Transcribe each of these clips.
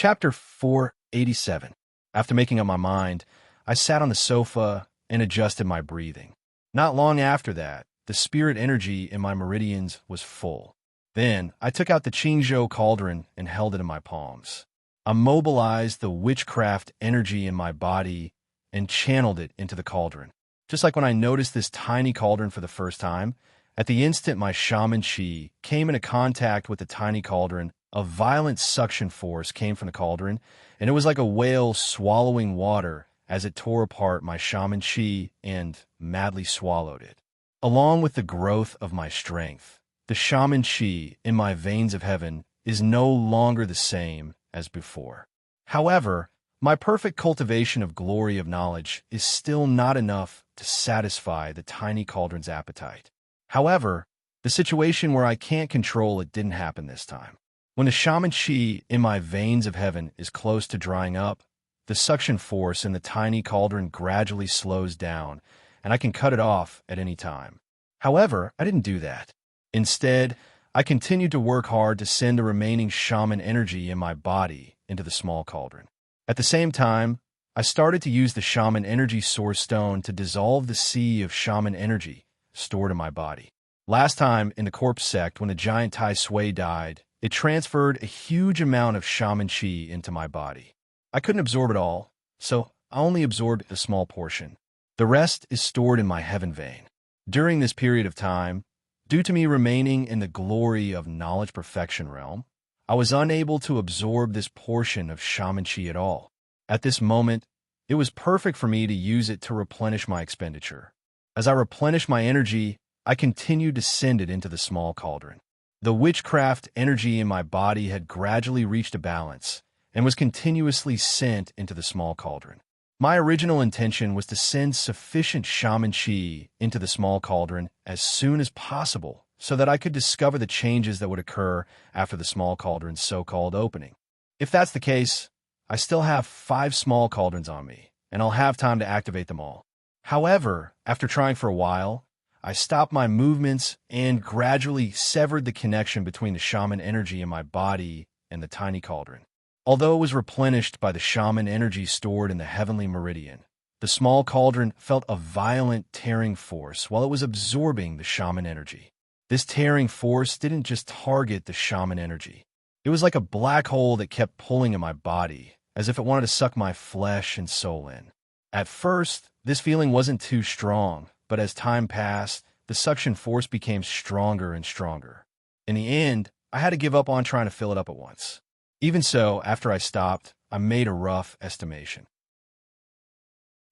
Chapter 487. After making up my mind, I sat on the sofa and adjusted my breathing. Not long after that, the spirit energy in my meridians was full. Then, I took out the Qingzhou cauldron and held it in my palms. I mobilized the witchcraft energy in my body and channeled it into the cauldron. Just like when I noticed this tiny cauldron for the first time, at the instant my shaman chi came into contact with the tiny cauldron, a violent suction force came from the cauldron, and it was like a whale swallowing water as it tore apart my shaman chi and madly swallowed it. Along with the growth of my strength, the shaman chi in my veins of heaven is no longer the same as before. However, my perfect cultivation of glory of knowledge is still not enough to satisfy the tiny cauldron's appetite. However, the situation where I can't control it didn't happen this time. When the shaman chi in my veins of heaven is close to drying up, the suction force in the tiny cauldron gradually slows down, and I can cut it off at any time. However, I didn't do that. Instead, I continued to work hard to send the remaining shaman energy in my body into the small cauldron. At the same time, I started to use the shaman energy source stone to dissolve the sea of shaman energy stored in my body. Last time in the corpse sect, when the giant Tai Sui died, it transferred a huge amount of shaman chi into my body. I couldn't absorb it all, so I only absorbed a small portion. The rest is stored in my heaven vein. During this period of time, due to me remaining in the glory of knowledge perfection realm, I was unable to absorb this portion of shaman chi at all. At this moment, it was perfect for me to use it to replenish my expenditure. As I replenished my energy, I continued to send it into the small cauldron. The witchcraft energy in my body had gradually reached a balance and was continuously sent into the small cauldron. My original intention was to send sufficient shaman chi into the small cauldron as soon as possible so that I could discover the changes that would occur after the small cauldron's so-called opening. If that's the case, I still have 5 small cauldrons on me, and I'll have time to activate them all. However, after trying for a while, I stopped my movements and gradually severed the connection between the shaman energy in my body and the tiny cauldron. Although it was replenished by the shaman energy stored in the heavenly meridian, the small cauldron felt a violent tearing force while it was absorbing the shaman energy. This tearing force didn't just target the shaman energy. It was like a black hole that kept pulling at my body, as if it wanted to suck my flesh and soul in. At first, this feeling wasn't too strong, but as time passed, the suction force became stronger and stronger. In the end, I had to give up on trying to fill it up at once. Even so, after I stopped, I made a rough estimation.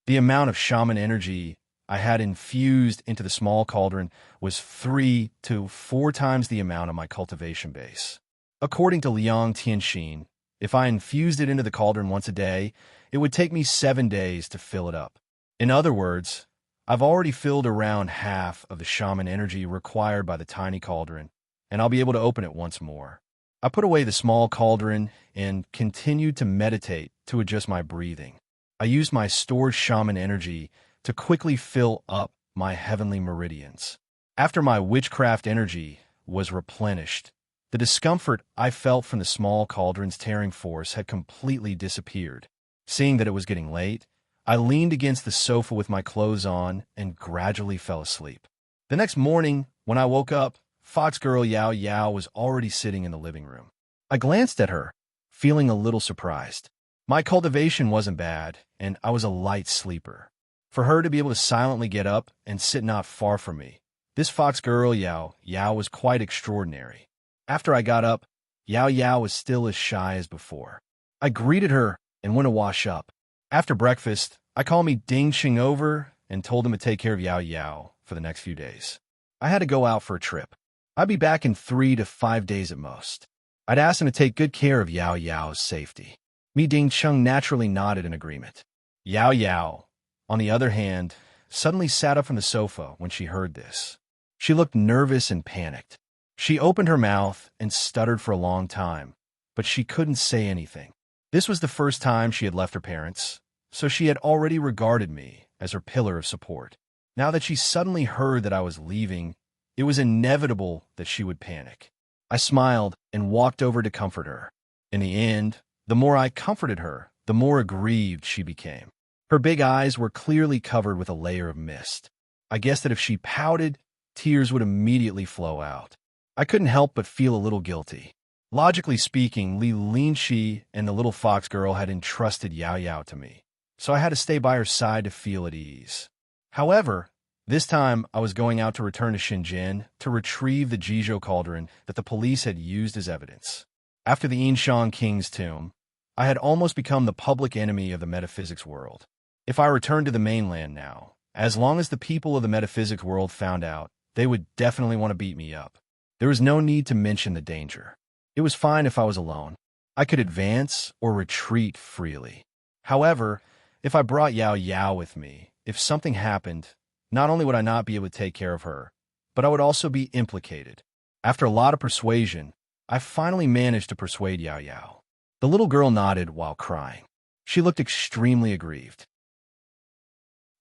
The amount of shaman energy I had infused into the small cauldron was 3 to 4 times the amount of my cultivation base. According to Liang Tianxin, if I infused it into the cauldron once a day, it would take me 7 days to fill it up. In other words, I've already filled around half of the shaman energy required by the tiny cauldron, and I'll be able to open it once more. I put away the small cauldron and continued to meditate to adjust my breathing. I used my stored shaman energy to quickly fill up my heavenly meridians. After my witchcraft energy was replenished, the discomfort I felt from the small cauldron's tearing force had completely disappeared. Seeing that it was getting late, I leaned against the sofa with my clothes on and gradually fell asleep. The next morning, when I woke up, Fox Girl Yao Yao was already sitting in the living room. I glanced at her, feeling a little surprised. My cultivation wasn't bad, and I was a light sleeper. For her to be able to silently get up and sit not far from me, this Fox Girl Yao Yao was quite extraordinary. After I got up, Yao Yao was still as shy as before. I greeted her and went to wash up. After breakfast, I called me Ding Xing over and told him to take care of Yao Yao for the next few days. I had to go out for a trip. I'd be back in 3 to 5 days at most. I'd asked him to take good care of Yao Yao's safety. Mi Ding Cheng naturally nodded in agreement. Yao Yao, on the other hand, suddenly sat up from the sofa when she heard this. She looked nervous and panicked. She opened her mouth and stuttered for a long time, but she couldn't say anything. This was the first time she had left her parents, so she had already regarded me as her pillar of support. Now that she suddenly heard that I was leaving, it was inevitable that she would panic. I smiled and walked over to comfort her. In the end, The more I comforted her, the more aggrieved she became. Her big eyes were clearly covered with a layer of mist. I guessed that if she pouted, tears would immediately flow out. I couldn't help but feel a little guilty. Logically speaking, Li Linshi and the little fox girl had entrusted Yao Yao to me, so I had to stay by her side to feel at ease. However, this time I was going out to return to Shenzhen to retrieve the Jizhou cauldron that the police had used as evidence. After the Yinshan King's tomb, I had almost become the public enemy of the metaphysics world. If I returned to the mainland now, as long as the people of the metaphysics world found out, they would definitely want to beat me up. There was no need to mention the danger. It was fine if I was alone. I could advance or retreat freely. However, if I brought Yao Yao with me, if something happened, not only would I not be able to take care of her, but I would also be implicated. After a lot of persuasion, I finally managed to persuade Yao Yao. The little girl nodded while crying. She looked extremely aggrieved.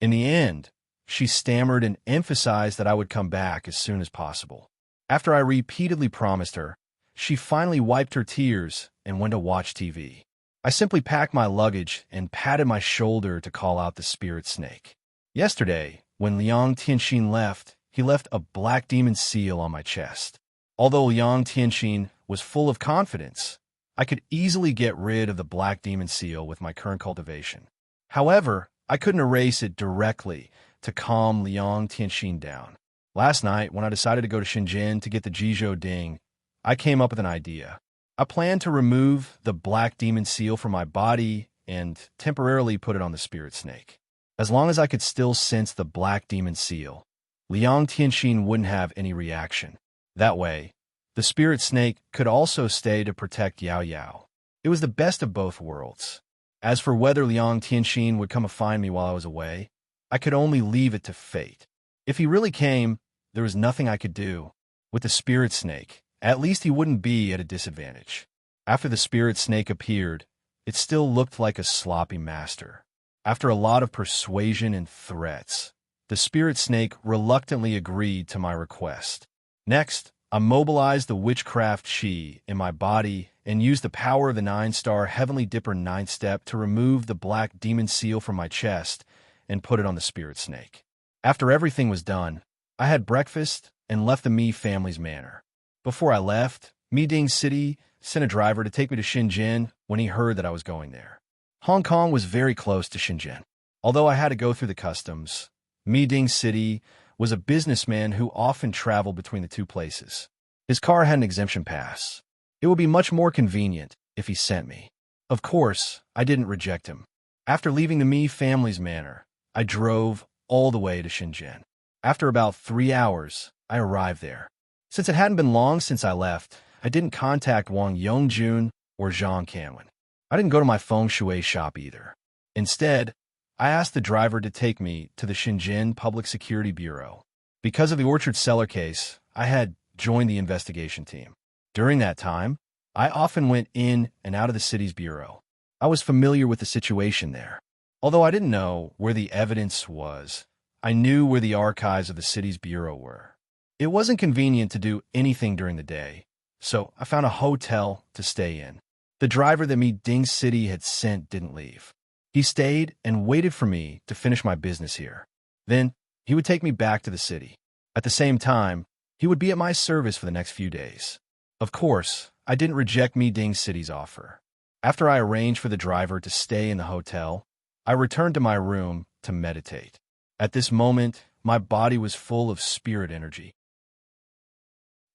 In the end, she stammered and emphasized that I would come back as soon as possible. After I repeatedly promised her, she finally wiped her tears and went to watch TV. I simply packed my luggage and patted my shoulder to call out the spirit snake. Yesterday, when Liang Tianxin left, he left a black demon seal on my chest. Although Liang Tianxin was full of confidence, I could easily get rid of the black demon seal with my current cultivation. However, I couldn't erase it directly to calm Liang Tianxin down. Last night, when I decided to go to Shenzhen to get the Jizhou Ding, I came up with an idea. I planned to remove the black demon seal from my body and temporarily put it on the spirit snake. As long as I could still sense the black demon seal, Liang Tianxin wouldn't have any reaction. That way, the spirit snake could also stay to protect Yao Yao. It was the best of both worlds. As for whether Liang Tianxin would come and find me while I was away, I could only leave it to fate. If he really came, there was nothing I could do. With the spirit snake, at least he wouldn't be at a disadvantage. After the spirit snake appeared, it still looked like a sloppy master. After a lot of persuasion and threats, the spirit snake reluctantly agreed to my request. Next, I mobilized the witchcraft chi in my body and used the power of the 9-star Heavenly Dipper 9th step to remove the black demon seal from my chest and put it on the spirit snake. After everything was done, I had breakfast and left the Mi family's manor. Before I left, Mi Ding City sent a driver to take me to Shenzhen when he heard that I was going there. Hong Kong was very close to Shenzhen. Although I had to go through the customs, Mi Ding City was a businessman who often traveled between the two places. His car had an exemption pass. It would be much more convenient if he sent me. Of course, I didn't reject him. After leaving the Mi family's manor, I drove all the way to Shenzhen. After about 3 hours, I arrived there. Since it hadn't been long since I left, I didn't contact Wang Yongjun or Zhang Canwen. I didn't go to my feng shui shop either. Instead, I asked the driver to take me to the Shenzhen Public Security Bureau. Because of the orchard cellar case, I had joined the investigation team. During that time, I often went in and out of the city's bureau. I was familiar with the situation there. Although I didn't know where the evidence was, I knew where the archives of the city's bureau were. It wasn't convenient to do anything during the day, so I found a hotel to stay in. The driver that Mi Ding City had sent didn't leave. He stayed and waited for me to finish my business here. Then, he would take me back to the city. At the same time, he would be at my service for the next few days. Of course, I didn't reject Mi Ding City's offer. After I arranged for the driver to stay in the hotel, I returned to my room to meditate. At this moment, my body was full of spirit energy.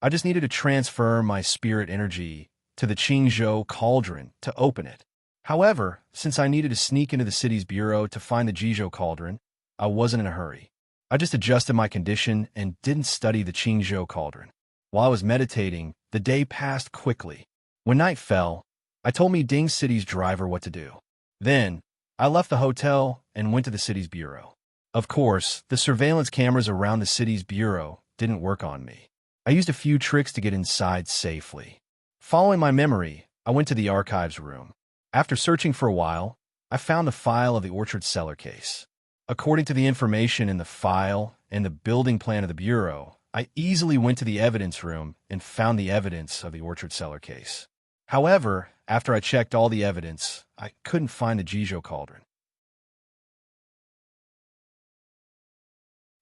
I just needed to transfer my spirit energy to the Qingzhou cauldron to open it. However, since I needed to sneak into the city's bureau to find the Jizhou cauldron, I wasn't in a hurry. I just adjusted my condition and didn't study the Qingzhou cauldron. While I was meditating, the day passed quickly. When night fell, I told Mi Ding City's driver what to do. Then, I left the hotel and went to the city's bureau. Of course, the surveillance cameras around the city's bureau didn't work on me. I used a few tricks to get inside safely. Following my memory, I went to the archives room. After searching for a while, I found the file of the orchard cellar case. According to the information in the file and the building plan of the bureau, I easily went to the evidence room and found the evidence of the orchard cellar case. However, after I checked all the evidence, I couldn't find the Jijo cauldron.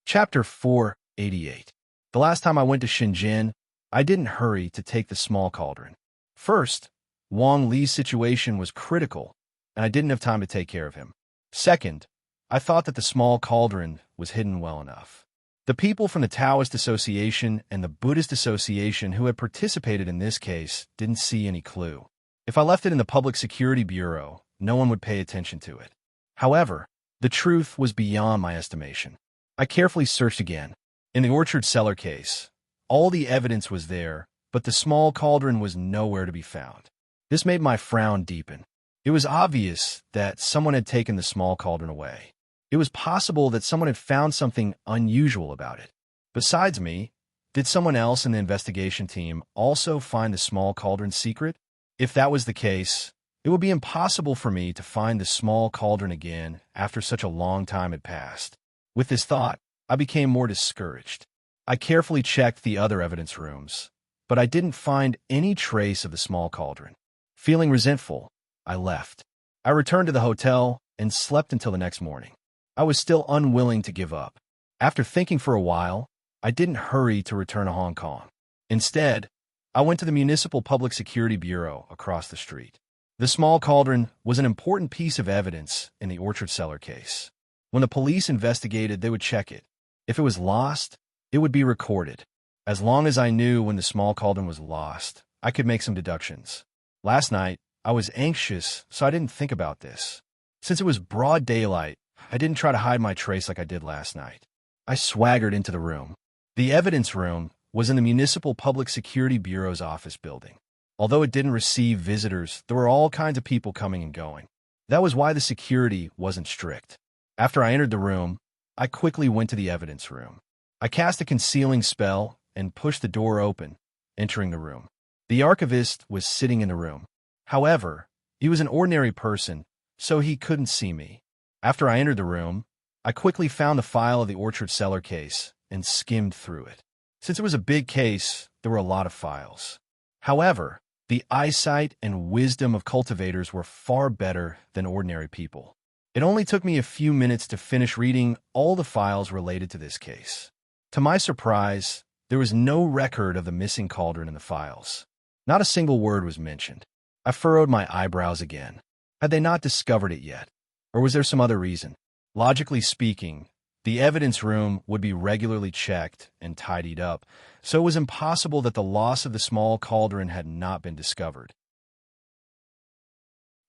Chapter 488. The last time I went to Shenzhen, I didn't hurry to take the small cauldron. First, Wang Li's situation was critical, and I didn't have time to take care of him. Second, I thought that the small cauldron was hidden well enough. The people from the Taoist Association and the Buddhist Association who had participated in this case didn't see any clue. If I left it in the Public Security Bureau, no one would pay attention to it. However, the truth was beyond my estimation. I carefully searched again. In the orchard cellar case, all the evidence was there, but the small cauldron was nowhere to be found. This made my frown deepen. It was obvious that someone had taken the small cauldron away. It was possible that someone had found something unusual about it. Besides me, did someone else in the investigation team also find the small cauldron's secret? If that was the case, it would be impossible for me to find the small cauldron again after such a long time had passed. With this thought, I became more discouraged. I carefully checked the other evidence rooms, but I didn't find any trace of the small cauldron. Feeling resentful, I left. I returned to the hotel and slept until the next morning. I was still unwilling to give up. After thinking for a while, I didn't hurry to return to Hong Kong. Instead, I went to the Municipal Public Security Bureau across the street. The small cauldron was an important piece of evidence in the orchard cellar case. When the police investigated, they would check it. If it was lost, it would be recorded. As long as I knew when the small cauldron was lost, I could make some deductions. Last night, I was anxious, so I didn't think about this. Since it was broad daylight, I didn't try to hide my trace like I did last night. I swaggered into the room. The evidence room was in the Municipal Public Security Bureau's office building. Although it didn't receive visitors, there were all kinds of people coming and going. That was why the security wasn't strict. After I entered the room, I quickly went to the evidence room. I cast a concealing spell and pushed the door open, entering the room. The archivist was sitting in the room. However, he was an ordinary person, so he couldn't see me. After I entered the room, I quickly found the file of the orchard cellar case and skimmed through it. Since it was a big case, there were a lot of files. However, the eyesight and wisdom of cultivators were far better than ordinary people. It only took me a few minutes to finish reading all the files related to this case. To my surprise, there was no record of the missing cauldron in the files. Not a single word was mentioned. I furrowed my eyebrows again. Had they not discovered it yet? Or was there some other reason? Logically speaking, the evidence room would be regularly checked and tidied up, so it was impossible that the loss of the small cauldron had not been discovered.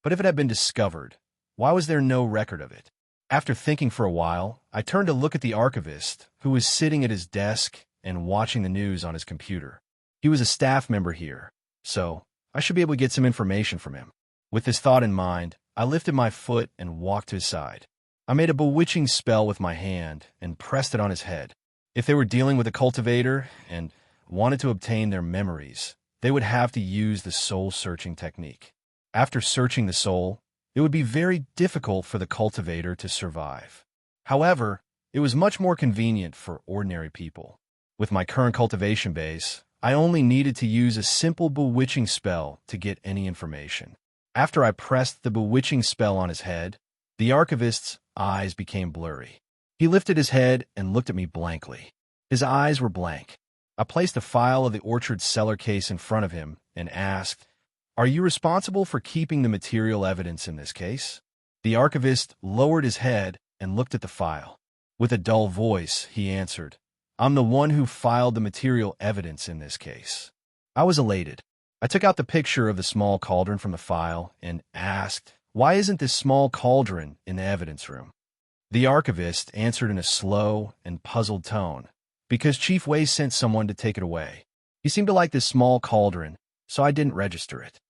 But if it had been discovered, why was there no record of it? After thinking for a while, I turned to look at the archivist, who was sitting at his desk and watching the news on his computer. He was a staff member here, so I should be able to get some information from him. With this thought in mind, I lifted my foot and walked to his side. I made a bewitching spell with my hand and pressed it on his head. If they were dealing with a cultivator and wanted to obtain their memories, they would have to use the soul-searching technique. After searching the soul, it would be very difficult for the cultivator to survive. However, it was much more convenient for ordinary people. With my current cultivation base, I only needed to use a simple bewitching spell to get any information. After I pressed the bewitching spell on his head, the archivist's eyes became blurry. He lifted his head and looked at me blankly. His eyes were blank. I placed a file of the orchard cellar case in front of him and asked, "Are you responsible for keeping the material evidence in this case?" The archivist lowered his head and looked at the file. With a dull voice, he answered, "I'm the one who filed the material evidence in this case." I was elated. I took out the picture of the small cauldron from the file and asked, "Why isn't this small cauldron in the evidence room?" The archivist answered in a slow and puzzled tone, "Because Chief Wei sent someone to take it away. He seemed to like this small cauldron, so I didn't register it."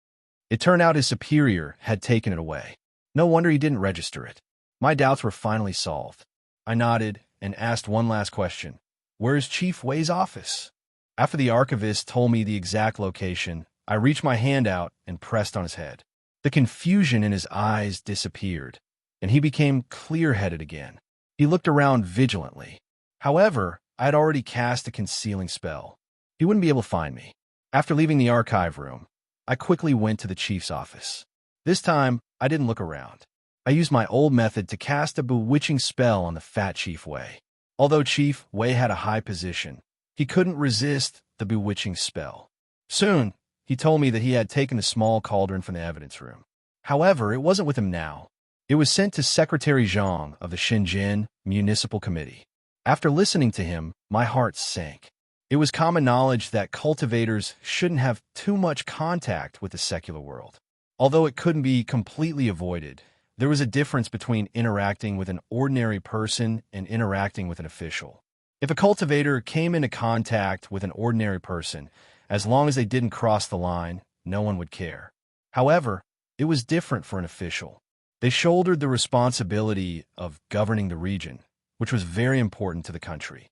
It turned out his superior had taken it away. No wonder he didn't register it. My doubts were finally solved. I nodded and asked one last question. "Where's Chief Wei's office?" After the archivist told me the exact location, I reached my hand out and pressed on his head. The confusion in his eyes disappeared, and he became clear-headed again. He looked around vigilantly. However, I had already cast a concealing spell. He wouldn't be able to find me. After leaving the archive room, I quickly went to the chief's office. This time, I didn't look around. I used my old method to cast a bewitching spell on the fat Chief Wei. Although Chief Wei had a high position, he couldn't resist the bewitching spell. Soon, he told me that he had taken the small cauldron from the evidence room. However, it wasn't with him now. It was sent to Secretary Zhang of the Shenzhen Municipal Committee. After listening to him, my heart sank. It was common knowledge that cultivators shouldn't have too much contact with the secular world. Although it couldn't be completely avoided, there was a difference between interacting with an ordinary person and interacting with an official. If a cultivator came into contact with an ordinary person, as long as they didn't cross the line, no one would care. However, it was different for an official. They shouldered the responsibility of governing the region, which was very important to the country.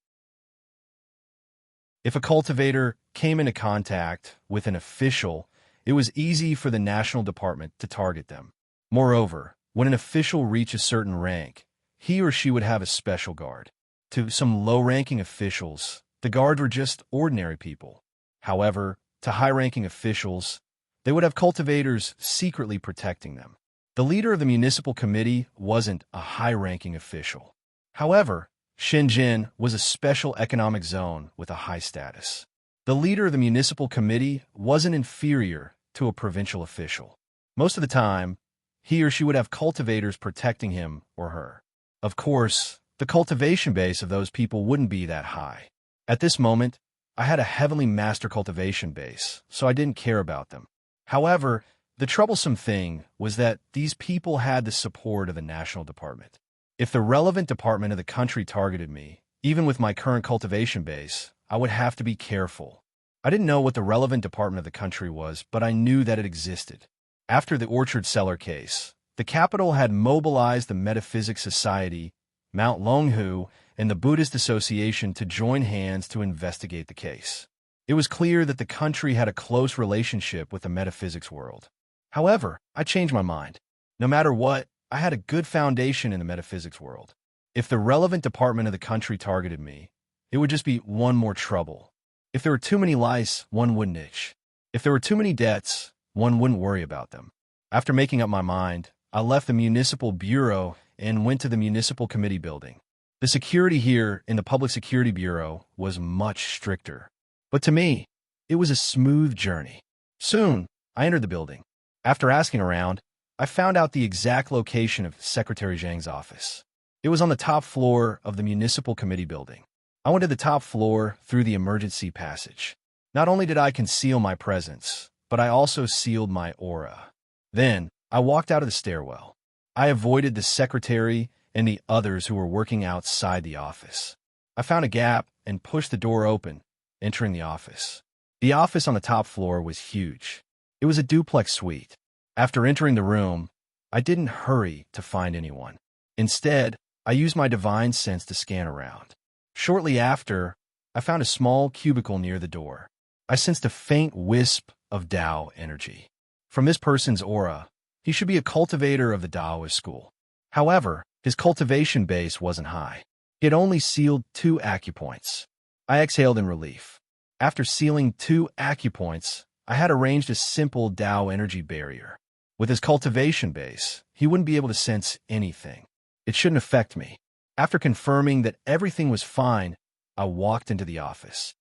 If a cultivator came into contact with an official, it was easy for the national department to target them. Moreover, when an official reached a certain rank, he or she would have a special guard. To some low-ranking officials, the guards were just ordinary people. However, to high-ranking officials, they would have cultivators secretly protecting them. The leader of the municipal committee wasn't a high-ranking official. However, Shenzhen was a special economic zone with a high status. The leader of the municipal committee wasn't inferior to a provincial official. Most of the time, he or she would have cultivators protecting him or her. Of course, the cultivation base of those people wouldn't be that high. At this moment, I had a heavenly master cultivation base, so I didn't care about them. However, the troublesome thing was that these people had the support of the national department. If the relevant department of the country targeted me, even with my current cultivation base, I would have to be careful. I didn't know what the relevant department of the country was, but I knew that it existed. After the orchard seller case, the capital had mobilized the Metaphysics Society, Mount Longhu, and the Buddhist Association to join hands to investigate the case. It was clear that the country had a close relationship with the metaphysics world. However, I changed my mind. No matter what, I had a good foundation in the metaphysics world. If the relevant department of the country targeted me, it would just be one more trouble. If there were too many lice, one wouldn't itch. If there were too many debts, one wouldn't worry about them. After making up my mind, I left the municipal bureau and went to the municipal committee building. The security here in the Public Security Bureau was much stricter. But to me, it was a smooth journey. Soon, I entered the building. After asking around, I found out the exact location of Secretary Zhang's office. It was on the top floor of the municipal committee building. I went to the top floor through the emergency passage. Not only did I conceal my presence, but I also sealed my aura. Then, I walked out of the stairwell. I avoided the secretary and the others who were working outside the office. I found a gap and pushed the door open, entering the office. The office on the top floor was huge. It was a duplex suite. After entering the room, I didn't hurry to find anyone. Instead, I used my divine sense to scan around. Shortly after, I found a small cubicle near the door. I sensed a faint wisp of Tao energy. From this person's aura, he should be a cultivator of the Taoist school. However, his cultivation base wasn't high. He had only sealed 2 acupoints. I exhaled in relief. After sealing 2 acupoints, I had arranged a simple Tao energy barrier. With his cultivation base, he wouldn't be able to sense anything. It shouldn't affect me. After confirming that everything was fine, I walked into the office.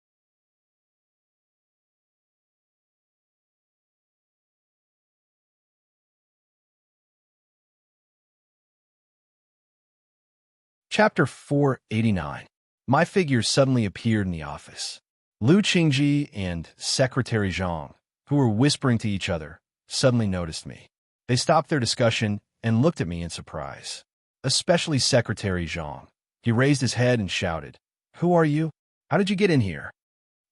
Chapter 489. My figure suddenly appeared in the office. Lu Qingji and Secretary Zhang, who were whispering to each other, suddenly noticed me. They stopped their discussion and looked at me in surprise. Especially Secretary Zhang. He raised his head and shouted, "Who are you? How did you get in here?"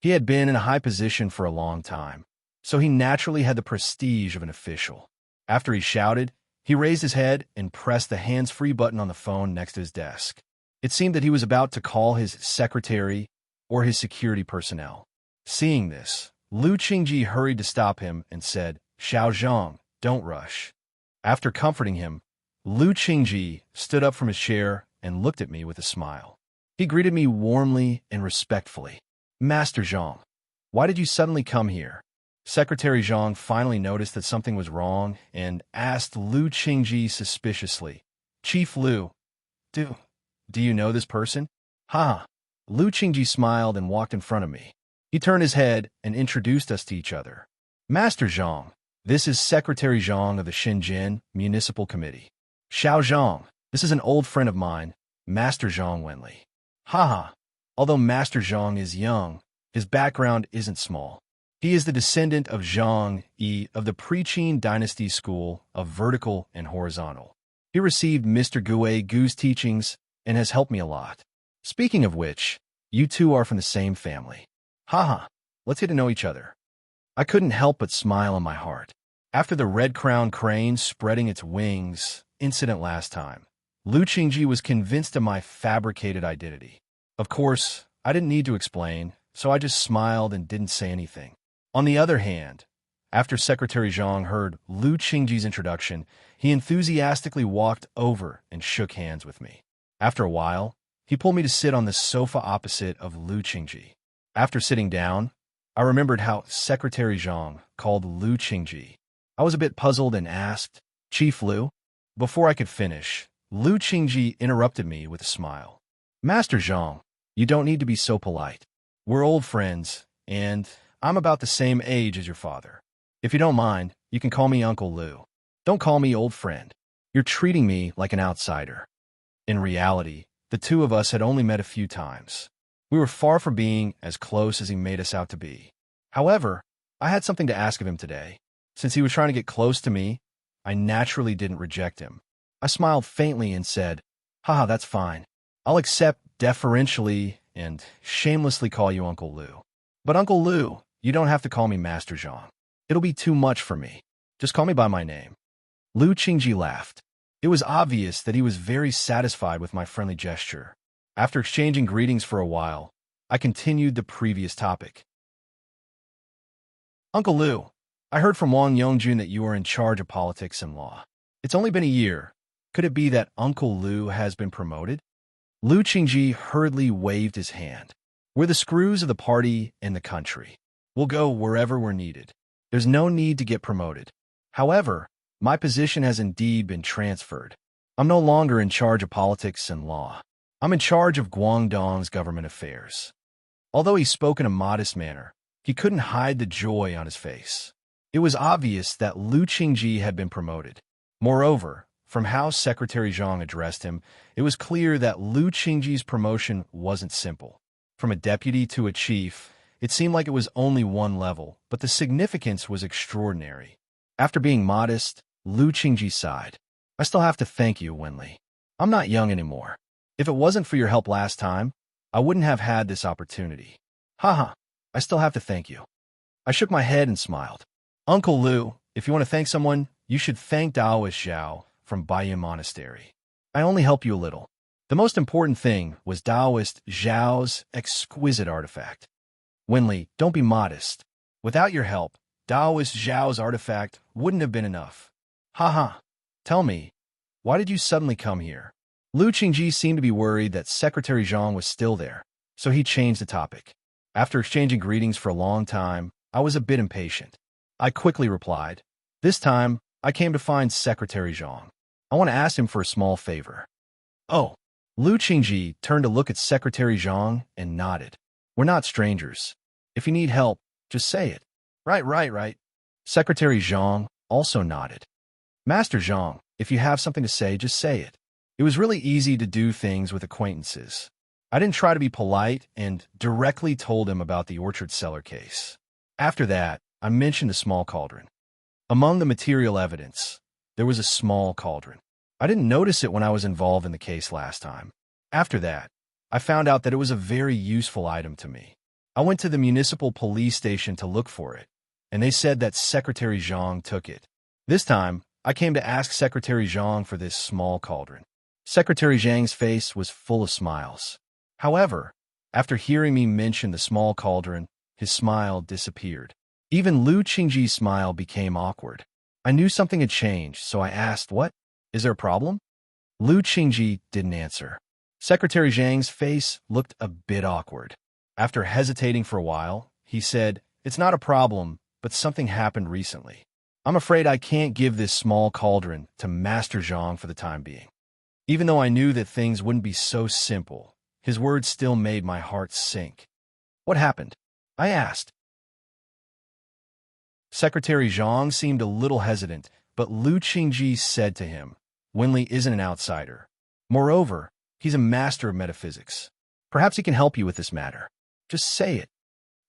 He had been in a high position for a long time, so he naturally had the prestige of an official. After he shouted, he raised his head and pressed the hands-free button on the phone next to his desk. It seemed that he was about to call his secretary or his security personnel. Seeing this, Lu Qingji hurried to stop him and said, "Xiao Zhang, don't rush." After comforting him, Lu Qingji stood up from his chair and looked at me with a smile. He greeted me warmly and respectfully. "Master Zhang, why did you suddenly come here?" Secretary Zhang finally noticed that something was wrong and asked Lu Qingji suspiciously, Chief Lu, do you know this person? Ha! Lu Qingji smiled and walked in front of me. He turned his head and introduced us to each other. Master Zhang, this is Secretary Zhang of the Shenzhen Municipal Committee. Xiao Zhang, this is an old friend of mine, Master Zhang Wenli. Haha! Although Master Zhang is young, his background isn't small. He is the descendant of Zhang Yi of the Pre-Qin Dynasty School of Vertical and Horizontal. He received Mr. Gu's teachings and has helped me a lot. Speaking of which, you two are from the same family. Haha, let's get to know each other. I couldn't help but smile in my heart. After the red-crowned crane spreading its wings incident last time, Lu Qingji was convinced of my fabricated identity. Of course, I didn't need to explain, so I just smiled and didn't say anything. On the other hand, after Secretary Zhang heard Lu Qingji's introduction, he enthusiastically walked over and shook hands with me. After a while, he pulled me to sit on the sofa opposite of Lu Qingji. After sitting down, I remembered how Secretary Zhang called Lu Qingji. I was a bit puzzled and asked, Chief Lu? Before I could finish, Lu Qingji interrupted me with a smile. Master Zhang, you don't need to be so polite. We're old friends, and I'm about the same age as your father. If you don't mind, you can call me Uncle Lu. Don't call me old friend. You're treating me like an outsider. In reality, the two of us had only met a few times. We were far from being as close as he made us out to be. However, I had something to ask of him today. Since he was trying to get close to me, I naturally didn't reject him. I smiled faintly and said, Haha, that's fine. I'll accept deferentially and shamelessly call you Uncle Lu. But Uncle Lu, you don't have to call me Master Zhang. It'll be too much for me. Just call me by my name. Lu Qingji laughed. It was obvious that he was very satisfied with my friendly gesture. After exchanging greetings for a while, I continued the previous topic. Uncle Lu, I heard from Wang Yongjun that you are in charge of politics and law. It's only been a year. Could it be that Uncle Lu has been promoted? Lu Qingji hurriedly waved his hand. We're the screws of the party and the country. We'll go wherever we're needed. There's no need to get promoted. However, my position has indeed been transferred. I'm no longer in charge of politics and law. I'm in charge of Guangdong's government affairs. Although he spoke in a modest manner, he couldn't hide the joy on his face. It was obvious that Lu Qingji had been promoted. Moreover, from how Secretary Zhang addressed him, it was clear that Lu Qingji's promotion wasn't simple. From a deputy to a chief, it seemed like it was only one level, but the significance was extraordinary. After being modest, Lu Qingji sighed. I still have to thank you, Wenli. I'm not young anymore. If it wasn't for your help last time, I wouldn't have had this opportunity. Haha, I still have to thank you. I shook my head and smiled. Uncle Lu, if you want to thank someone, you should thank Taoist Zhao from Baiyin Monastery. I only help you a little. The most important thing was Taoist Zhao's exquisite artifact. Wenli, don't be modest. Without your help, Taoist Zhao's artifact wouldn't have been enough. Haha. Tell me, why did you suddenly come here? Lu Qingji seemed to be worried that Secretary Zhang was still there, so he changed the topic. After exchanging greetings for a long time, I was a bit impatient. I quickly replied, This time, I came to find Secretary Zhang. I want to ask him for a small favor. Oh. Lu Qingji turned to look at Secretary Zhang and nodded. We're not strangers. If you need help, just say it. Right. Secretary Zhang also nodded. Master Zhang, if you have something to say, just say it. It was really easy to do things with acquaintances. I didn't try to be polite and directly told him about the orchard cellar case. After that, I mentioned the small cauldron. Among the material evidence, there was a small cauldron. I didn't notice it when I was involved in the case last time. After that, I found out that it was a very useful item to me. I went to the municipal police station to look for it, and they said that Secretary Zhang took it. This time, I came to ask Secretary Zhang for this small cauldron. Secretary Zhang's face was full of smiles. However, after hearing me mention the small cauldron, his smile disappeared. Even Lu Qingji's smile became awkward. I knew something had changed, so I asked, What? Is there a problem? Lu Qingji didn't answer. Secretary Zhang's face looked a bit awkward. After hesitating for a while, he said, It's not a problem, but something happened recently. I'm afraid I can't give this small cauldron to Master Zhang for the time being. Even though I knew that things wouldn't be so simple, his words still made my heart sink. What happened? I asked. Secretary Zhang seemed a little hesitant, but Lu Qingji said to him, Winley isn't an outsider. Moreover, he's a master of metaphysics. Perhaps he can help you with this matter. Just say it.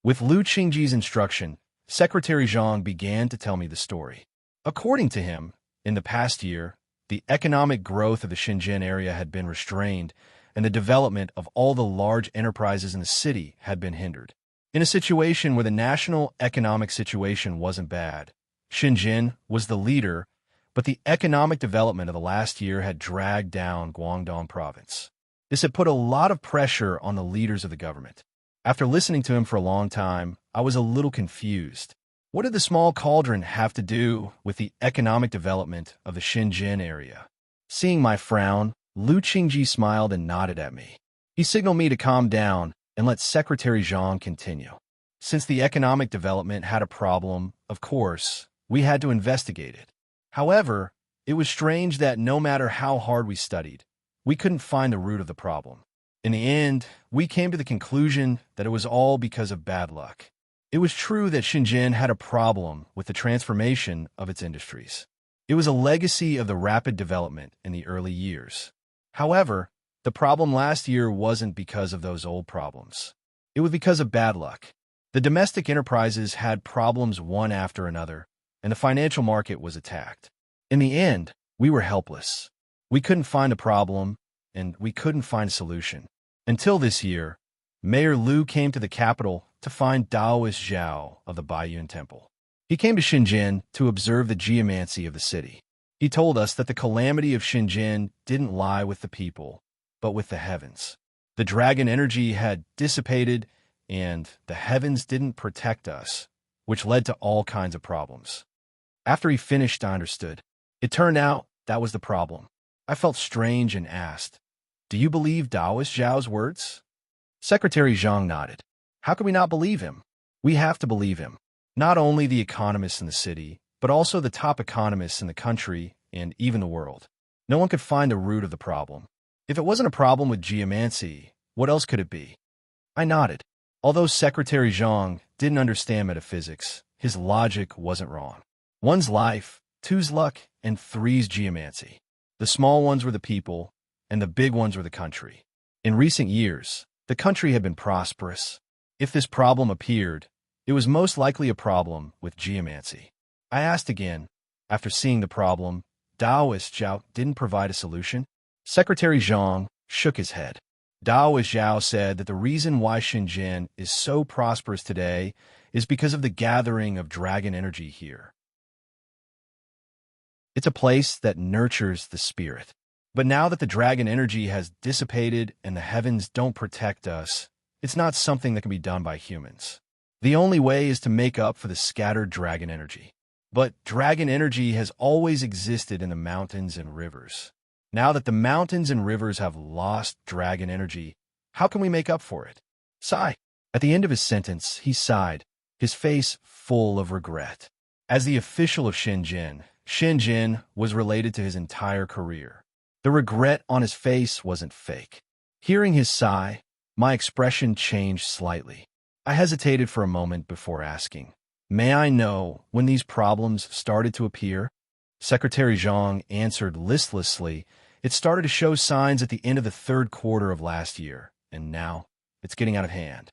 With Lu Qingji's instruction, Secretary Zhang began to tell me the story. According to him, in the past year, the economic growth of the Shenzhen area had been restrained, and the development of all the large enterprises in the city had been hindered. In a situation where the national economic situation wasn't bad, Shenzhen was the leader, but the economic development of the last year had dragged down Guangdong province. This had put a lot of pressure on the leaders of the government. After listening to him for a long time, I was a little confused. What did the small cauldron have to do with the economic development of the Shenzhen area? Seeing my frown, Lu Qingji smiled and nodded at me. He signaled me to calm down and let Secretary Zhang continue. Since the economic development had a problem, of course, we had to investigate it. However, it was strange that no matter how hard we studied, we couldn't find the root of the problem. In the end, we came to the conclusion that it was all because of bad luck. It was true that Shenzhen had a problem with the transformation of its industries. It was a legacy of the rapid development in the early years. However, the problem last year wasn't because of those old problems. It was because of bad luck. The domestic enterprises had problems one after another, and the financial market was attacked. In the end, we were helpless. We couldn't find a problem, and we couldn't find a solution. Until this year, Mayor Liu came to the capital to find Taoist Zhao of the Baiyun Temple. He came to Shenzhen to observe the geomancy of the city. He told us that the calamity of Shenzhen didn't lie with the people, but with the heavens. The dragon energy had dissipated, and the heavens didn't protect us, which led to all kinds of problems. After he finished, I understood. It turned out that was the problem. I felt strange and asked, Do you believe Taoist Zhao's words? Secretary Zhang nodded. How can we not believe him? We have to believe him. Not only the economists in the city, but also the top economists in the country and even the world. No one could find the root of the problem. If it wasn't a problem with geomancy, what else could it be? I nodded. Although Secretary Zhang didn't understand metaphysics, his logic wasn't wrong. One's life, two's luck, and three's geomancy. The small ones were the people, and the big ones were the country. In recent years, the country had been prosperous. If this problem appeared, it was most likely a problem with geomancy. I asked again, after seeing the problem, Taoist Zhao didn't provide a solution? Secretary Zhang shook his head. Taoist Zhao said that the reason why Shenzhen is so prosperous today is because of the gathering of dragon energy here. It's a place that nurtures the spirit. But now that the dragon energy has dissipated and the heavens don't protect us, it's not something that can be done by humans. The only way is to make up for the scattered dragon energy. But dragon energy has always existed in the mountains and rivers. Now that the mountains and rivers have lost dragon energy, how can we make up for it? Sigh. At the end of his sentence, he sighed, his face full of regret. As the official of Shenzhen, Shenzhen was related to his entire career. The regret on his face wasn't fake. Hearing his sigh, my expression changed slightly. I hesitated for a moment before asking, May I know when these problems started to appear? Secretary Zhang answered listlessly, It started to show signs at the end of the third quarter of last year, and now it's getting out of hand.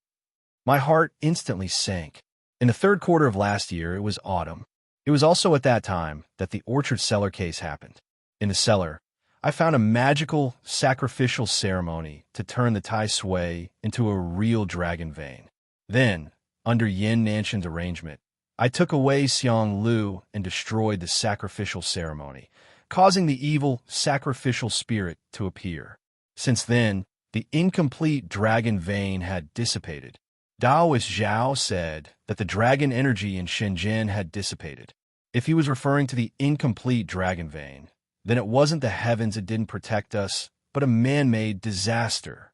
My heart instantly sank. In the third quarter of last year, it was autumn. It was also at that time that the orchard cellar case happened. In the cellar, I found a magical, sacrificial ceremony to turn the Tai Sui into a real dragon vein. Then, under Yin Nanshan's arrangement, I took away Xiang Lu and destroyed the sacrificial ceremony, causing the evil, sacrificial spirit to appear. Since then, the incomplete dragon vein had dissipated. Taoist Zhao said that the dragon energy in Shenzhen had dissipated. If he was referring to the incomplete dragon vein, then it wasn't the heavens that didn't protect us, but a man-made disaster.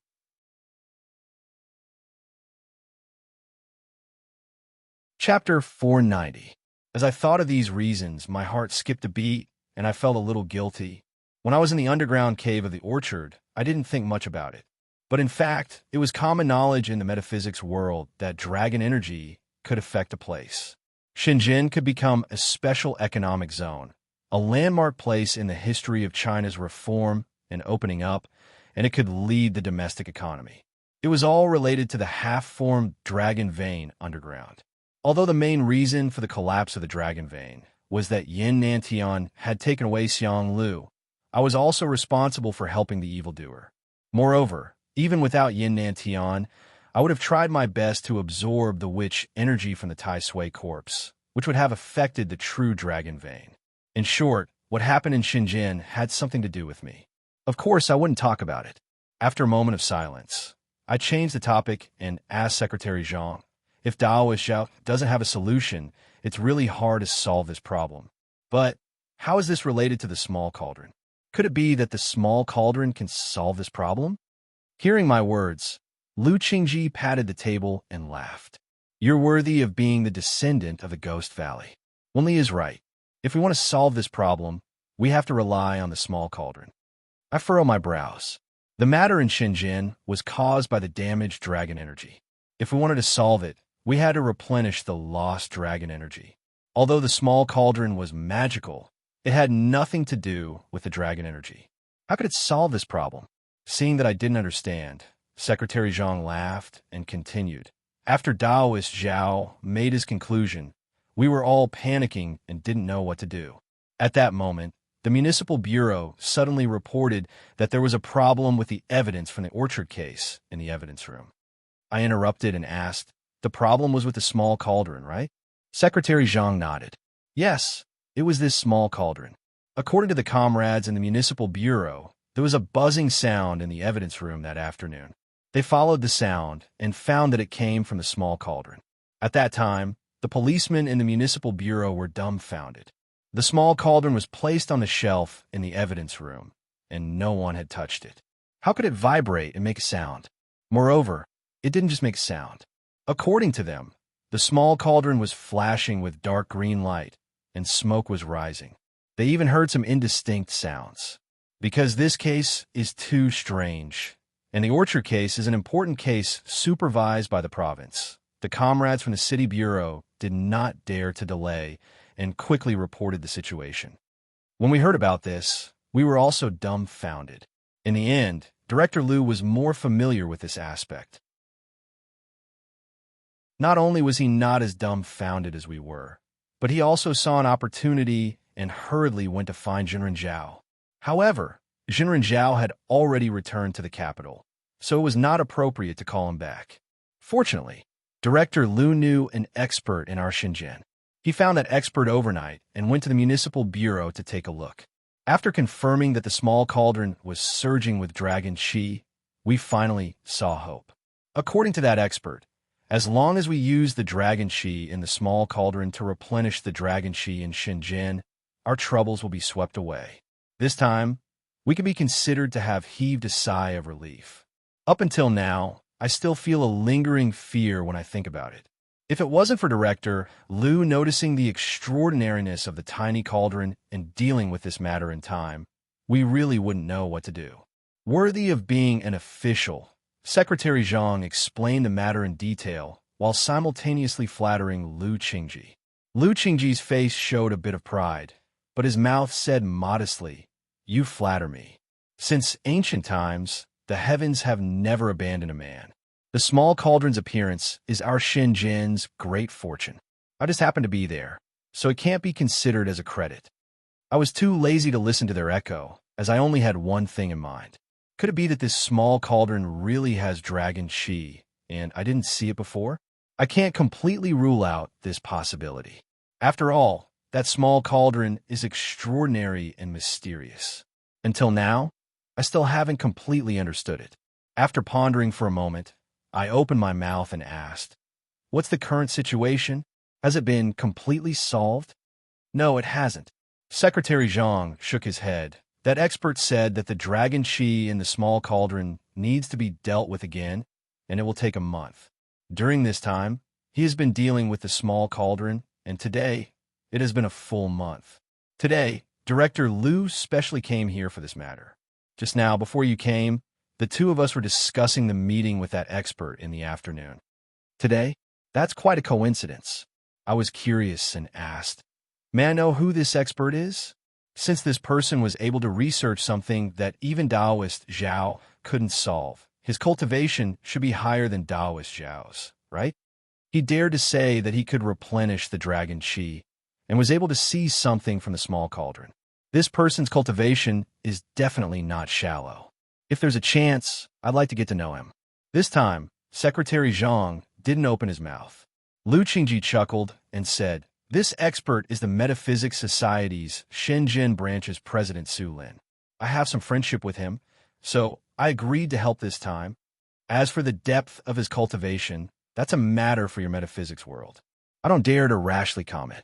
Chapter 490. As I thought of these reasons, my heart skipped a beat, and I felt a little guilty. When I was in the underground cave of the orchard, I didn't think much about it. But in fact, it was common knowledge in the metaphysics world that dragon energy could affect a place. Shenzhen could become a special economic zone, a landmark place in the history of China's reform and opening up, and it could lead the domestic economy. It was all related to the half-formed dragon vein underground. Although the main reason for the collapse of the dragon vein was that Yin Nantian had taken away Xiang Lu, I was also responsible for helping the evildoer. Moreover, even without Yin Nantian, I would have tried my best to absorb the witch energy from the Tai Sui corpse, which would have affected the true dragon vein. In short, what happened in Shenzhen had something to do with me. Of course, I wouldn't talk about it. After a moment of silence, I changed the topic and asked Secretary Zhang, if Daoist Zhao doesn't have a solution, it's really hard to solve this problem. But how is this related to the small cauldron? Could it be that the small cauldron can solve this problem? Hearing my words, Lu Qingji patted the table and laughed. You're worthy of being the descendant of the Ghost Valley. Wenli is right. If we want to solve this problem, we have to rely on the small cauldron. I furrow my brows. The matter in Shenzhen was caused by the damaged dragon energy. If we wanted to solve it, we had to replenish the lost dragon energy. Although the small cauldron was magical, it had nothing to do with the dragon energy. How could it solve this problem? Seeing that I didn't understand, Secretary Zhang laughed and continued. After Daoist Zhao made his conclusion, we were all panicking and didn't know what to do. At that moment, the Municipal Bureau suddenly reported that there was a problem with the evidence from the orchard case in the evidence room. I interrupted and asked, the problem was with the small cauldron, right? Secretary Zhang nodded. Yes, it was this small cauldron. According to the comrades in the Municipal Bureau, there was a buzzing sound in the evidence room that afternoon. They followed the sound and found that it came from the small cauldron. At that time, the policemen in the Municipal Bureau were dumbfounded. The small cauldron was placed on the shelf in the evidence room, and no one had touched it. How could it vibrate and make a sound? Moreover, it didn't just make sound. According to them, the small cauldron was flashing with dark green light, and smoke was rising. They even heard some indistinct sounds. Because this case is too strange, and the orchard case is an important case supervised by the province, the comrades from the City Bureau did not dare to delay and quickly reported the situation. When we heard about this, we were also dumbfounded. In the end, Director Liu was more familiar with this aspect. Not only was he not as dumbfounded as we were, but he also saw an opportunity and hurriedly went to find Jinren Zhao. However, Jinren Zhao had already returned to the capital, so it was not appropriate to call him back. Fortunately, Director Liu knew an expert in our Shenzhen. He found that expert overnight and went to the Municipal Bureau to take a look. After confirming that the small cauldron was surging with dragon qi, we finally saw hope. According to that expert, as long as we use the dragon qi in the small cauldron to replenish the dragon qi in Shenzhen, our troubles will be swept away. This time, we can be considered to have heaved a sigh of relief. Up until now, I still feel a lingering fear when I think about it. If it wasn't for Director Liu noticing the extraordinariness of the tiny cauldron and dealing with this matter in time, we really wouldn't know what to do. Worthy of being an official, Secretary Zhang explained the matter in detail while simultaneously flattering Lu Qingji. Lu Qingji's face showed a bit of pride, but his mouth said modestly, "You flatter me. Since ancient times, the heavens have never abandoned a man. The small cauldron's appearance is our Shenzhen's great fortune. I just happened to be there, so it can't be considered as a credit." I was too lazy to listen to their echo, as I only had one thing in mind. Could it be that this small cauldron really has dragon qi, and I didn't see it before? I can't completely rule out this possibility. After all, that small cauldron is extraordinary and mysterious. Until now, I still haven't completely understood it. After pondering for a moment, I opened my mouth and asked, "What's the current situation? Has it been completely solved?" "No, it hasn't." Secretary Zhang shook his head. That expert said that the dragon qi in the small cauldron needs to be dealt with again, and it will take a month. During this time, He has been dealing with the small cauldron, and today, it has been a full month. Today, Director Liu specially came here for this matter. Just now, before you came, the two of us were discussing the meeting with that expert in the afternoon. Today? That's quite a coincidence. I was curious and asked, "May I know who this expert is?" Since this person was able to research something that even Taoist Zhao couldn't solve, his cultivation should be higher than Taoist Zhao's, right? He dared to say that he could replenish the dragon qi and was able to see something from the small cauldron. This person's cultivation is definitely not shallow. If there's a chance, I'd like to get to know him. This time, Secretary Zhang didn't open his mouth. Lu Qingji chuckled and said, "This expert is the Metaphysics Society's Shenzhen branch's president Su Lin. I have some friendship with him, so I agreed to help this time. As for the depth of his cultivation, that's a matter for your metaphysics world. I don't dare to rashly comment."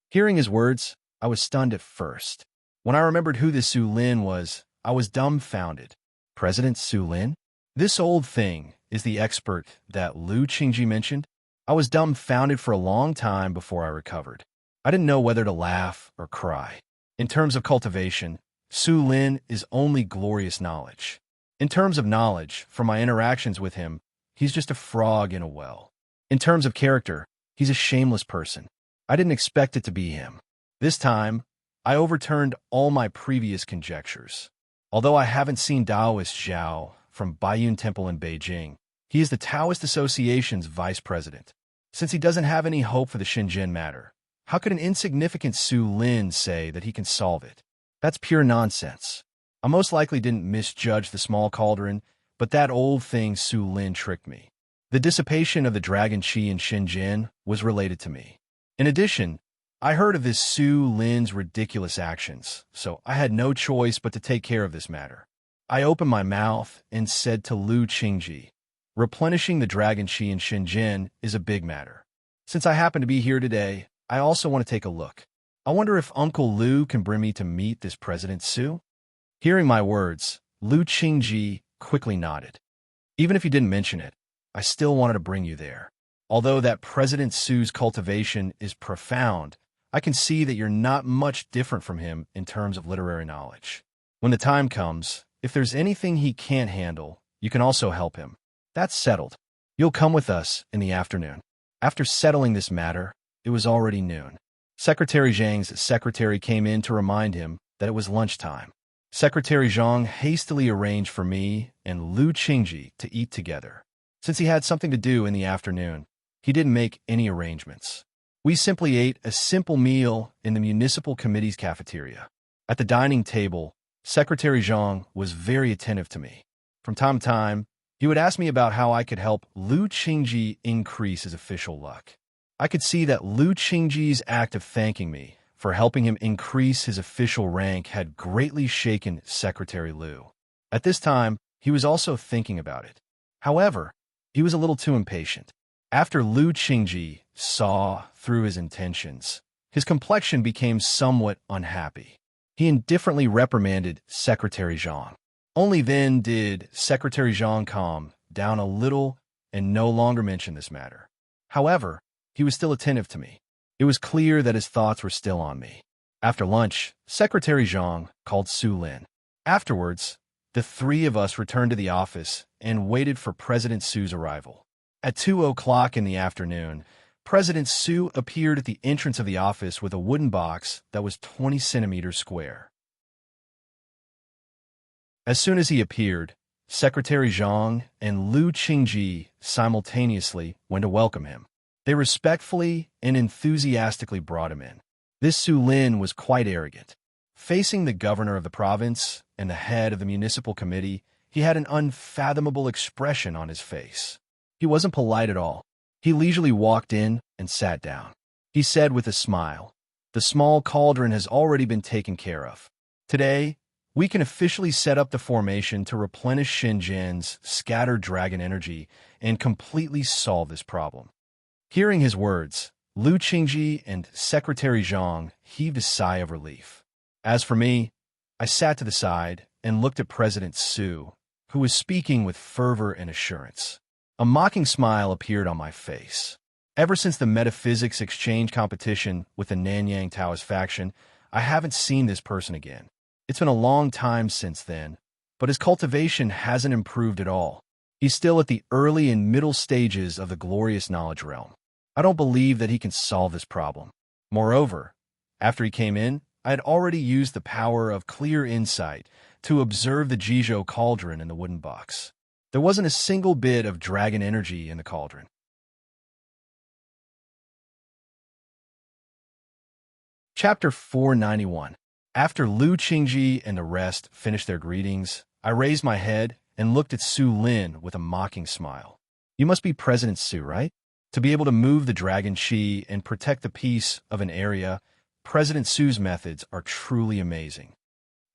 Hearing his words, I was stunned at first. When I remembered who this Su Lin was, I was dumbfounded. President Su Lin? This old thing is the expert that Lu Qingji mentioned. I was dumbfounded for a long time before I recovered. I didn't know whether to laugh or cry. In terms of cultivation, Su Lin is only glorious knowledge. In terms of knowledge, from my interactions with him, he's just a frog in a well. In terms of character, he's a shameless person. I didn't expect it to be him. This time, I overturned all my previous conjectures. Although I haven't seen Taoist Zhao from Baiyun Temple in Beijing, he is the Taoist Association's vice president. Since he doesn't have any hope for the Shenzhen matter, how could an insignificant Su Lin say that he can solve it? That's pure nonsense. I most likely didn't misjudge the small cauldron, but that old thing Su Lin tricked me. The dissipation of the dragon qi in Shenzhen was related to me. In addition, I heard of this Su Lin's ridiculous actions, so I had no choice but to take care of this matter. I opened my mouth and said to Lu Qingji, "Replenishing the dragon qi in Shenzhen is a big matter. Since I happen to be here today, I also want to take a look. I wonder if Uncle Lu can bring me to meet this President Su?" Hearing my words, Lu Qingji quickly nodded. "Even if you didn't mention it, I still wanted to bring you there. Although that President Su's cultivation is profound, I can see that you're not much different from him in terms of literary knowledge. When the time comes, if there's anything he can't handle, you can also help him. That's settled. You'll come with us in the afternoon." After settling this matter, it was already noon. Secretary Zhang's secretary came in to remind him that it was lunchtime. Secretary Zhang hastily arranged for me and Lu Qingji to eat together. Since he had something to do in the afternoon, he didn't make any arrangements. We simply ate a simple meal in the municipal committee's cafeteria. At the dining table, Secretary Zhang was very attentive to me. From time to time, he would ask me about how I could help Lu Qingji increase his official luck. I could see that Lu Qingji's act of thanking me for helping him increase his official rank had greatly shaken Secretary Liu. At this time, he was also thinking about it. However, he was a little too impatient. After Lu Qingji saw through his intentions, his complexion became somewhat unhappy. He indifferently reprimanded Secretary Zhang. Only then did Secretary Zhang calm down a little and no longer mention this matter. However, he was still attentive to me. It was clear that his thoughts were still on me. After lunch, Secretary Zhang called Su Lin. Afterwards, the three of us returned to the office and waited for President Su's arrival. At 2:00 in the afternoon, President Su appeared at the entrance of the office with a wooden box that was 20 centimeters square. As soon as he appeared, Secretary Zhang and Lu Qingji simultaneously went to welcome him. They respectfully and enthusiastically brought him in. This Su Lin was quite arrogant. Facing the governor of the province and the head of the municipal committee, he had an unfathomable expression on his face. He wasn't polite at all. He leisurely walked in and sat down. He said with a smile, "The small cauldron has already been taken care of. Today, we can officially set up the formation to replenish Shenzhen's scattered dragon energy and completely solve this problem." Hearing his words, Lu Qingji and Secretary Zhang heaved a sigh of relief. As for me, I sat to the side and looked at President Su, who was speaking with fervor and assurance. A mocking smile appeared on my face. Ever since the metaphysics exchange competition with the Nanyang Taoist faction, I haven't seen this person again. It's been a long time since then, but his cultivation hasn't improved at all. He's still at the early and middle stages of the glorious knowledge realm. I don't believe that he can solve this problem. Moreover, after he came in, I had already used the power of clear insight to observe the Jizhou cauldron in the wooden box. There wasn't a single bit of dragon energy in the cauldron. Chapter 491. After Lu Qingji and the rest finished their greetings, I raised my head and looked at Su Lin with a mocking smile. You must be President Su, right? To be able to move the dragon qi and protect the peace of an area, President Su's methods are truly amazing.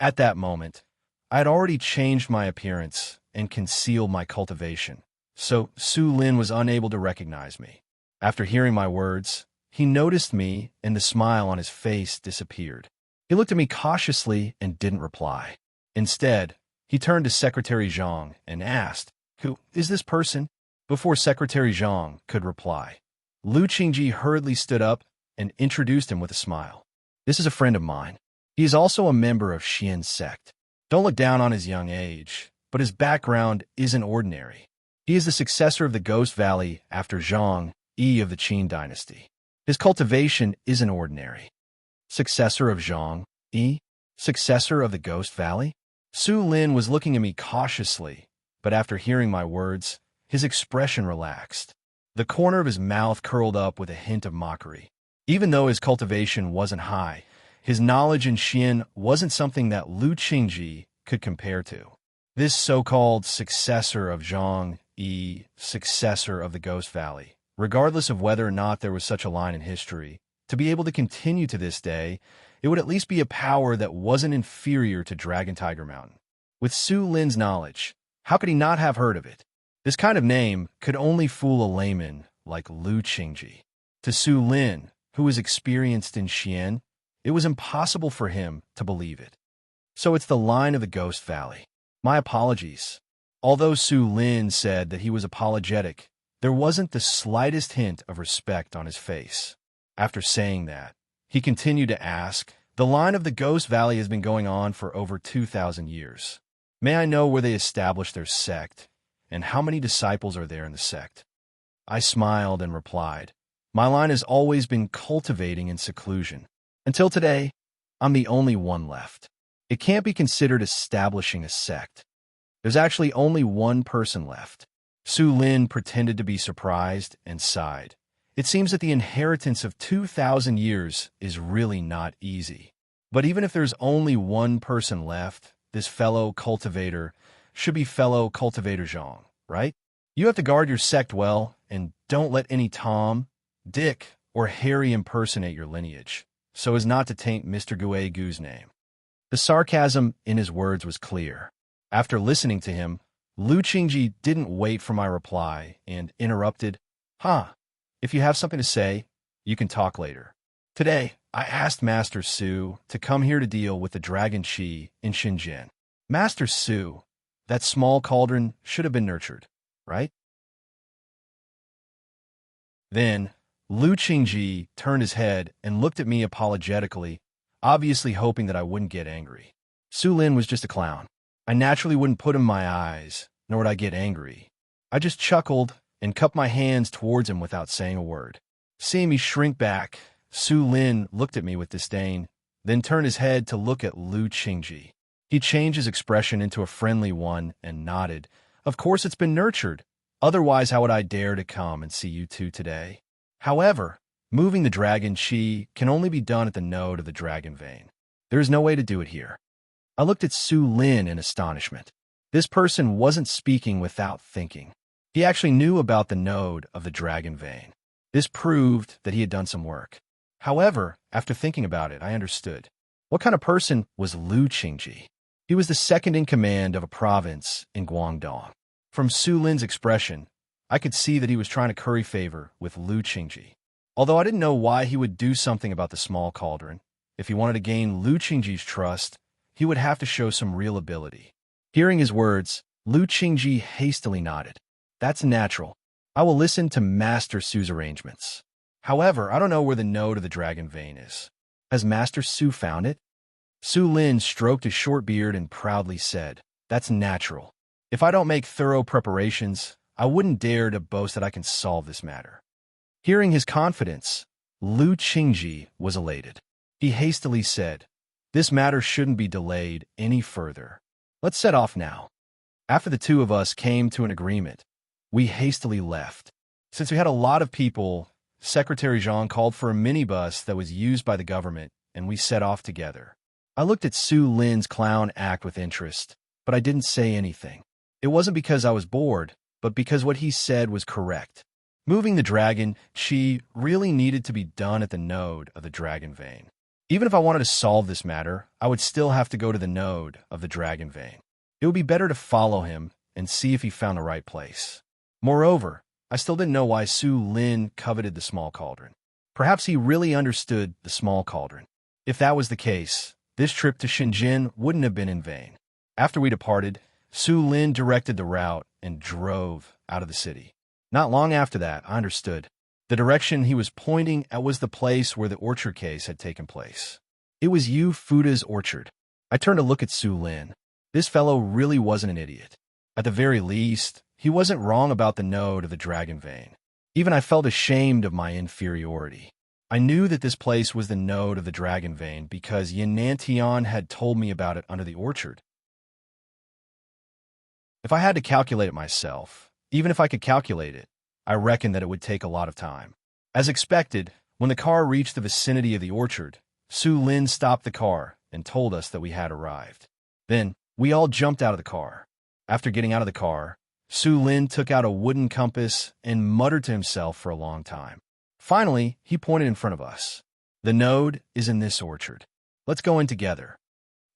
At that moment, I had already changed my appearance and concealed my cultivation, so Su Lin was unable to recognize me. After hearing my words, he noticed me and the smile on his face disappeared. He looked at me cautiously and didn't reply. Instead, he turned to Secretary Zhang and asked, "Who is this person?" Before Secretary Zhang could reply, Lu Qingji hurriedly stood up and introduced him with a smile. "This is a friend of mine. He is also a member of Xian's sect. Don't look down on his young age, but his background isn't ordinary. He is the successor of the Ghost Valley after Zhang Yi of the Qin dynasty. His cultivation isn't ordinary." Successor of Zhang Yi? Successor of the Ghost Valley? Su Lin was looking at me cautiously, but after hearing my words, his expression relaxed. The corner of his mouth curled up with a hint of mockery. Even though his cultivation wasn't high, his knowledge in Xian wasn't something that Lu Qingji could compare to. This so-called successor of Zhang Yi, successor of the Ghost Valley, regardless of whether or not there was such a line in history, to be able to continue to this day, it would at least be a power that wasn't inferior to Dragon Tiger Mountain. With Su Lin's knowledge, how could he not have heard of it? This kind of name could only fool a layman like Lu Qingji. To Su Lin, who was experienced in Xian, it was impossible for him to believe it. So it's the line of the Ghost Valley. My apologies. Although Su Lin said that he was apologetic, there wasn't the slightest hint of respect on his face. After saying that, he continued to ask, "The line of the Ghost Valley has been going on for over 2,000 years. May I know where they established their sect, and how many disciples are there in the sect?" I smiled and replied, "My line has always been cultivating in seclusion. Until today, I'm the only one left. It can't be considered establishing a sect. There's actually only one person left." Su Lin pretended to be surprised and sighed. It seems that the inheritance of 2,000 years is really not easy. But even if there's only one person left, this fellow cultivator should be fellow cultivator Zhang, right? You have to guard your sect well, and don't let any Tom, Dick, or Harry impersonate your lineage, so as not to taint Mr. Gui's name. The sarcasm in his words was clear. After listening to him, Lu Qingji didn't wait for my reply and interrupted, If you have something to say, you can talk later. Today, I asked Master Su to come here to deal with the Dragon Qi in Shenzhen. Master Su, that small cauldron should have been nurtured, right?" Then, Lu Qingji turned his head and looked at me apologetically, obviously hoping that I wouldn't get angry. Su Lin was just a clown. I naturally wouldn't put him in my eyes, nor would I get angry. I just chuckled and cupped my hands towards him without saying a word. Seeing me shrink back, Su Lin looked at me with disdain, then turned his head to look at Lu Qingji. He changed his expression into a friendly one and nodded. "Of course it's been nurtured. Otherwise, how would I dare to come and see you two today? However, moving the dragon qi can only be done at the node of the dragon vein. There is no way to do it here." I looked at Su Lin in astonishment. This person wasn't speaking without thinking. He actually knew about the node of the dragon vein. This proved that he had done some work. However, after thinking about it, I understood. What kind of person was Lu Qingji? He was the second in command of a province in Guangdong. From Su Lin's expression, I could see that he was trying to curry favor with Lu Qingji. Although I didn't know why he would do something about the small cauldron, if he wanted to gain Lu Qingji's trust, he would have to show some real ability. Hearing his words, Lu Qingji hastily nodded. That's natural. I will listen to Master Su's arrangements. However, I don't know where the node of the dragon vein is. Has Master Su found it? Su Lin stroked his short beard and proudly said, That's natural. If I don't make thorough preparations, I wouldn't dare to boast that I can solve this matter. Hearing his confidence, Lu Qingji was elated. He hastily said, This matter shouldn't be delayed any further. Let's set off now. After the two of us came to an agreement, we hastily left. Since we had a lot of people, Secretary Zhang called for a minibus that was used by the government, and we set off together. I looked at Su Lin's clown act with interest, but I didn't say anything. It wasn't because I was bored, but because what he said was correct. Moving the dragon chi really needed to be done at the node of the dragon vein. Even if I wanted to solve this matter, I would still have to go to the node of the dragon vein. It would be better to follow him and see if he found the right place. Moreover, I still didn't know why Su Lin coveted the small cauldron. Perhaps he really understood the small cauldron. If that was the case, this trip to Shenzhen wouldn't have been in vain. After we departed, Su Lin directed the route and drove out of the city. Not long after that, I understood. The direction he was pointing at was the place where the orchard case had taken place. It was Yu Fuda's orchard. I turned to look at Su Lin. This fellow really wasn't an idiot. At the very least, he wasn't wrong about the node of the dragon vein. Even I felt ashamed of my inferiority. I knew that this place was the node of the dragon vein because Yin Nantian had told me about it under the orchard. If I had to calculate it myself, even if I could calculate it, I reckoned that it would take a lot of time. As expected, when the car reached the vicinity of the orchard, Su Lin stopped the car and told us that we had arrived. Then, we all jumped out of the car. After getting out of the car, Su Lin took out a wooden compass and muttered to himself for a long time. Finally, he pointed in front of us. The node is in this orchard. Let's go in together.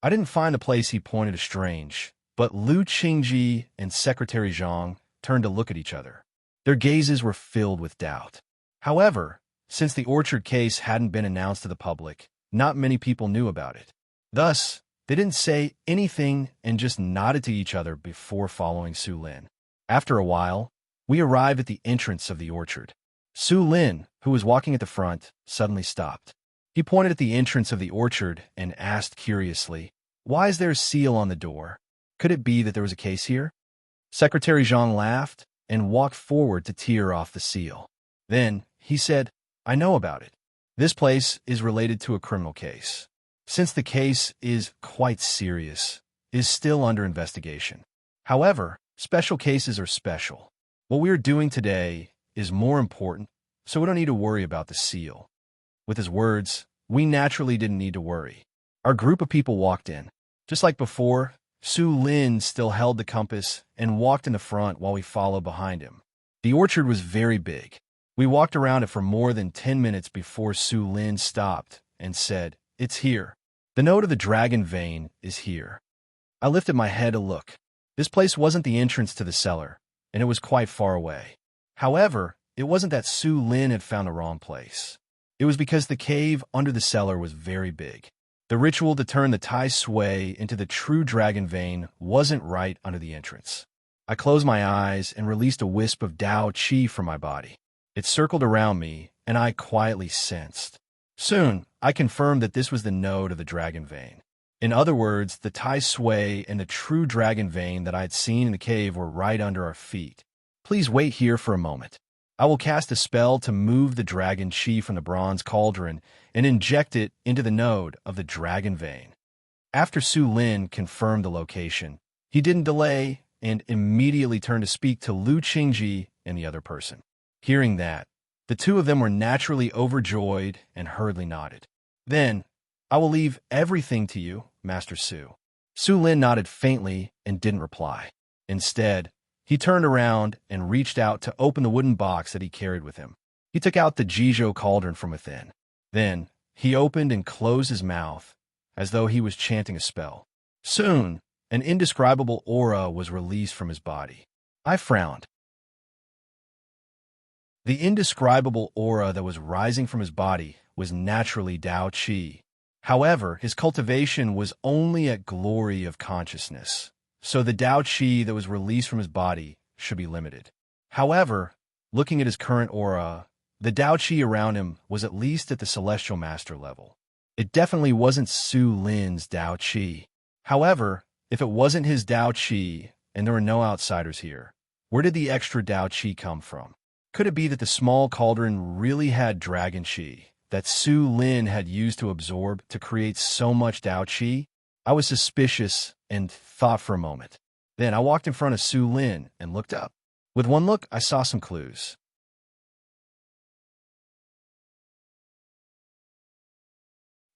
I didn't find the place he pointed as strange, but Lu Qingji and Secretary Zhang turned to look at each other. Their gazes were filled with doubt. However, since the orchard case hadn't been announced to the public, not many people knew about it. Thus, they didn't say anything and just nodded to each other before following Su Lin. After a while, we arrived at the entrance of the orchard. Su Lin, who was walking at the front, suddenly stopped. He pointed at the entrance of the orchard and asked curiously, Why is there a seal on the door? Could it be that there was a case here? Secretary Zhang laughed and walked forward to tear off the seal. Then, he said, I know about it. This place is related to a criminal case. Since the case is quite serious, it is still under investigation. However, special cases are special. What we are doing today is more important, so we don't need to worry about the seal. With his words, we naturally didn't need to worry. Our group of people walked in. Just like before, Su Lin still held the compass and walked in the front while we followed behind him. The orchard was very big. We walked around it for more than 10 minutes before Su Lin stopped and said, It's here. The node of the dragon vein is here. I lifted my head to look. This place wasn't the entrance to the cellar, and it was quite far away. However, it wasn't that Su Lin had found the wrong place. It was because the cave under the cellar was very big. The ritual to turn the Tai Sui into the true dragon vein wasn't right under the entrance. I closed my eyes and released a wisp of Dao Qi from my body. It circled around me, and I quietly sensed. Soon, I confirmed that this was the node of the dragon vein. In other words, the Tai Sui and the true dragon vein that I had seen in the cave were right under our feet. Please wait here for a moment. I will cast a spell to move the dragon chi from the bronze cauldron and inject it into the node of the dragon vein. After Su Lin confirmed the location, he didn't delay and immediately turned to speak to Lu Qingji and the other person. Hearing that, the two of them were naturally overjoyed and hurriedly nodded. Then, I will leave everything to you, Master Su. Su Lin nodded faintly and didn't reply. Instead, he turned around and reached out to open the wooden box that he carried with him. He took out the Jizhou cauldron from within. Then, he opened and closed his mouth, as though he was chanting a spell. Soon, an indescribable aura was released from his body. I frowned. The indescribable aura that was rising from his body was naturally Dao Qi. However, his cultivation was only at glory of consciousness, so the Dao Qi that was released from his body should be limited. However, looking at his current aura, the Dao Qi around him was at least at the Celestial Master level. It definitely wasn't Su Lin's Dao Qi. However, if it wasn't his Dao Qi, and there were no outsiders here, where did the extra Dao Qi come from? Could it be that the small cauldron really had dragon Qi that Su Lin had used to absorb to create so much Dao Qi? I was suspicious and thought for a moment. Then I walked in front of Su Lin and looked up. With one look, I saw some clues.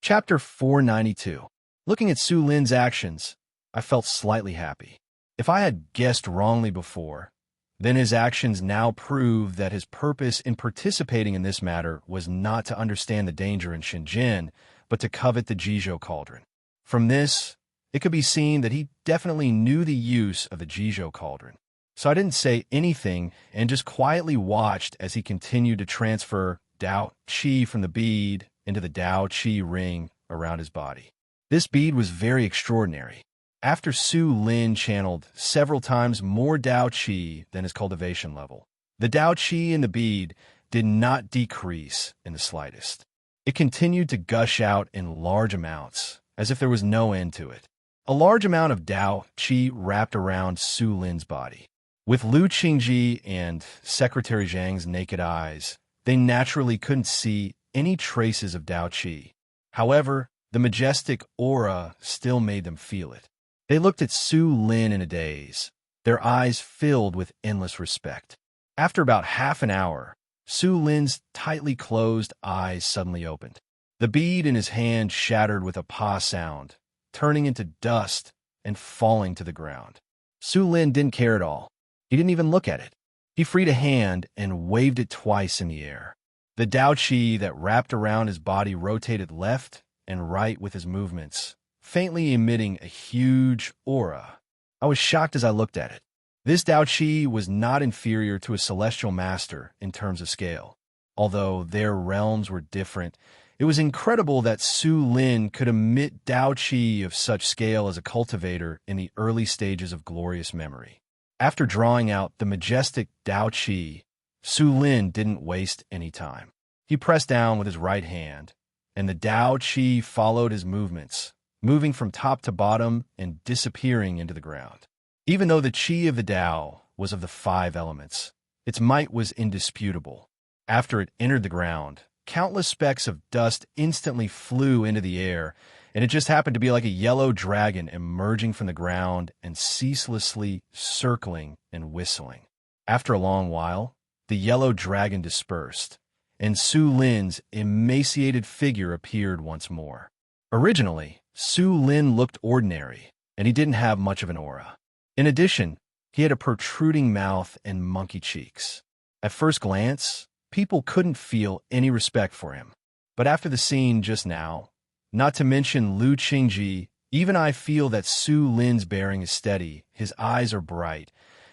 Chapter 492. Looking at Su Lin's actions, I felt slightly happy. If I had guessed wrongly before, then his actions now prove that his purpose in participating in this matter was not to understand the danger in Shenzhen, but to covet the Jizhou cauldron. From this, it could be seen that he definitely knew the use of the Jizhou cauldron. So I didn't say anything and just quietly watched as he continued to transfer Dao Qi from the bead into the Dao Qi ring around his body. This bead was very extraordinary. After Su Lin channeled several times more Dao Qi than his cultivation level, the Dao Qi in the bead did not decrease in the slightest. It continued to gush out in large amounts, as if there was no end to it. A large amount of Dao Qi wrapped around Su Lin's body. With Lu Qingji and Secretary Zhang's naked eyes, they naturally couldn't see any traces of Dao Qi. However, the majestic aura still made them feel it. They looked at Su Lin in a daze, their eyes filled with endless respect. After about half an hour, Su Lin's tightly closed eyes suddenly opened. The bead in his hand shattered with a pa sound, turning into dust and falling to the ground. Su Lin didn't care at all. He didn't even look at it. He freed a hand and waved it twice in the air. The Dao Qi that wrapped around his body rotated left and right with his movements, faintly emitting a huge aura. I was shocked as I looked at it. This Dao Qi was not inferior to a celestial master in terms of scale. Although their realms were different, it was incredible that Su Lin could emit Dao Qi of such scale as a cultivator in the early stages of glorious memory. After drawing out the majestic Dao Qi, Su Lin didn't waste any time. He pressed down with his right hand, and the Dao Qi followed his movements, moving from top to bottom and disappearing into the ground. Even though the Qi of the Dao was of the 5 elements, its might was indisputable. After it entered the ground, countless specks of dust instantly flew into the air, and it just happened to be like a yellow dragon emerging from the ground and ceaselessly circling and whistling. After a long while, the yellow dragon dispersed, and Su Lin's emaciated figure appeared once more. Originally, Su Lin looked ordinary, and he didn't have much of an aura. In addition, he had a protruding mouth and monkey cheeks. At first glance, people couldn't feel any respect for him. But after the scene just now, not to mention Lu Qingji, even I feel that Su Lin's bearing is steady, his eyes are bright,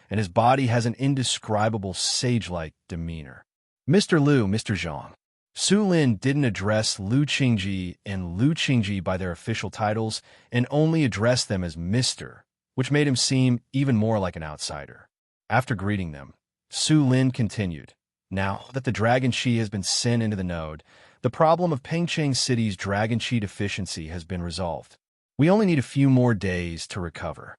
and his body has an indescribable sage-like demeanor. Mr. Lu, Mr. Zhang. Su Lin didn't address Lu Qingji and Lu Qingji by their official titles and only addressed them as Mr., which made him seem even more like an outsider. After greeting them, Su Lin continued, "Now that the Dragon Qi has been sent into the node, the problem of Pengcheng City's Dragon Qi deficiency has been resolved. We only need a few more days to recover."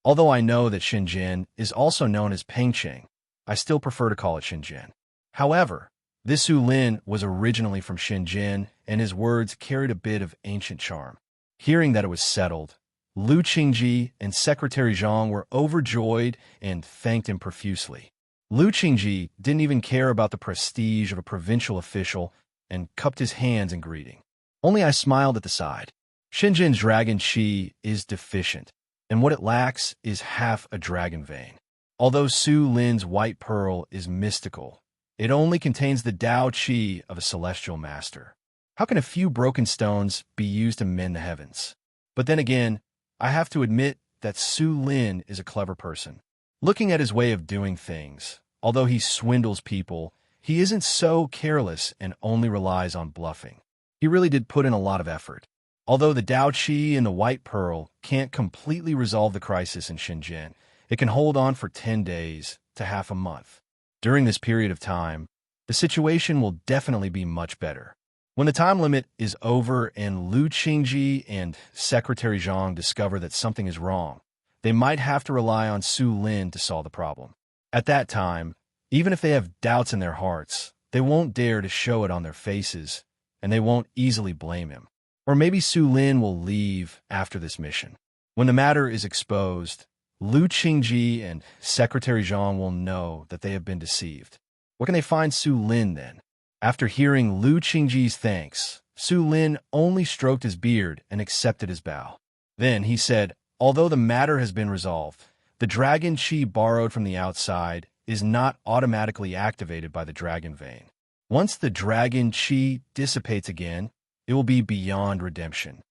Although I know that Shenzhen is also known as Pengcheng, I still prefer to call it Shenzhen. However, this Su Lin was originally from Shenzhen, and his words carried a bit of ancient charm. Hearing that it was settled, Lu Qingji and Secretary Zhang were overjoyed and thanked him profusely. Lu Qingji didn't even care about the prestige of a provincial official and cupped his hands in greeting. Only I smiled at the side. Shenzhen's Dragon Qi is deficient, and what it lacks is half a dragon vein. Although Su Lin's white pearl is mystical, it only contains the Dao Qi of a celestial master. How can a few broken stones be used to mend the heavens? But then again, I have to admit that Su Lin is a clever person. Looking at his way of doing things, although he swindles people, he isn't so careless and only relies on bluffing. He really did put in a lot of effort. Although the Dao Qi and the white pearl can't completely resolve the crisis in Shenzhen, It can hold on for 10 days to half a month. During this period of time, the situation will definitely be much better. When the time limit is over and Lu Qingji and Secretary Zhang discover that something is wrong, they might have to rely on Su Lin to solve the problem. At that time, even if they have doubts in their hearts, they won't dare to show it on their faces, and they won't easily blame him. Or maybe Su Lin will leave after this mission. When the matter is exposed, Lu Qingji and Secretary Zhang will know that they have been deceived. Where can they find Su Lin then? After hearing Lu Qingji's thanks, Su Lin only stroked his beard and accepted his bow. Then he said, although the matter has been resolved, the dragon chi borrowed from the outside is not automatically activated by the dragon vein. Once the dragon chi dissipates again, it will be beyond redemption.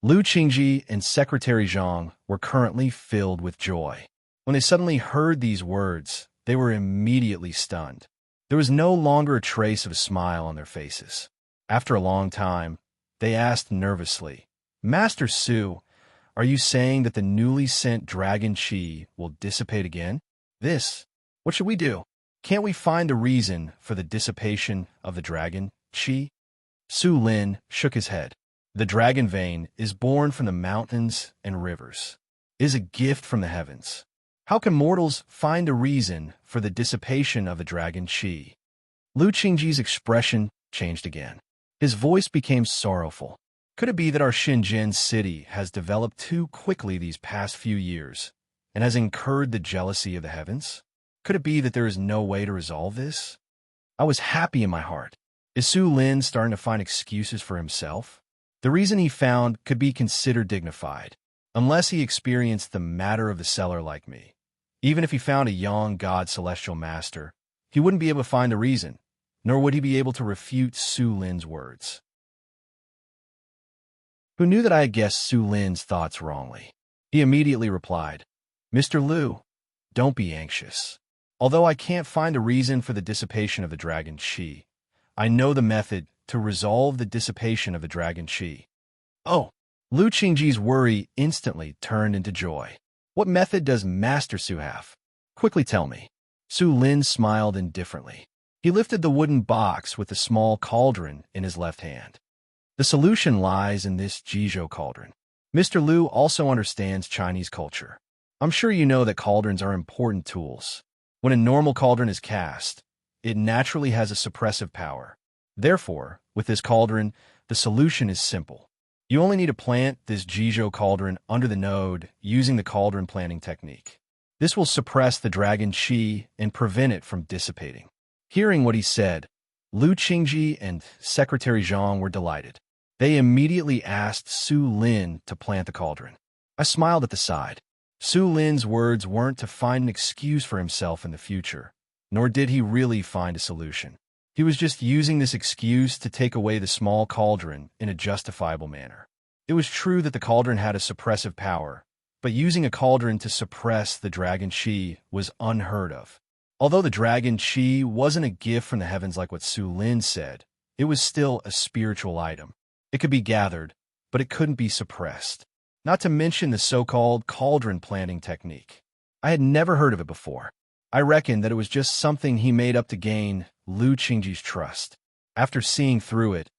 Lu Qingji and Secretary Zhang were currently filled with joy. When they suddenly heard these words, they were immediately stunned. There was no longer a trace of a smile on their faces. After a long time, they asked nervously, Master Su, are you saying that the newly sent dragon chi will dissipate again? What should we do? Can't we find a reason for the dissipation of the dragon chi? Su Lin shook his head. The dragon vein is born from the mountains and rivers. It is a gift from the heavens. How can mortals find a reason for the dissipation of the dragon chi? Lu Qingji's expression changed again. His voice became sorrowful. Could it be that our Shenzhen city has developed too quickly these past few years and has incurred the jealousy of the heavens? Could it be that there is no way to resolve this? I was happy in my heart. Is Su Lin starting to find excuses for himself? The reason he found could be considered dignified, unless he experienced the matter of the cellar like me. Even if he found a young god celestial master, he wouldn't be able to find a reason, nor would he be able to refute Su Lin's words. Who knew that I had guessed Su Lin's thoughts wrongly? He immediately replied, Mr. Lu, don't be anxious. Although I can't find a reason for the dissipation of the dragon chi, I know the method to resolve the dissipation of the dragon chi. Oh, Lu Qingji's worry instantly turned into joy. What method does Master Su have? Quickly tell me. Su Lin smiled indifferently. He lifted the wooden box with the small cauldron in his left hand. The solution lies in this Jizhou cauldron. Mr. Lu also understands Chinese culture. I'm sure you know that cauldrons are important tools. When a normal cauldron is cast, it naturally has a suppressive power. Therefore, with this cauldron, the solution is simple. You only need to plant this Jizhou cauldron under the node using the cauldron planting technique. This will suppress the dragon chi and prevent it from dissipating. Hearing what he said, Lu Qingji and Secretary Zhang were delighted. They immediately asked Su Lin to plant the cauldron. I smiled at the side. Su Lin's words weren't to find an excuse for himself in the future, nor did he really find a solution. He was just using this excuse to take away the small cauldron in a justifiable manner. It was true that the cauldron had a suppressive power, but using a cauldron to suppress the dragon chi was unheard of. Although the dragon chi wasn't a gift from the heavens like what Su Lin said, it was still a spiritual item. It could be gathered, but it couldn't be suppressed. Not to mention the so-called cauldron planting technique. I had never heard of it before. I reckoned that it was just something he made up to gain Lu Qingji's trust. After seeing through it,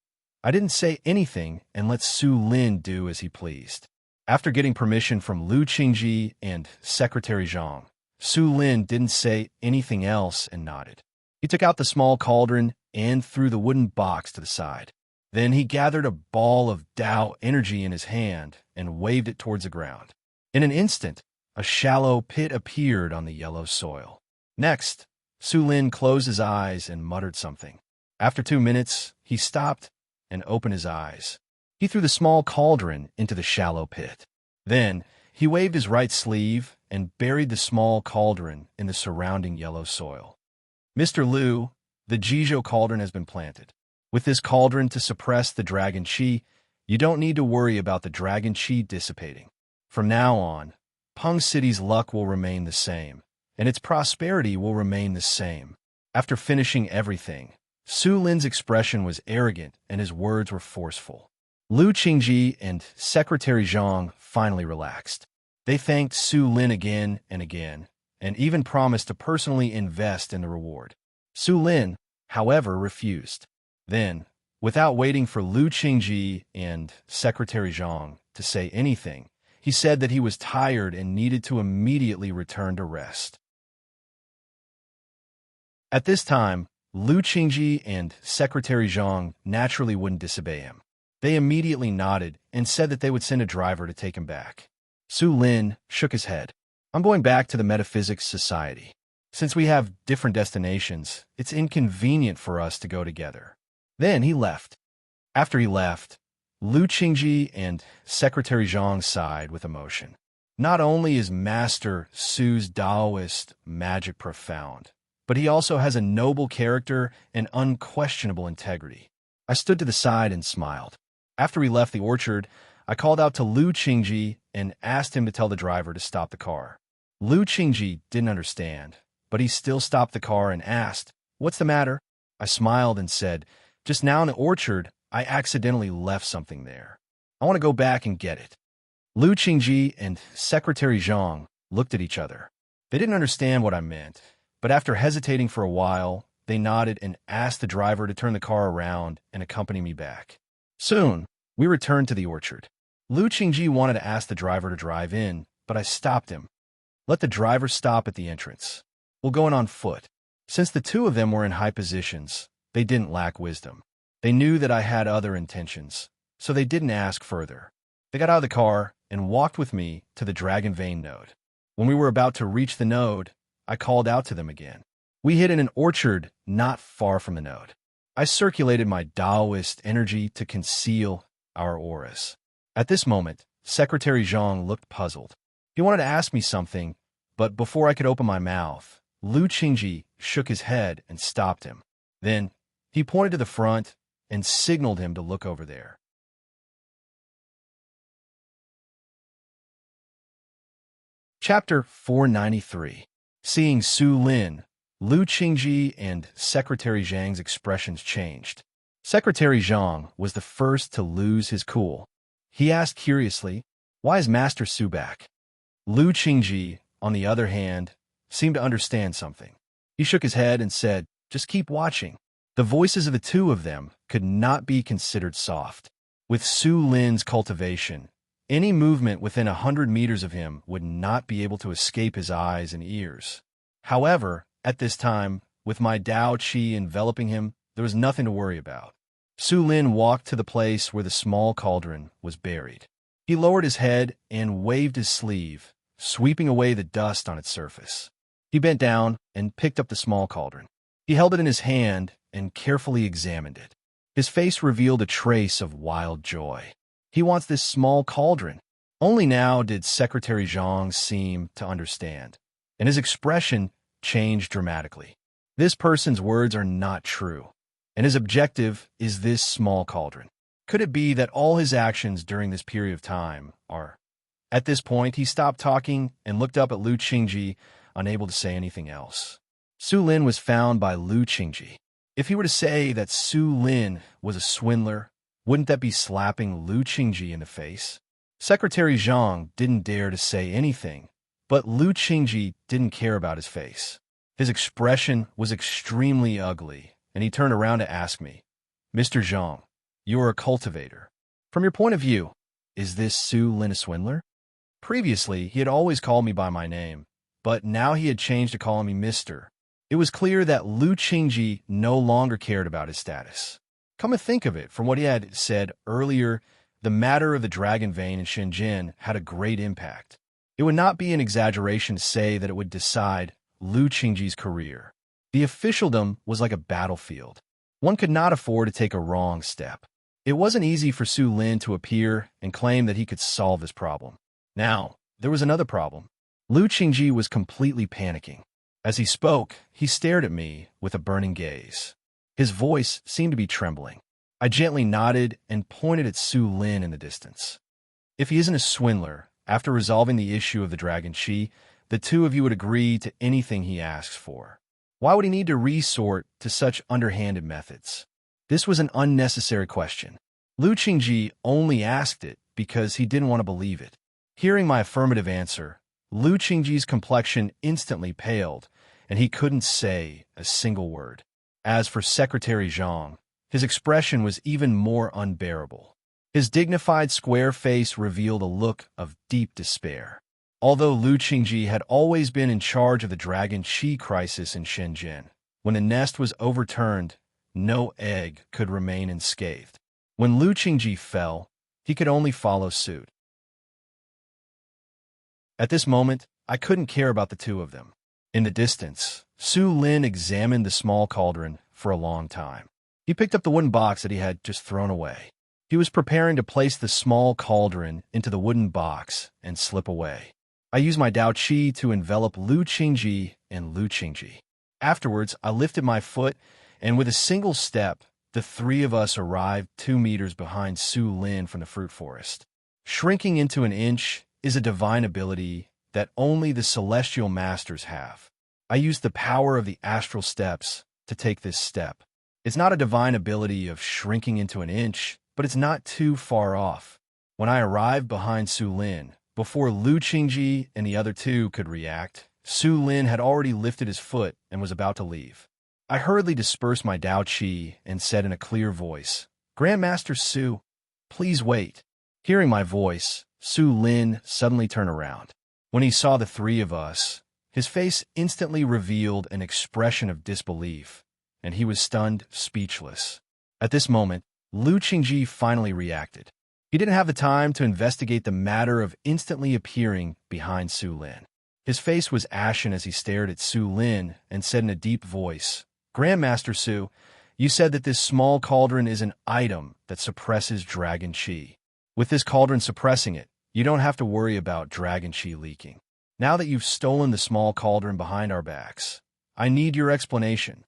I didn't say anything and let Su Lin do as he pleased. After getting permission from Lu Qingji and Secretary Zhang, Su Lin didn't say anything else and nodded. He took out the small cauldron and threw the wooden box to the side. Then he gathered a ball of Tao energy in his hand and waved it towards the ground. In an instant, a shallow pit appeared on the yellow soil. Next, Su Lin closed his eyes and muttered something. After 2 minutes, he stopped and opened his eyes. He threw the small cauldron into the shallow pit. Then, he waved his right sleeve and buried the small cauldron in the surrounding yellow soil. Mr. Lu, the Jizhou cauldron has been planted. With this cauldron to suppress the dragon chi, you don't need to worry about the dragon chi dissipating. From now on, Peng City's luck will remain the same, and its prosperity will remain the same. After finishing everything, Su Lin's expression was arrogant and his words were forceful. Lu Qingji and Secretary Zhang finally relaxed. They thanked Su Lin again and even promised to personally invest in the reward. Su Lin, however, refused. Then, without waiting for Lu Qingji and Secretary Zhang to say anything, he said that he was tired and needed to immediately return to rest. At this time, Lu Qingji and Secretary Zhang naturally wouldn't disobey him. They immediately nodded and said that they would send a driver to take him back. Su Lin shook his head. I'm going back to the Metaphysics Society. Since we have different destinations, it's inconvenient for us to go together. Then he left. After he left, Lu Qingji and Secretary Zhang sighed with emotion. Not only is Master Su's Taoist magic profound, but he also has a noble character and unquestionable integrity. I stood to the side and smiled. After we left the orchard, I called out to Lu Qingji and asked him to tell the driver to stop the car. Lu Qingji didn't understand, but he still stopped the car and asked, "What's the matter?" I smiled and said, "Just now in the orchard, I accidentally left something there. I want to go back and get it." Lu Qingji and Secretary Zhang looked at each other. They didn't understand what I meant, but after hesitating for a while, they nodded and asked the driver to turn the car around and accompany me back. Soon, we returned to the orchard. Lu Qingji wanted to ask the driver to drive in, but I stopped him. Let the driver stop at the entrance. We'll go in on foot. Since the two of them were in high positions, they didn't lack wisdom. They knew that I had other intentions, so they didn't ask further. They got out of the car and walked with me to the Dragon Vein node. When we were about to reach the node, I called out to them again. We hid in an orchard not far from the node. I circulated my Taoist energy to conceal our auras. At this moment, Secretary Zhang looked puzzled. He wanted to ask me something, but before I could open my mouth, Lu Qingji shook his head and stopped him. Then, he pointed to the front and signaled him to look over there. Chapter 493. Seeing Su Lin, Lu Qingji and Secretary Zhang's expressions changed. Secretary Zhang was the first to lose his cool. He asked curiously, "Why is Master Su back?" Lu Qingji, on the other hand, seemed to understand something. He shook his head and said, "Just keep watching." The voices of the two of them could not be considered soft. With Su Lin's cultivation, any movement within 100 meters of him would not be able to escape his eyes and ears. However, at this time, with my Tao Qi enveloping him, there was nothing to worry about. Su Lin walked to the place where the small cauldron was buried. He lowered his head and waved his sleeve, sweeping away the dust on its surface. He bent down and picked up the small cauldron. He held it in his hand and carefully examined it. His face revealed a trace of wild joy. He wants this small cauldron. Only now did Secretary Zhang seem to understand, and his expression changed dramatically. This person's words are not true, and his objective is this small cauldron. Could it be that all his actions during this period of time are... At this point, he stopped talking and looked up at Lu Qingji, unable to say anything else. Su Lin was found by Lu Qingji. If he were to say that Su Lin was a swindler, wouldn't that be slapping Lu Qingji in the face? Secretary Zhang didn't dare to say anything, but Lu Qingji didn't care about his face. His expression was extremely ugly, and he turned around to ask me, "Mr. Zhang, you are a cultivator. From your point of view, is this Su Lin a swindler?" Previously, he had always called me by my name, but now he had changed to calling me Mr. It was clear that Lu Qingji no longer cared about his status. Come to think of it, from what he had said earlier, the matter of the Dragon Vein in Shenzhen had a great impact. It would not be an exaggeration to say that it would decide Lu Qingji's career. The officialdom was like a battlefield. One could not afford to take a wrong step. It wasn't easy for Su Lin to appear and claim that he could solve this problem. Now, there was another problem. Lu Qingji was completely panicking. As he spoke, he stared at me with a burning gaze. His voice seemed to be trembling. I gently nodded and pointed at Su Lin in the distance. If he isn't a swindler, after resolving the issue of the Dragon Qi, the two of you would agree to anything he asks for. Why would he need to resort to such underhanded methods? This was an unnecessary question. Lu Qingji only asked it because he didn't want to believe it. Hearing my affirmative answer, Lu Qingji's complexion instantly paled, and he couldn't say a single word. As for Secretary Zhang, his expression was even more unbearable. His dignified square face revealed a look of deep despair. Although Lu Qingji had always been in charge of the Dragon Qi crisis in Shenzhen, when the nest was overturned, no egg could remain unscathed. When Lu Qingji fell, he could only follow suit. At this moment, I couldn't care about the two of them. In the distance, Su Lin examined the small cauldron for a long time. He picked up the wooden box that he had just thrown away. He was preparing to place the small cauldron into the wooden box and slip away. I used my Dao Qi to envelop Lu Qingji and Lu Qingji. Afterwards, I lifted my foot, and with a single step, the three of us arrived 2 meters behind Su Lin from the fruit forest. Shrinking into an inch is a divine ability that only the celestial masters have. I used the power of the astral steps to take this step. It's not a divine ability of shrinking into an inch, but it's not too far off. When I arrived behind Su Lin, before Lu Qingji and the other two could react, Su Lin had already lifted his foot and was about to leave. I hurriedly dispersed my Dao Qi and said in a clear voice, "Grandmaster Su, please wait." Hearing my voice, Su Lin suddenly turned around. When he saw the three of us, his face instantly revealed an expression of disbelief, and he was stunned, speechless. At this moment, Lu Qingji finally reacted. He didn't have the time to investigate the matter of instantly appearing behind Su Lin. His face was ashen as he stared at Su Lin and said in a deep voice, "Grandmaster Su, you said that this small cauldron is an item that suppresses Dragon Qi. With this cauldron suppressing it, you don't have to worry about Dragon Qi leaking. Now that you've stolen the small cauldron behind our backs, I need your explanation."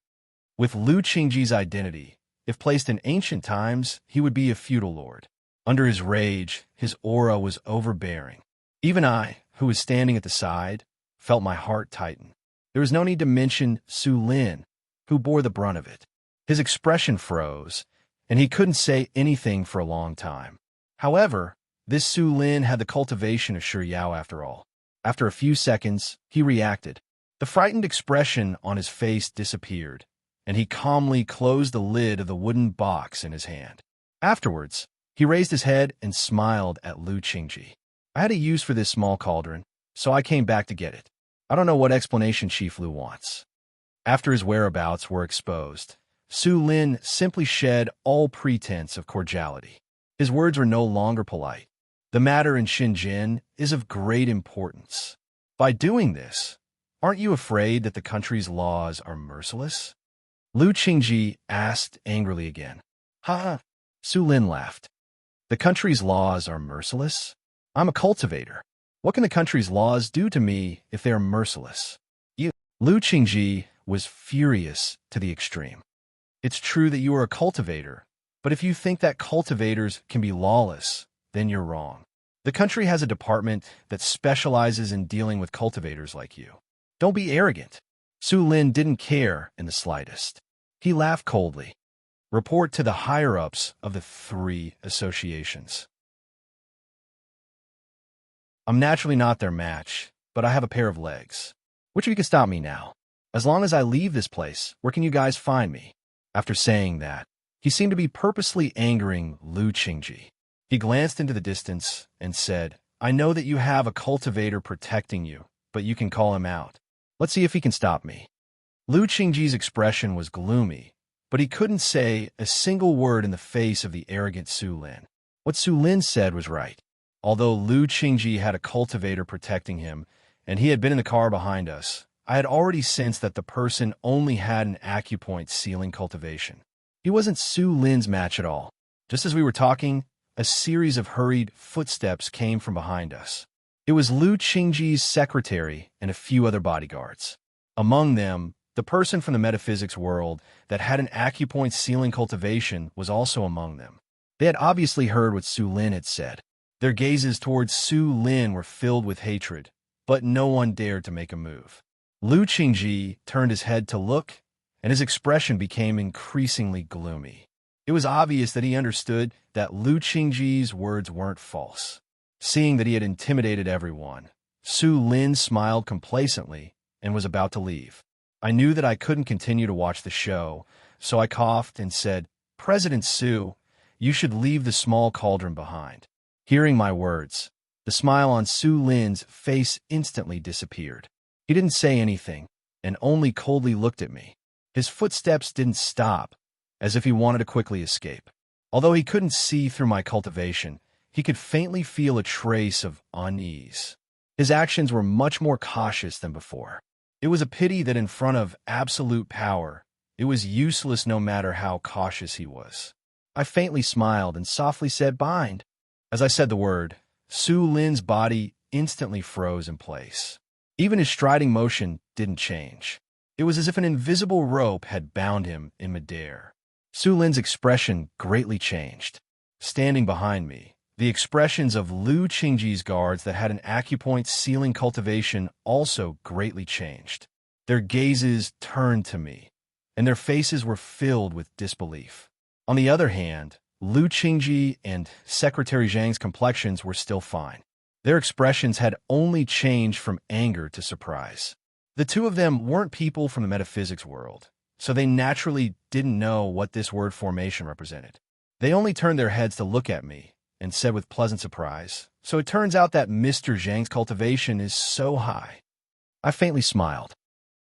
With Lu Qingji's identity, if placed in ancient times, he would be a feudal lord. Under his rage, his aura was overbearing. Even I, who was standing at the side, felt my heart tighten. There was no need to mention Su Lin, who bore the brunt of it. His expression froze, and he couldn't say anything for a long time. However, this Su Lin had the cultivation of Shi Yao after all. After a few seconds, he reacted. The frightened expression on his face disappeared, and he calmly closed the lid of the wooden box in his hand. Afterwards, he raised his head and smiled at Lu Qingji. "I had a use for this small cauldron, so I came back to get it. I don't know what explanation Chief Lu wants." After his whereabouts were exposed, Su Lin simply shed all pretense of cordiality. His words were no longer polite. "The matter in Shenzhen is of great importance. By doing this, aren't you afraid that the country's laws are merciless?" Lu Qingji asked angrily again. "Ha!" Su Lin laughed. "The country's laws are merciless? I'm a cultivator. What can the country's laws do to me if they are merciless?" Lu Qingji was furious to the extreme. "It's true that you are a cultivator, but if you think that cultivators can be lawless, then you're wrong. The country has a department that specializes in dealing with cultivators like you. Don't be arrogant." Su Lin didn't care in the slightest. He laughed coldly. "Report to the higher-ups of the 3 associations." "I'm naturally not their match, but I have a pair of legs. Which of you can stop me now? As long as I leave this place, where can you guys find me?" After saying that, he seemed to be purposely angering Lu Qingji. He glanced into the distance and said, "I know that you have a cultivator protecting you, but you can call him out. Let's see if he can stop me." Lu Qingji's expression was gloomy, but he couldn't say a single word in the face of the arrogant Su Lin. What Su Lin said was right. Although Lu Qingji had a cultivator protecting him, and he had been in the car behind us, I had already sensed that the person only had an acupoint sealing cultivation. He wasn't Su Lin's match at all. Just as we were talking, a series of hurried footsteps came from behind us. It was Lu Qingji's secretary and a few other bodyguards. Among them, the person from the metaphysics world that had an acupoint sealing cultivation was also among them. They had obviously heard what Su Lin had said. Their gazes towards Su Lin were filled with hatred, but no one dared to make a move. Lu Qingji turned his head to look, and his expression became increasingly gloomy. It was obvious that he understood that Lu Qingji's words weren't false. Seeing that he had intimidated everyone, Su Lin smiled complacently and was about to leave. I knew that I couldn't continue to watch the show, so I coughed and said, "President Su, you should leave the small cauldron behind." Hearing my words, the smile on Su Lin's face instantly disappeared. He didn't say anything and only coldly looked at me. His footsteps didn't stop, as if he wanted to quickly escape. Although he couldn't see through my cultivation, he could faintly feel a trace of unease. His actions were much more cautious than before. It was a pity that in front of absolute power, it was useless no matter how cautious he was. I faintly smiled and softly said, "Bind." As I said the word, Su Lin's body instantly froze in place. Even his striding motion didn't change. It was as if an invisible rope had bound him in midair. Su Lin's expression greatly changed. Standing behind me, the expressions of Lu Qingji's guards that had an acupoint sealing cultivation also greatly changed. Their gazes turned to me, and their faces were filled with disbelief. On the other hand, Lu Qingji and Secretary Zhang's complexions were still fine. Their expressions had only changed from anger to surprise. The two of them weren't people from the metaphysics world, so they naturally didn't know what this word formation represented. They only turned their heads to look at me and said with pleasant surprise, "So it turns out that Mr. Zhang's cultivation is so high." I faintly smiled.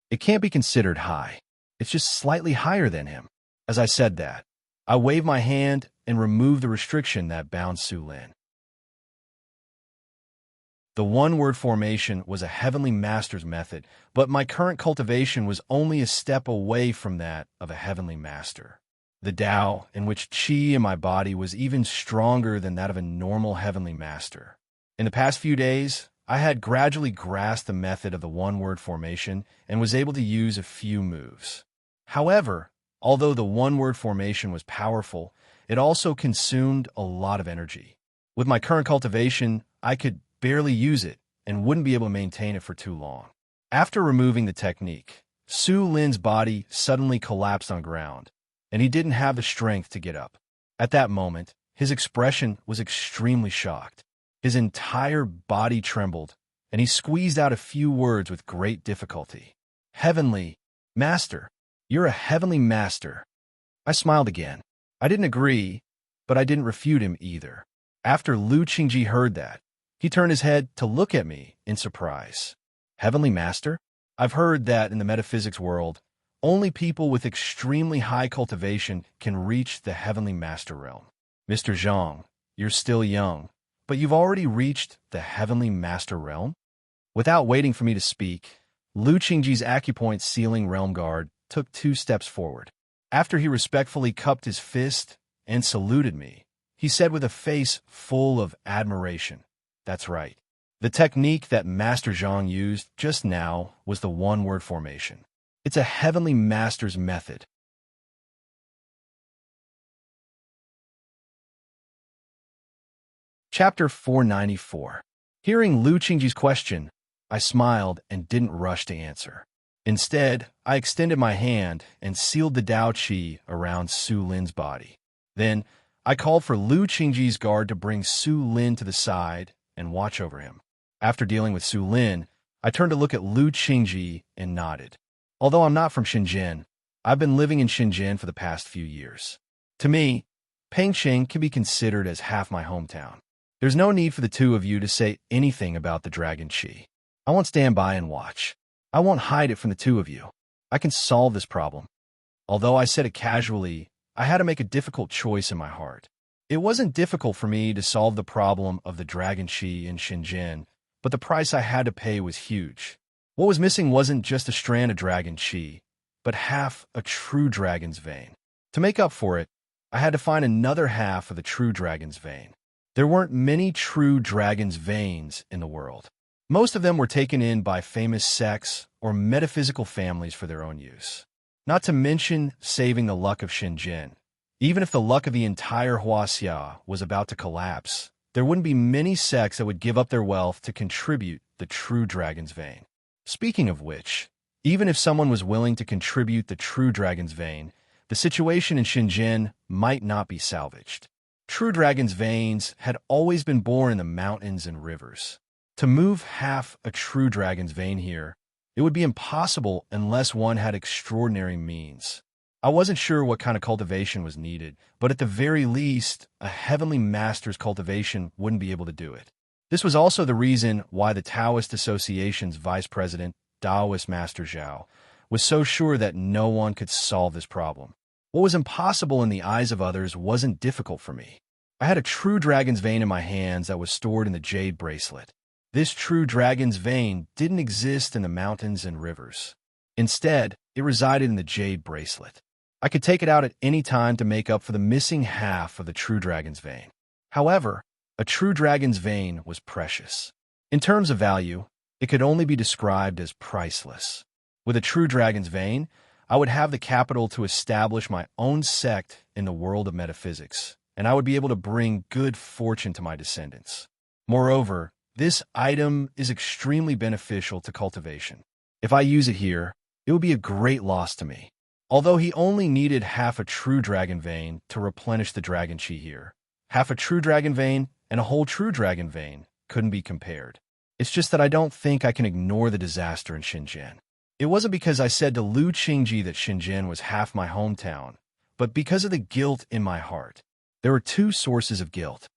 It can't be considered high. It's just slightly higher than him. As I said that, I waved my hand and removed the restriction that bound Su Lin. The one-word formation was a heavenly master's method, but my current cultivation was only a step away from that of a heavenly master. The Tao, in which qi in my body was even stronger than that of a normal heavenly master. In the past few days, I had gradually grasped the method of the one-word formation and was able to use a few moves. However, although the one-word formation was powerful, it also consumed a lot of energy. With my current cultivation, I could barely use it and wouldn't be able to maintain it for too long. After removing the technique, Su Lin's body suddenly collapsed on ground, and he didn't have the strength to get up. At that moment, his expression was extremely shocked. His entire body trembled, and he squeezed out a few words with great difficulty. "Heavenly Master, you're a heavenly master." I smiled again. I didn't agree, but I didn't refute him either. After Lu Qingji heard that, he turned his head to look at me in surprise. "Heavenly Master? I've heard that in the metaphysics world, only people with extremely high cultivation can reach the Heavenly Master realm. Mr. Zhang, you're still young, but you've already reached the Heavenly Master realm?" Without waiting for me to speak, Lu Qingji's acupoint sealing realm guard took 2 steps forward. After he respectfully cupped his fist and saluted me, he said with a face full of admiration, "That's right. The technique that Master Zhang used just now was the one-word formation. It's a heavenly master's method." Chapter 494. Hearing Lu Qingji's question, I smiled and didn't rush to answer. Instead, I extended my hand and sealed the Dao Qi around Su Lin's body. Then, I called for Lu Qingji's guard to bring Su Lin to the side and watch over him. After dealing with Su Lin, I turned to look at Lu Qingji and nodded. Although I'm not from Shenzhen, I've been living in Shenzhen for the past few years. To me, Pengcheng can be considered as half my hometown. There's no need for the two of you to say anything about the Dragon Qi. I won't stand by and watch. I won't hide it from the two of you. I can solve this problem. Although I said it casually, I had to make a difficult choice in my heart. It wasn't difficult for me to solve the problem of the Dragon Qi in Shenzhen, but the price I had to pay was huge. What was missing wasn't just a strand of Dragon Qi, but half a true dragon's vein. To make up for it, I had to find another half of the true dragon's vein. There weren't many true dragon's veins in the world. Most of them were taken in by famous sects or metaphysical families for their own use. Not to mention saving the luck of Shenzhen. Even if the luck of the entire Huaxia was about to collapse, there wouldn't be many sects that would give up their wealth to contribute the true dragon's vein. Speaking of which, even if someone was willing to contribute the true dragon's vein, the situation in Shenzhen might not be salvaged. True dragon's veins had always been born in the mountains and rivers. To move half a true dragon's vein here, it would be impossible unless one had extraordinary means. I wasn't sure what kind of cultivation was needed, but at the very least, a heavenly master's cultivation wouldn't be able to do it. This was also the reason why the Taoist Association's vice president, Taoist Master Zhao, was so sure that no one could solve this problem. What was impossible in the eyes of others wasn't difficult for me. I had a true dragon's vein in my hands that was stored in the jade bracelet. This true dragon's vein didn't exist in the mountains and rivers. Instead, it resided in the jade bracelet. I could take it out at any time to make up for the missing half of the true dragon's vein. However, a true dragon's vein was precious. In terms of value, it could only be described as priceless. With a true dragon's vein, I would have the capital to establish my own sect in the world of metaphysics, and I would be able to bring good fortune to my descendants. Moreover, this item is extremely beneficial to cultivation. If I use it here, it would be a great loss to me. Although he only needed half a true dragon vein to replenish the dragon chi here, half a true dragon vein and a whole true dragon vein couldn't be compared. It's just that I don't think I can ignore the disaster in Shenzhen. It wasn't because I said to Lu Qingji that Shenzhen was half my hometown, but because of the guilt in my heart. There were two sources of guilt.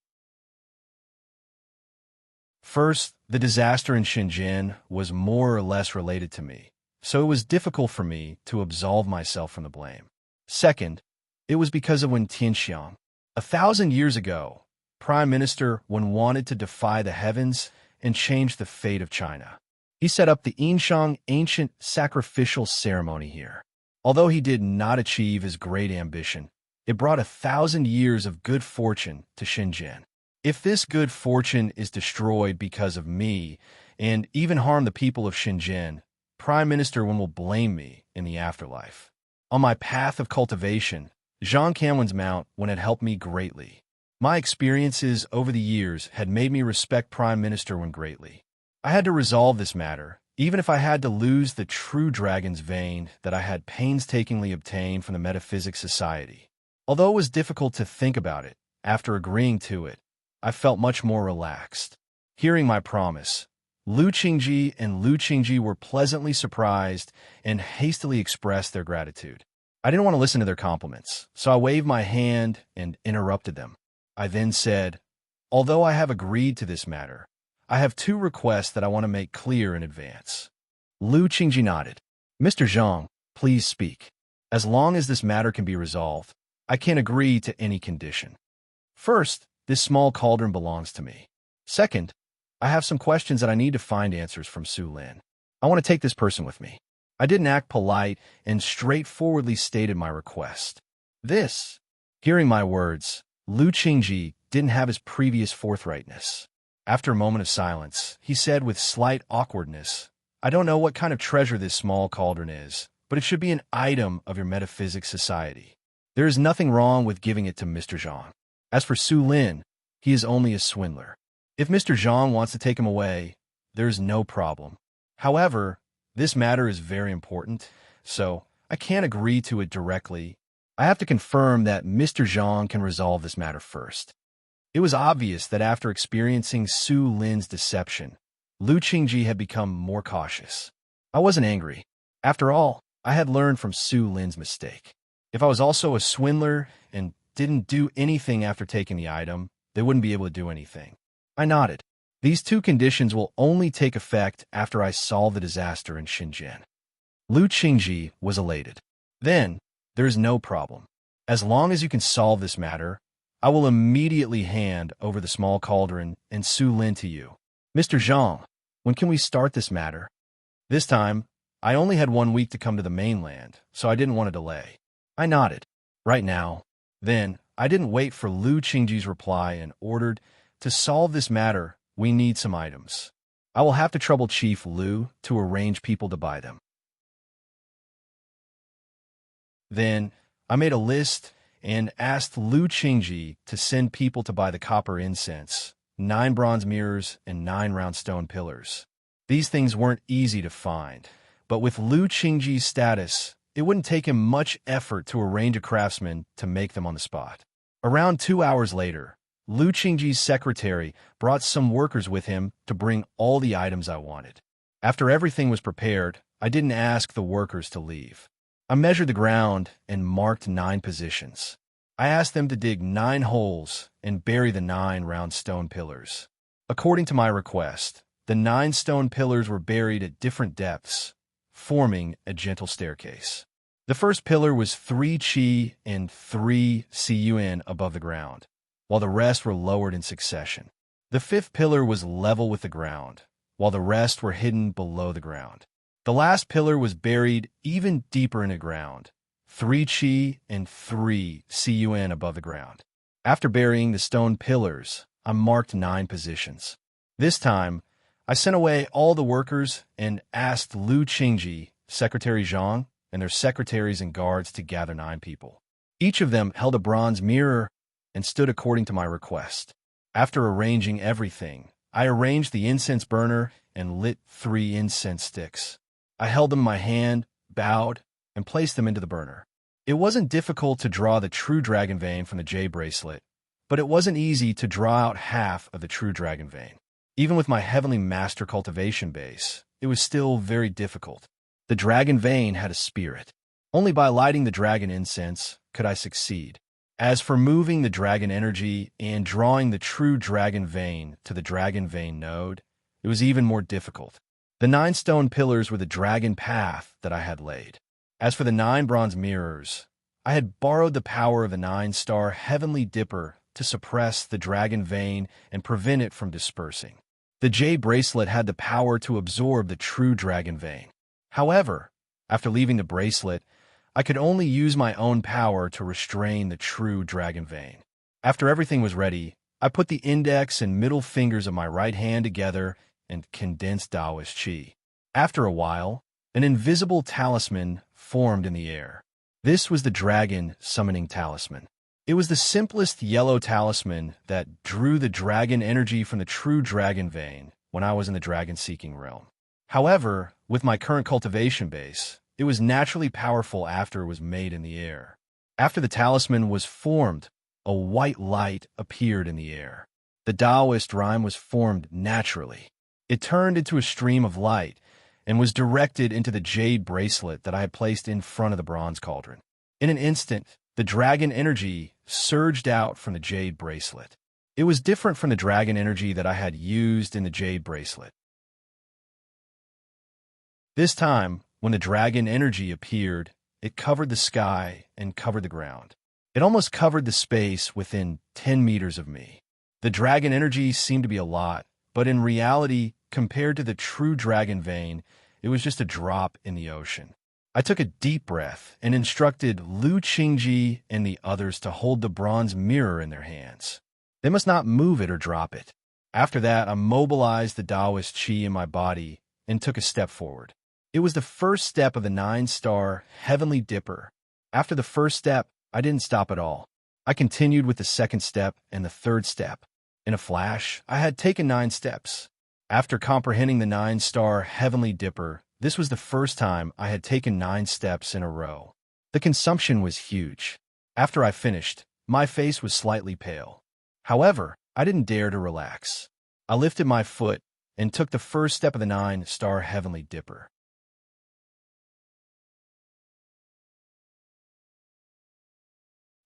First, the disaster in Shenzhen was more or less related to me, so it was difficult for me to absolve myself from the blame. Second, it was because of Wen Tianxiang. 1,000 years ago, Prime Minister Wen wanted to defy the heavens and change the fate of China. He set up the Yinshang ancient sacrificial ceremony here. Although he did not achieve his great ambition, it brought 1,000 years of good fortune to Shenzhen. If this good fortune is destroyed because of me, and even harm the people of Shenzhen, Prime Minister Wen will blame me in the afterlife. On my path of cultivation, Zhang Kanwen's mount Wen had helped me greatly. My experiences over the years had made me respect Prime Minister Wen greatly. I had to resolve this matter, even if I had to lose the true dragon's vein that I had painstakingly obtained from the Metaphysics Society. Although it was difficult to think about it, after agreeing to it, I felt much more relaxed. Hearing my promise, Lu Qingji and Lu Qingji were pleasantly surprised and hastily expressed their gratitude. I didn't want to listen to their compliments, so I waved my hand and interrupted them. I then said, "Although I have agreed to this matter, I have two requests that I want to make clear in advance." Lu Qingji nodded. "Mr. Zhang, please speak. As long as this matter can be resolved, I can agree to any condition. First, this small cauldron belongs to me. Second, I have some questions that I need to find answers from Su Lin. I want to take this person with me." I didn't act polite and straightforwardly stated my request. Hearing my words, Lu Qingji didn't have his previous forthrightness. After a moment of silence, he said with slight awkwardness, "I don't know what kind of treasure this small cauldron is, but it should be an item of your Metaphysics Society. There is nothing wrong with giving it to Mr. Zhang. As for Su Lin, he is only a swindler. If Mr. Zhang wants to take him away, there is no problem. However, this matter is very important, so I can't agree to it directly. I have to confirm that Mr. Zhang can resolve this matter first." It was obvious that after experiencing Su Lin's deception, Lu Qingji had become more cautious. I wasn't angry. After all, I had learned from Su Lin's mistake. If I was also a swindler and didn't do anything after taking the item, they wouldn't be able to do anything. I nodded. These two conditions will only take effect after I solve the disaster in Shenzhen. Lu Qingji was elated. "Then, there is no problem. As long as you can solve this matter, I will immediately hand over the small cauldron and Su Lin to you. Mr. Zhang, when can we start this matter?" This time, I only had 1 week to come to the mainland, so I didn't want to delay. I nodded. "Right now." Then, I didn't wait for Lu Qingji's reply and ordered, "To solve this matter, we need some items. I will have to trouble Chief Lu to arrange people to buy them." Then, I made a list and asked Lu Qingji to send people to buy the copper incense, 9 bronze mirrors, and 9 round stone pillars. These things weren't easy to find, but with Lu Qingji's status, it wouldn't take him much effort to arrange a craftsman to make them on the spot. Around 2 hours later, Lu Qingji's secretary brought some workers with him to bring all the items I wanted. After everything was prepared, I didn't ask the workers to leave. I measured the ground and marked 9 positions. I asked them to dig 9 holes and bury the 9 round stone pillars. According to my request, the 9 stone pillars were buried at different depths, forming a gentle staircase. The first pillar was 3 qi and 3 cun above the ground, while the rest were lowered in succession. The 5th pillar was level with the ground, while the rest were hidden below the ground. The last pillar was buried even deeper in the ground, 3 qi and 3 cun above the ground. After burying the stone pillars, I marked 9 positions. This time, I sent away all the workers and asked Lu Qingji, Secretary Zhang, and their secretaries and guards to gather 9 people. Each of them held a bronze mirror and stood according to my request. After arranging everything, I arranged the incense burner and lit 3 incense sticks. I held them in my hand, bowed, and placed them into the burner. It wasn't difficult to draw the true dragon vein from the jade bracelet, but it wasn't easy to draw out half of the true dragon vein. Even with my heavenly master cultivation base, it was still very difficult. The dragon vein had a spirit. Only by lighting the dragon incense could I succeed. As for moving the dragon energy and drawing the true dragon vein to the dragon vein node, it was even more difficult. The 9 stone pillars were the dragon path that I had laid. As for the 9 bronze mirrors, I had borrowed the power of the 9-star heavenly dipper to suppress the dragon vein and prevent it from dispersing. The jade bracelet had the power to absorb the true dragon vein. However, after leaving the bracelet, I could only use my own power to restrain the true dragon vein. After everything was ready, I put the index and middle fingers of my right hand together and condensed Taoist qi. After a while, an invisible talisman formed in the air. This was the dragon summoning talisman. It was the simplest yellow talisman that drew the dragon energy from the true dragon vein when I was in the dragon-seeking realm. However, with my current cultivation base, it was naturally powerful after it was made in the air. After the talisman was formed, a white light appeared in the air. The Taoist rhyme was formed naturally. It turned into a stream of light and was directed into the jade bracelet that I had placed in front of the bronze cauldron. In an instant, the dragon energy surged out from the jade bracelet. It was different from the dragon energy that I had used in the jade bracelet. This time, when the dragon energy appeared, it covered the sky and covered the ground. It almost covered the space within 10 meters of me. The dragon energy seemed to be a lot, but in reality, compared to the true dragon vein, it was just a drop in the ocean. I took a deep breath and instructed Lu Qingji and the others to hold the bronze mirror in their hands. They must not move it or drop it. After that, I mobilized the Taoist qi in my body and took a step forward. It was the first step of the 9-star heavenly dipper. After the first step, I didn't stop at all. I continued with the second step and the third step. In a flash, I had taken 9 steps. After comprehending the 9-star heavenly dipper, this was the first time I had taken 9 steps in a row. The consumption was huge. After I finished, my face was slightly pale. However, I didn't dare to relax. I lifted my foot and took the first step of the 9-star heavenly dipper.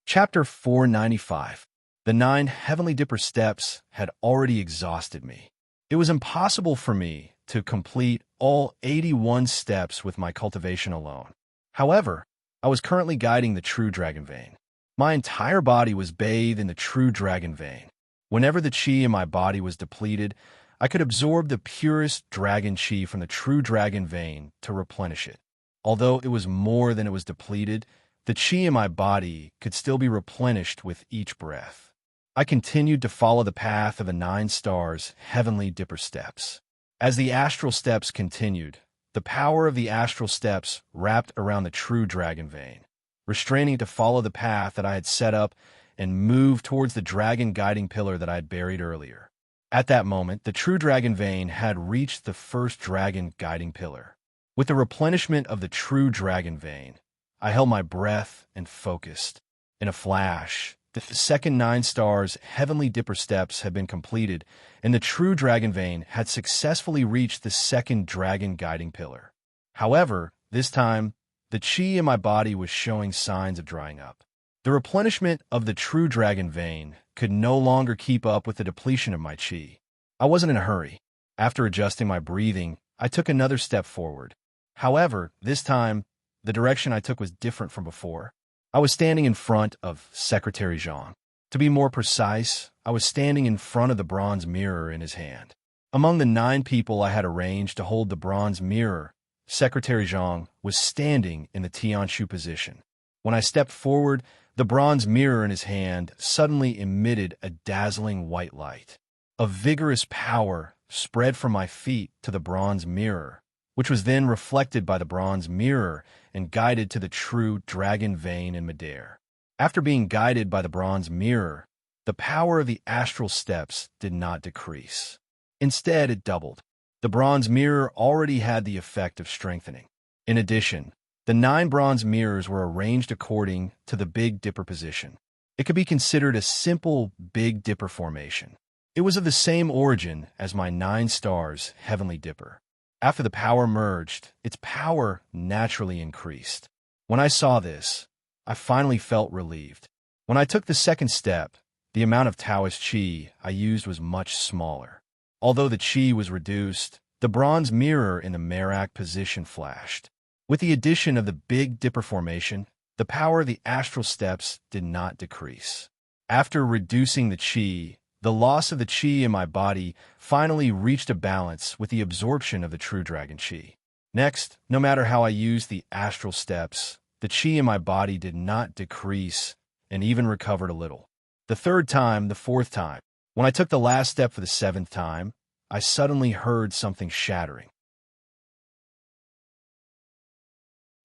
Chapter 495. The 9 heavenly dipper steps had already exhausted me. It was impossible for me to complete all 81 steps with my cultivation alone. However, I was currently guiding the true dragon vein. My entire body was bathed in the true dragon vein. Whenever the qi in my body was depleted, I could absorb the purest dragon qi from the true dragon vein to replenish it. Although it was more than it was depleted, the qi in my body could still be replenished with each breath. I continued to follow the path of the 9 stars heavenly dipper steps. As the astral steps continued, the power of the astral steps wrapped around the true dragon vein, restraining it to follow the path that I had set up and move towards the dragon guiding pillar that I had buried earlier. At that moment, the true dragon vein had reached the first dragon guiding pillar. With the replenishment of the true dragon vein, I held my breath and focused. In a flash, The second 9 stars heavenly dipper steps had been completed, and the true dragon vein had successfully reached the second dragon guiding pillar. However, this time, the chi in my body was showing signs of drying up. The replenishment of the true dragon vein could no longer keep up with the depletion of my chi. I wasn't in a hurry. After adjusting my breathing, I took another step forward. However, this time, the direction I took was different from before. I was standing in front of Secretary Zhang. To be more precise, I was standing in front of the bronze mirror in his hand. Among the 9 people I had arranged to hold the bronze mirror, Secretary Zhang was standing in the Tianshu position. When I stepped forward, the bronze mirror in his hand suddenly emitted a dazzling white light. A vigorous power spread from my feet to the bronze mirror, which was then reflected by the bronze mirror and guided to the true dragon vein in midair. After being guided by the bronze mirror, the power of the astral steps did not decrease. Instead, it doubled. The bronze mirror already had the effect of strengthening. In addition, the 9 bronze mirrors were arranged according to the Big Dipper position. It could be considered a simple Big Dipper formation. It was of the same origin as my 9 stars heavenly dipper. After the power merged, its power naturally increased. When I saw this, I finally felt relieved. When I took the second step, the amount of Taoist chi I used was much smaller. Although the chi was reduced, the bronze mirror in the Merak position flashed. With the addition of the Big Dipper formation, the power of the astral steps did not decrease. After reducing the chi, the loss of the chi in my body finally reached a balance with the absorption of the true dragon chi. Next, no matter how I used the astral steps, the chi in my body did not decrease and even recovered a little. The third time, the fourth time, when I took the last step for the 7th time, I suddenly heard something shattering.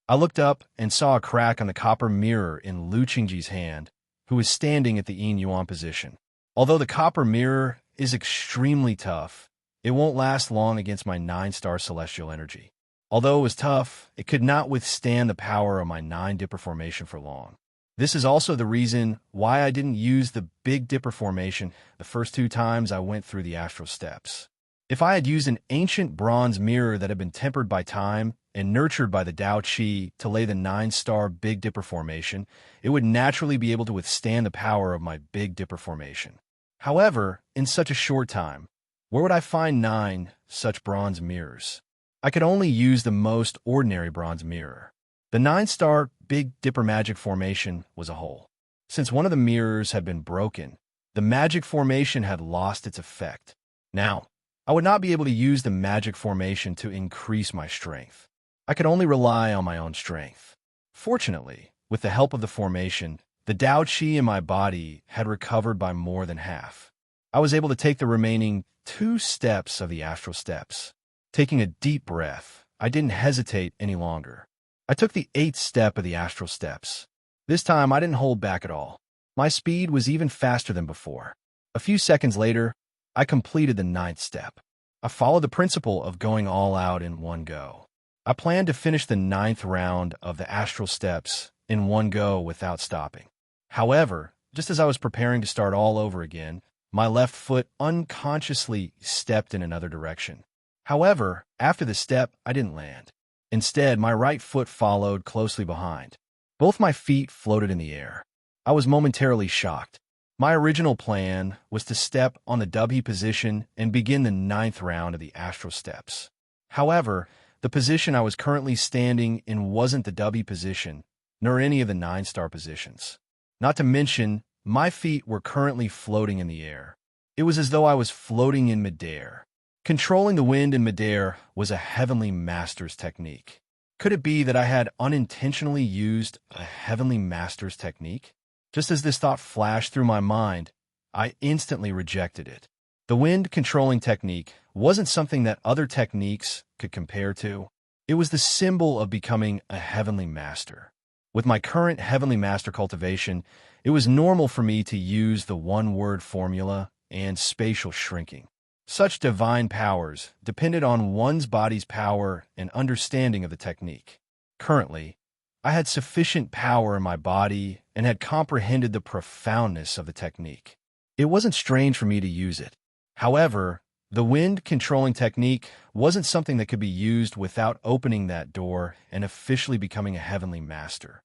I looked up and saw a crack on the copper mirror in Lu Qingji's hand, who was standing at the yin yuan position. Although the copper mirror is extremely tough, it won't last long against my 9-star celestial energy. Although it was tough, it could not withstand the power of my 9 Dipper formation for long. This is also the reason why I didn't use the Big Dipper formation the first 2 times I went through the astral steps. If I had used an ancient bronze mirror that had been tempered by time and nurtured by the Tao Chi to lay the 9-star Big Dipper formation, it would naturally be able to withstand the power of my Big Dipper formation. However, in such a short time, where would I find 9 such bronze mirrors? I could only use the most ordinary bronze mirror. The 9-star Big Dipper magic formation was a hole. Since one of the mirrors had been broken, the magic formation had lost its effect. Now, I would not be able to use the magic formation to increase my strength. I could only rely on my own strength. Fortunately, with the help of the formation, the Tao Chi in my body had recovered by more than half. I was able to take the remaining 2 steps of the astral steps. Taking a deep breath, I didn't hesitate any longer. I took the 8th step of the astral steps. This time, I didn't hold back at all. My speed was even faster than before. A few seconds later, I completed the 9th step. I followed the principle of going all out in one go. I planned to finish the 9th round of the astral steps in one go without stopping. However, just as I was preparing to start all over again, my left foot unconsciously stepped in another direction. However, after the step, I didn't land. Instead, my right foot followed closely behind. Both my feet floated in the air. I was momentarily shocked. My original plan was to step on the Dubhi position and begin the 9th round of the astral steps. However, the position I was currently standing in wasn't the Dubhi position, nor any of the 9-star positions. Not to mention, my feet were currently floating in the air. It was as though I was floating in midair. Controlling the wind in midair was a heavenly master's technique. Could it be that I had unintentionally used a heavenly master's technique? Just as this thought flashed through my mind, I instantly rejected it. The wind controlling technique wasn't something that other techniques could compare to. It was the symbol of becoming a heavenly master. With my current heavenly master cultivation, it was normal for me to use the one-word formula and spatial shrinking. Such divine powers depended on one's body's power and understanding of the technique. Currently, I had sufficient power in my body and had comprehended the profoundness of the technique. It wasn't strange for me to use it. However, the wind-controlling technique wasn't something that could be used without opening that door and officially becoming a heavenly master.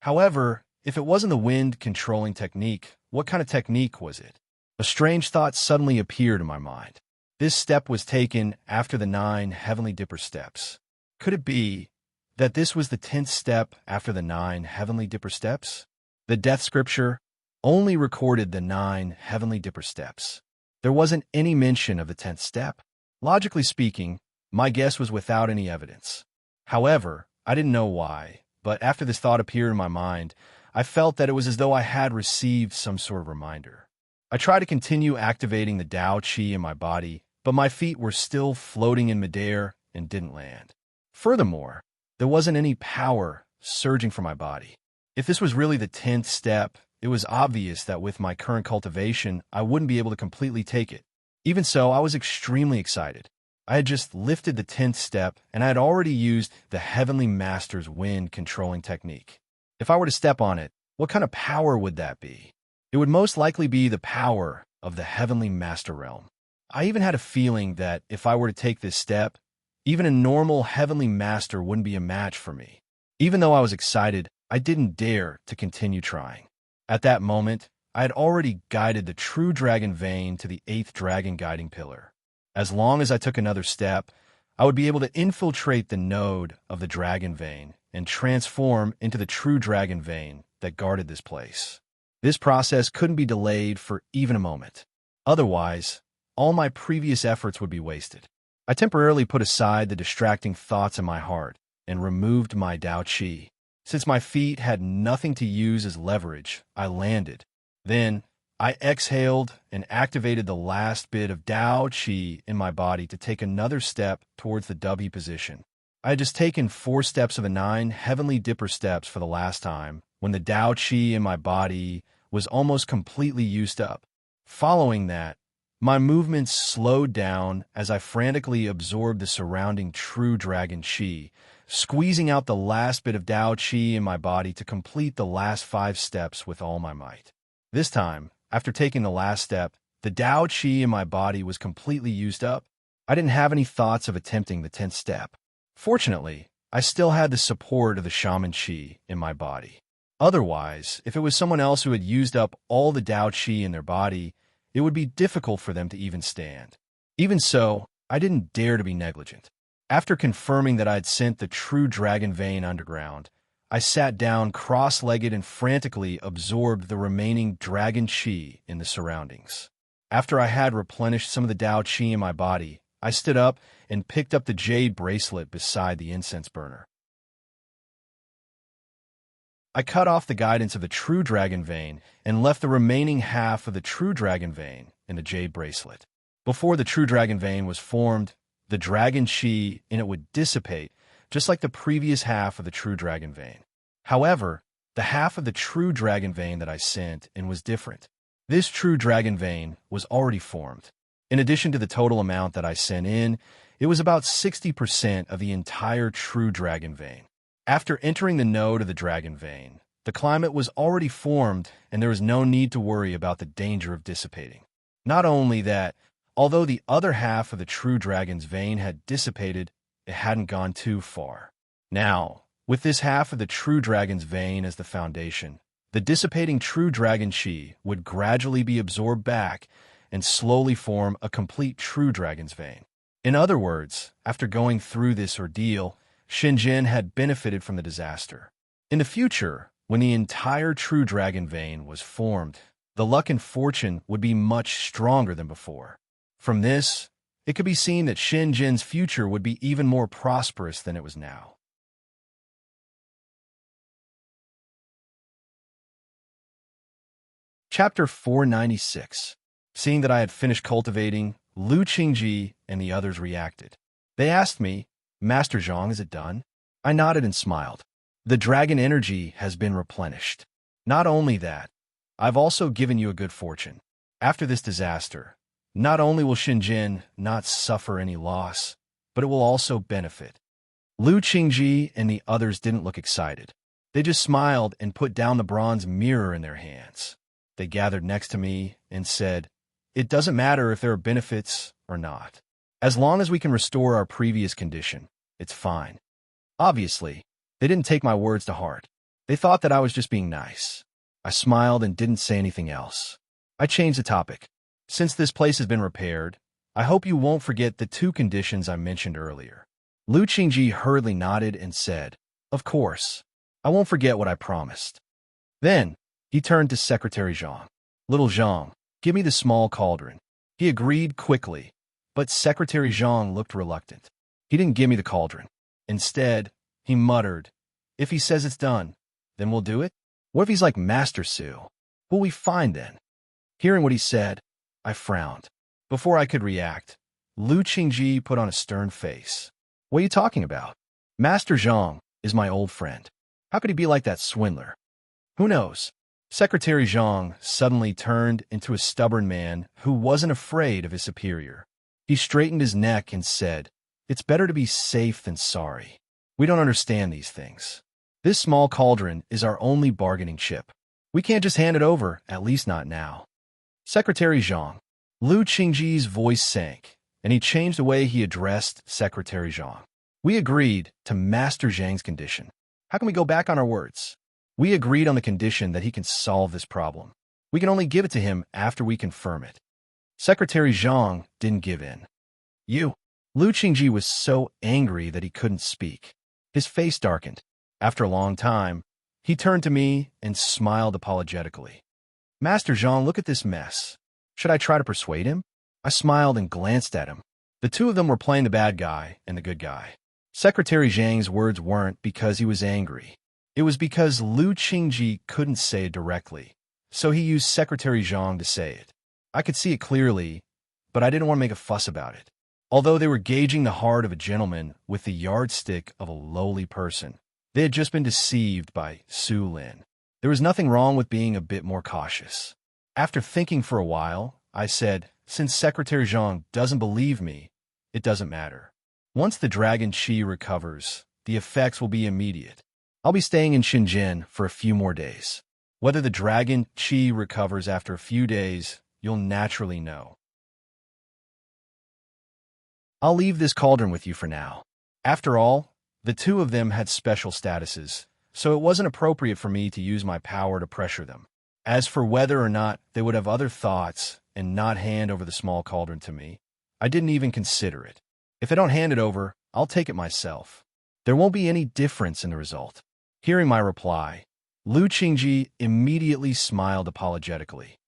However, if it wasn't the wind-controlling technique, what kind of technique was it? A strange thought suddenly appeared in my mind. This step was taken after the 9 heavenly dipper steps. Could it be that this was the 10th step after the 9 heavenly dipper steps? The death scripture only recorded the 9 heavenly dipper steps. There wasn't any mention of the 10th step. Logically speaking, my guess was without any evidence. However, I didn't know why, but after this thought appeared in my mind, I felt that it was as though I had received some sort of reminder. I tried to continue activating the Tao Qi in my body, but my feet were still floating in midair and didn't land. Furthermore, there wasn't any power surging from my body. If this was really the 10th step, it was obvious that with my current cultivation, I wouldn't be able to completely take it. Even so, I was extremely excited. I had just lifted the 10th step, and I had already used the Heavenly Master's wind-controlling technique. If I were to step on it, what kind of power would that be? It would most likely be the power of the Heavenly Master realm. I even had a feeling that if I were to take this step, even a normal Heavenly Master wouldn't be a match for me. Even though I was excited, I didn't dare to continue trying. At that moment, I had already guided the true dragon vein to the 8th dragon guiding pillar. As long as I took another step, I would be able to infiltrate the node of the dragon vein and transform into the true dragon vein that guarded this place. This process couldn't be delayed for even a moment. Otherwise, all my previous efforts would be wasted. I temporarily put aside the distracting thoughts in my heart and removed my Tao Qi. Since my feet had nothing to use as leverage, I landed. Then, I exhaled and activated the last bit of Tao Qi in my body to take another step towards the W position. I had just taken 4 steps of the 9 heavenly dipper steps for the last time, when the Tao Qi in my body was almost completely used up. Following that, my movements slowed down as I frantically absorbed the surrounding true dragon Qi, squeezing out the last bit of Tao Qi in my body to complete the last 5 steps with all my might. This time, after taking the last step, the Tao Qi in my body was completely used up. I didn't have any thoughts of attempting the 10th step. Fortunately, I still had the support of the shaman Qi in my body. Otherwise, if it was someone else who had used up all the Tao Qi in their body, it would be difficult for them to even stand. Even so, I didn't dare to be negligent. After confirming that I had sent the true dragon vein underground, I sat down cross-legged and frantically absorbed the remaining dragon Qi in the surroundings. After I had replenished some of the Tao Qi in my body, I stood up and picked up the jade bracelet beside the incense burner. I cut off the guidance of the true dragon vein and left the remaining half of the true dragon vein in the jade bracelet. Before the true dragon vein was formed, the dragon Qi in it would dissipate, just like the previous half of the true dragon vein. However, the half of the true dragon vein that I sent in was different. This true dragon vein was already formed. In addition to the total amount that I sent in, it was about 60% of the entire true dragon vein. After entering the node of the dragon vein, the climate was already formed and there was no need to worry about the danger of dissipating. Not only that, although the other half of the true dragon's vein had dissipated, it hadn't gone too far. Now, with this half of the true dragon's vein as the foundation, the dissipating true dragon Qi would gradually be absorbed back and slowly form a complete true dragon's vein. In other words, after going through this ordeal, Shenzhen had benefited from the disaster. In the future, when the entire true dragon vein was formed, the luck and fortune would be much stronger than before. From this, it could be seen that Shenzhen's future would be even more prosperous than it was now. Chapter 496. Seeing that I had finished cultivating, Lu Qingji and the others reacted. They asked me, "Master Zhang, is it done?" I nodded and smiled. The dragon energy has been replenished. Not only that, I've also given you a good fortune. After this disaster, not only will Shenzhen not suffer any loss, but it will also benefit. Lu Qingji and the others didn't look excited. They just smiled and put down the bronze mirror in their hands. They gathered next to me and said, "It doesn't matter if there are benefits or not. As long as we can restore our previous condition, it's fine." Obviously, they didn't take my words to heart. They thought that I was just being nice. I smiled and didn't say anything else. I changed the topic. "Since this place has been repaired, I hope you won't forget the 2 conditions I mentioned earlier." Lu Qingji hurriedly nodded and said, "Of course. I won't forget what I promised." Then, he turned to Secretary Zhang. "Little Zhang, give me the small cauldron." He agreed quickly, but Secretary Zhang looked reluctant. He didn't give me the cauldron. Instead, he muttered, "If he says it's done, then we'll do it? What if he's like Master Su? Who'll we find then?" Hearing what he said, I frowned. Before I could react, Lu Qingji put on a stern face. "What are you talking about? Master Zhang is my old friend. How could he be like that swindler?" "Who knows?" Secretary Zhang suddenly turned into a stubborn man who wasn't afraid of his superior. He straightened his neck and said, "It's better to be safe than sorry. We don't understand these things. This small cauldron is our only bargaining chip. We can't just hand it over, at least not now." "Secretary Zhang." Lu Qingji's voice sank, and he changed the way he addressed Secretary Zhang. "We agreed to Master Zhang's condition. How can we go back on our words? We agreed on the condition that he can solve this problem. We can only give it to him after we confirm it." Secretary Zhang didn't give in. "You." Lu Qingji was so angry that he couldn't speak. His face darkened. After a long time, he turned to me and smiled apologetically. "Master Zhang, look at this mess. Should I try to persuade him?" I smiled and glanced at him. The 2 of them were playing the bad guy and the good guy. Secretary Zhang's words weren't because he was angry. It was because Lu Qingji couldn't say it directly, so he used Secretary Zhang to say it. I could see it clearly, but I didn't want to make a fuss about it. Although they were gauging the heart of a gentleman with the yardstick of a lowly person, they had just been deceived by Su Lin. There was nothing wrong with being a bit more cautious. After thinking for a while, I said, "Since Secretary Zhang doesn't believe me, it doesn't matter. Once the dragon qi recovers, the effects will be immediate. I'll be staying in Shenzhen for a few more days. Whether the dragon qi recovers after a few days, you'll naturally know. I'll leave this cauldron with you for now." After all, the 2 of them had special statuses, so it wasn't appropriate for me to use my power to pressure them. As for whether or not they would have other thoughts and not hand over the small cauldron to me, I didn't even consider it. If they don't hand it over, I'll take it myself. There won't be any difference in the result. Hearing my reply, Lu Qingji immediately smiled apologetically.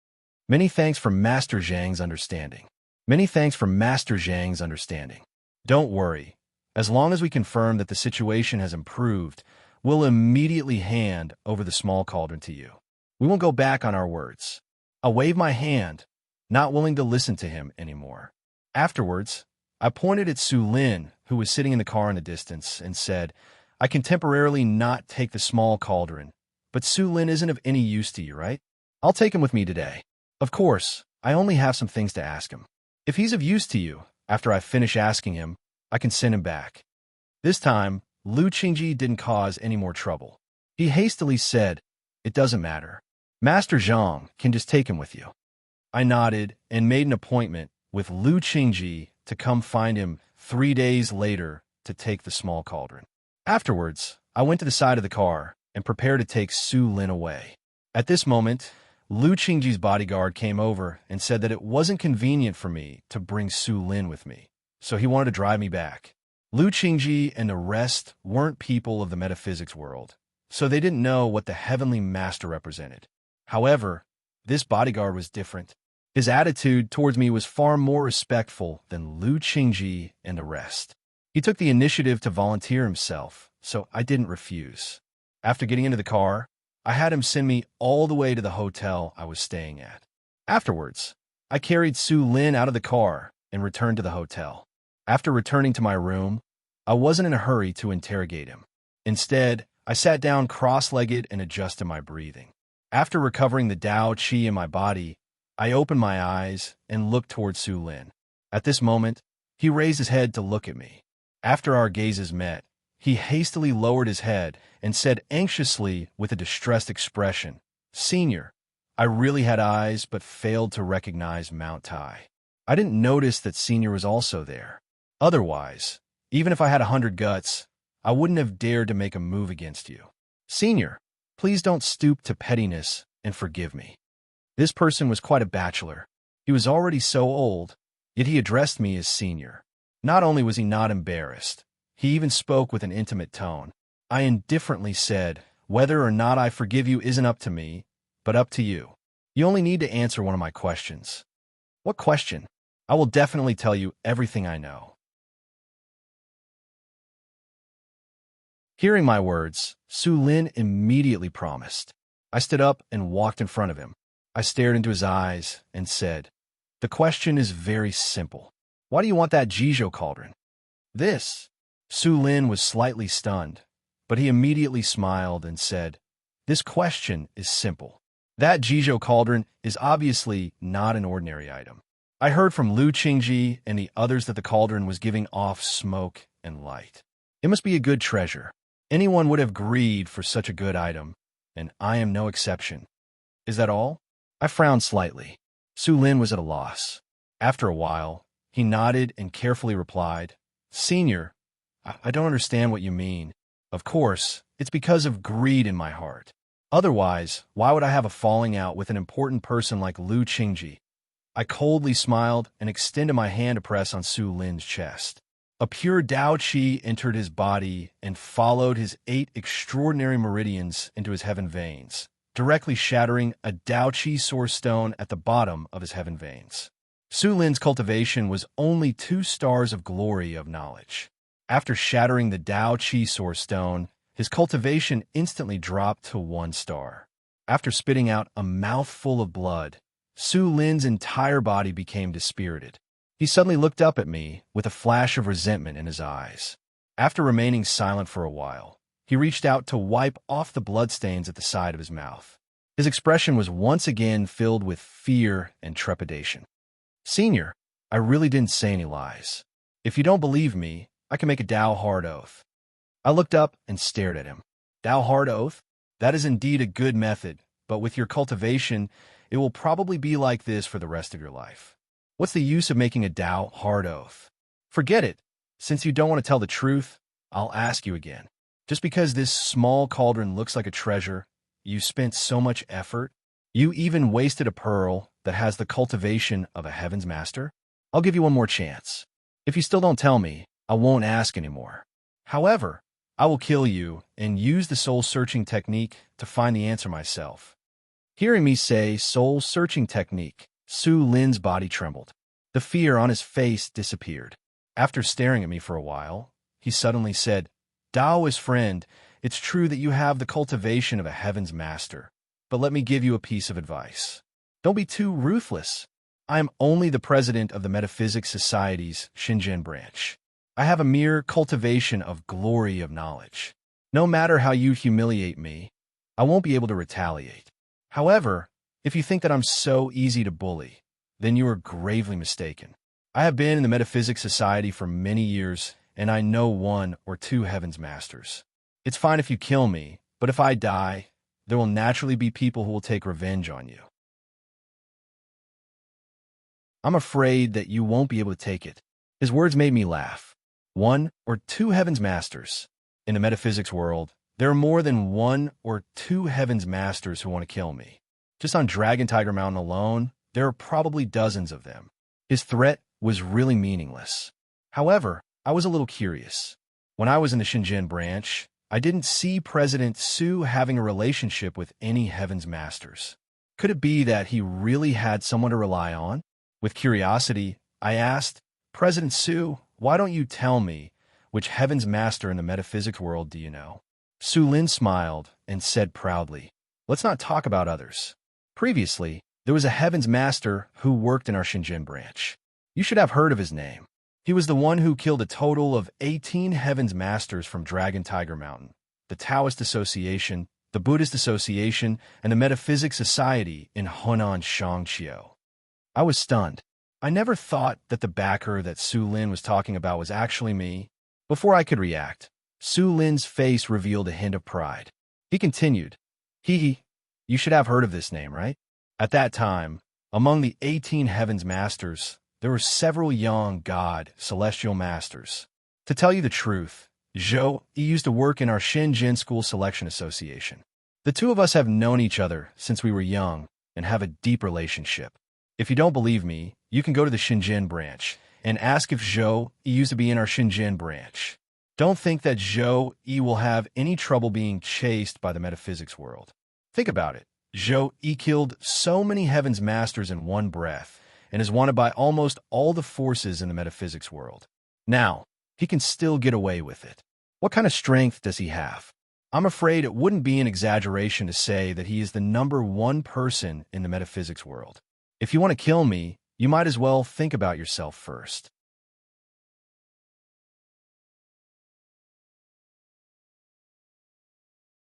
"Many thanks for Master Zhang's understanding. Many thanks for Master Zhang's understanding. Don't worry. As long as we confirm that the situation has improved, we'll immediately hand over the small cauldron to you. We won't go back on our words." I waved my hand, not willing to listen to him anymore. Afterwards, I pointed at Su Lin, who was sitting in the car in the distance, and said, "I can temporarily not take the small cauldron, but Su Lin isn't of any use to you, right? I'll take him with me today. Of course, I only have some things to ask him. If he's of use to you, after I finish asking him, I can send him back." This time, Lu Qingji didn't cause any more trouble. He hastily said, "It doesn't matter. Master Zhang can just take him with you." I nodded and made an appointment with Lu Qingji to come find him 3 days later to take the small cauldron. Afterwards, I went to the side of the car and prepared to take Su Lin away. At this moment, Lu Qingji's bodyguard came over and said that it wasn't convenient for me to bring Su Lin with me, so he wanted to drive me back. Lu Qingji and the rest weren't people of the metaphysics world, so they didn't know what the heavenly master represented. However, this bodyguard was different. His attitude towards me was far more respectful than Lu Qingji and the rest. He took the initiative to volunteer himself, so I didn't refuse. After getting into the car, I had him send me all the way to the hotel I was staying at. Afterwards, I carried Su Lin out of the car and returned to the hotel. After returning to my room, I wasn't in a hurry to interrogate him. Instead, I sat down cross-legged and adjusted my breathing. After recovering the Tao Qi in my body, I opened my eyes and looked toward Su Lin. At this moment, he raised his head to look at me. After our gazes met, He hastily lowered his head and said anxiously with a distressed expression, "Senior, I really had eyes but failed to recognize Mount Tai. I didn't notice that Senior was also there. Otherwise, even if I had 100 guts, I wouldn't have dared to make a move against you. Senior, please don't stoop to pettiness and forgive me." This person was quite a bachelor. He was already so old, yet he addressed me as Senior. Not only was he not embarrassed, he even spoke with an intimate tone. I indifferently said, "Whether or not I forgive you isn't up to me, but up to you. You only need to answer one of my questions." "What question?" "I will definitely tell you everything I know." Hearing my words, Su Lin immediately promised. I stood up and walked in front of him. I stared into his eyes and said, "The question is very simple. Why do you want that Jijo cauldron?" This. Su Lin was slightly stunned, but he immediately smiled and said, "This question is simple. That Jijo cauldron is obviously not an ordinary item. I heard from Lu Qingji and the others that the cauldron was giving off smoke and light. It must be a good treasure. Anyone would have greed for such a good item, and I am no exception. Is that all?" I frowned slightly. Su Lin was at a loss. After a while, he nodded and carefully replied, "Senior, I don't understand what you mean. Of course, it's because of greed in my heart. Otherwise, why would I have a falling out with an important person like Lu Qingji?" I coldly smiled and extended my hand to press on Su Lin's chest. A pure Tao Qi entered his body and followed his 8 extraordinary meridians into his heaven veins, directly shattering a Tao Qi source stone at the bottom of his heaven veins. Su Lin's cultivation was only 2 stars of glory of knowledge. After shattering the Tao Qi source stone, his cultivation instantly dropped to 1 star. After spitting out a mouthful of blood, Su Lin's entire body became dispirited. He suddenly looked up at me with a flash of resentment in his eyes. After remaining silent for a while, he reached out to wipe off the bloodstains at the side of his mouth. His expression was once again filled with fear and trepidation. "Senior, I really didn't say any lies. If you don't believe me, I can make a Tao hard oath." I looked up and stared at him. "Tao hard oath? That is indeed a good method, but with your cultivation, it will probably be like this for the rest of your life. What's the use of making a Tao hard oath? Forget it. Since you don't want to tell the truth, I'll ask you again. Just because this small cauldron looks like a treasure, you spent so much effort? You even wasted a pearl that has the cultivation of a heaven's master? I'll give you one more chance. If you still don't tell me, I won't ask anymore. However, I will kill you and use the soul-searching technique to find the answer myself." Hearing me say soul-searching technique, Su Lin's body trembled. The fear on his face disappeared. After staring at me for a while, he suddenly said, "Taoist friend, it's true that you have the cultivation of a heaven's master, but let me give you a piece of advice. Don't be too ruthless. I am only the president of the Metaphysics Society's Shenzhen branch. I have a mere cultivation of glory of knowledge. No matter how you humiliate me, I won't be able to retaliate. However, if you think that I'm so easy to bully, then you are gravely mistaken. I have been in the Metaphysics Society for many years, and I know 1 or 2 heaven's masters. It's fine if you kill me, but if I die, there will naturally be people who will take revenge on you. I'm afraid that you won't be able to take it." His words made me laugh. 1 or 2 heaven's masters. In the metaphysics world, there are more than 1 or 2 heaven's masters who want to kill me. Just on Dragon Tiger Mountain alone, there are probably dozens of them. His threat was really meaningless. However, I was a little curious. When I was in the Shenzhen branch, I didn't see President Su having a relationship with any heaven's masters. Could it be that he really had someone to rely on? With curiosity, I asked, "President Su, why don't you tell me which heaven's master in the metaphysics world do you know?" Su Lin smiled and said proudly, "Let's not talk about others. Previously, there was a heaven's master who worked in our Shenzhen branch. You should have heard of his name. He was the one who killed a total of 18 heaven's masters from Dragon Tiger Mountain, the Taoist Association, the Buddhist Association, and the Metaphysics Society in Hunan Shangqiu." I was stunned. I never thought that the backer that Su Lin was talking about was actually me. Before I could react, Su Lin's face revealed a hint of pride. He continued, Hee, you should have heard of this name, right? At that time, among the 18 heavens masters, there were several young god celestial masters. To tell you the truth, Zhou he used to work in our Shenzhen School Selection Association. The two of us have known each other since we were young and have a deep relationship. If you don't believe me, you can go to the Shenzhen branch and ask if Zhou he used to be in our Shenzhen branch. Don't think that Zhou he will have any trouble being chased by the metaphysics world. Think about it. Zhou he killed so many heavens masters in one breath and is wanted by almost all the forces in the metaphysics world. Now, he can still get away with it. What kind of strength does he have? I'm afraid it wouldn't be an exaggeration to say that he is the #1 person in the metaphysics world. If you want to kill me, you might as well think about yourself first.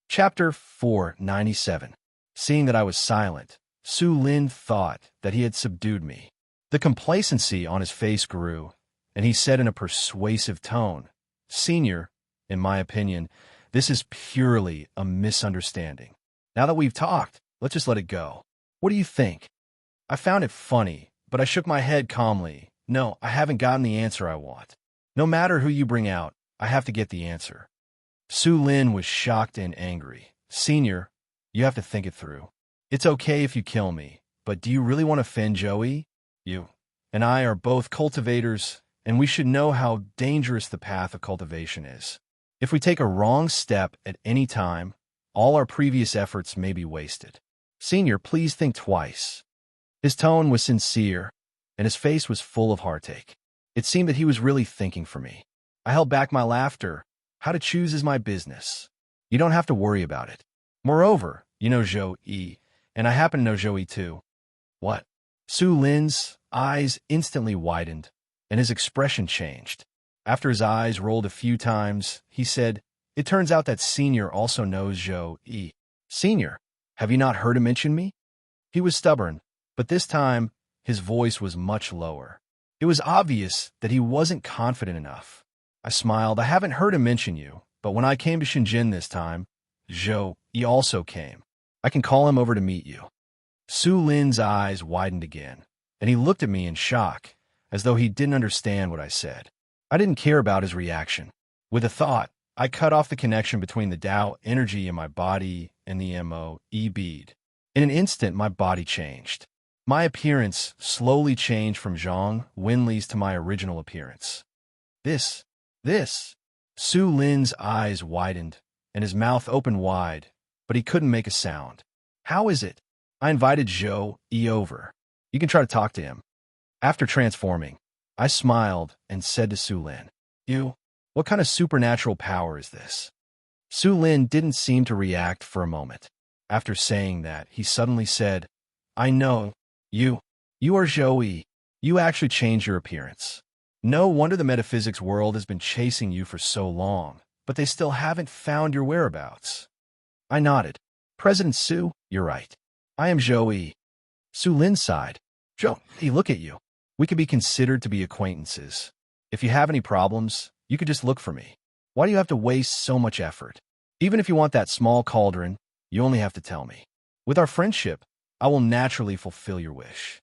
Chapter 497. Seeing that I was silent, Su Lin thought that he had subdued me. The complacency on his face grew, and he said in a persuasive tone, Senior, in my opinion, this is purely a misunderstanding. Now that we've talked, let's just let it go. What do you think? I found it funny, but I shook my head calmly. No, I haven't gotten the answer I want. No matter who you bring out, I have to get the answer. Su Lin was shocked and angry. Senior, you have to think it through. It's okay if you kill me, but do you really want to offend Joey? You and I are both cultivators, and we should know how dangerous the path of cultivation is. If we take a wrong step at any time, all our previous efforts may be wasted. Senior, please think twice. His tone was sincere, and his face was full of heartache. It seemed that he was really thinking for me. I held back my laughter. How to choose is my business. You don't have to worry about it. Moreover, you know Zhou Yi, and I happen to know Zhou Yi too. What? Su Lin's eyes instantly widened, and his expression changed. After his eyes rolled a few times, he said, It turns out that Senior also knows Zhou Yi. Senior, have you not heard him mention me? He was stubborn, but this time his voice was much lower. It was obvious that he wasn't confident enough. I smiled. I haven't heard him mention you, but when I came to Shenzhen this time, Zhou Yi also came. I can call him over to meet you. Su Lin's eyes widened again, and he looked at me in shock, as though he didn't understand what I said. I didn't care about his reaction. With a thought, I cut off the connection between the Tao energy in my body and the Mo-E bead. In an instant, my body changed. My appearance slowly changed from Zhang Winley's to my original appearance. This. Su Lin's eyes widened, and his mouth opened wide, but he couldn't make a sound. How is it? I invited Zhou Yi over. You can try to talk to him. After transforming, I smiled and said to Su Lin, what kind of supernatural power is this? Su Lin didn't seem to react for a moment. After saying that, he suddenly said, I know, you are Zhou Yi. You actually changed your appearance. No wonder the metaphysics world has been chasing you for so long, but they still haven't found your whereabouts. I nodded. President Su, you're right. I am Zhou Yi. Su Lin sighed. Zhou Yi, look at you. We could be considered to be acquaintances. If you have any problems, you could just look for me. Why do you have to waste so much effort? Even if you want that small cauldron, you only have to tell me. With our friendship, I will naturally fulfill your wish.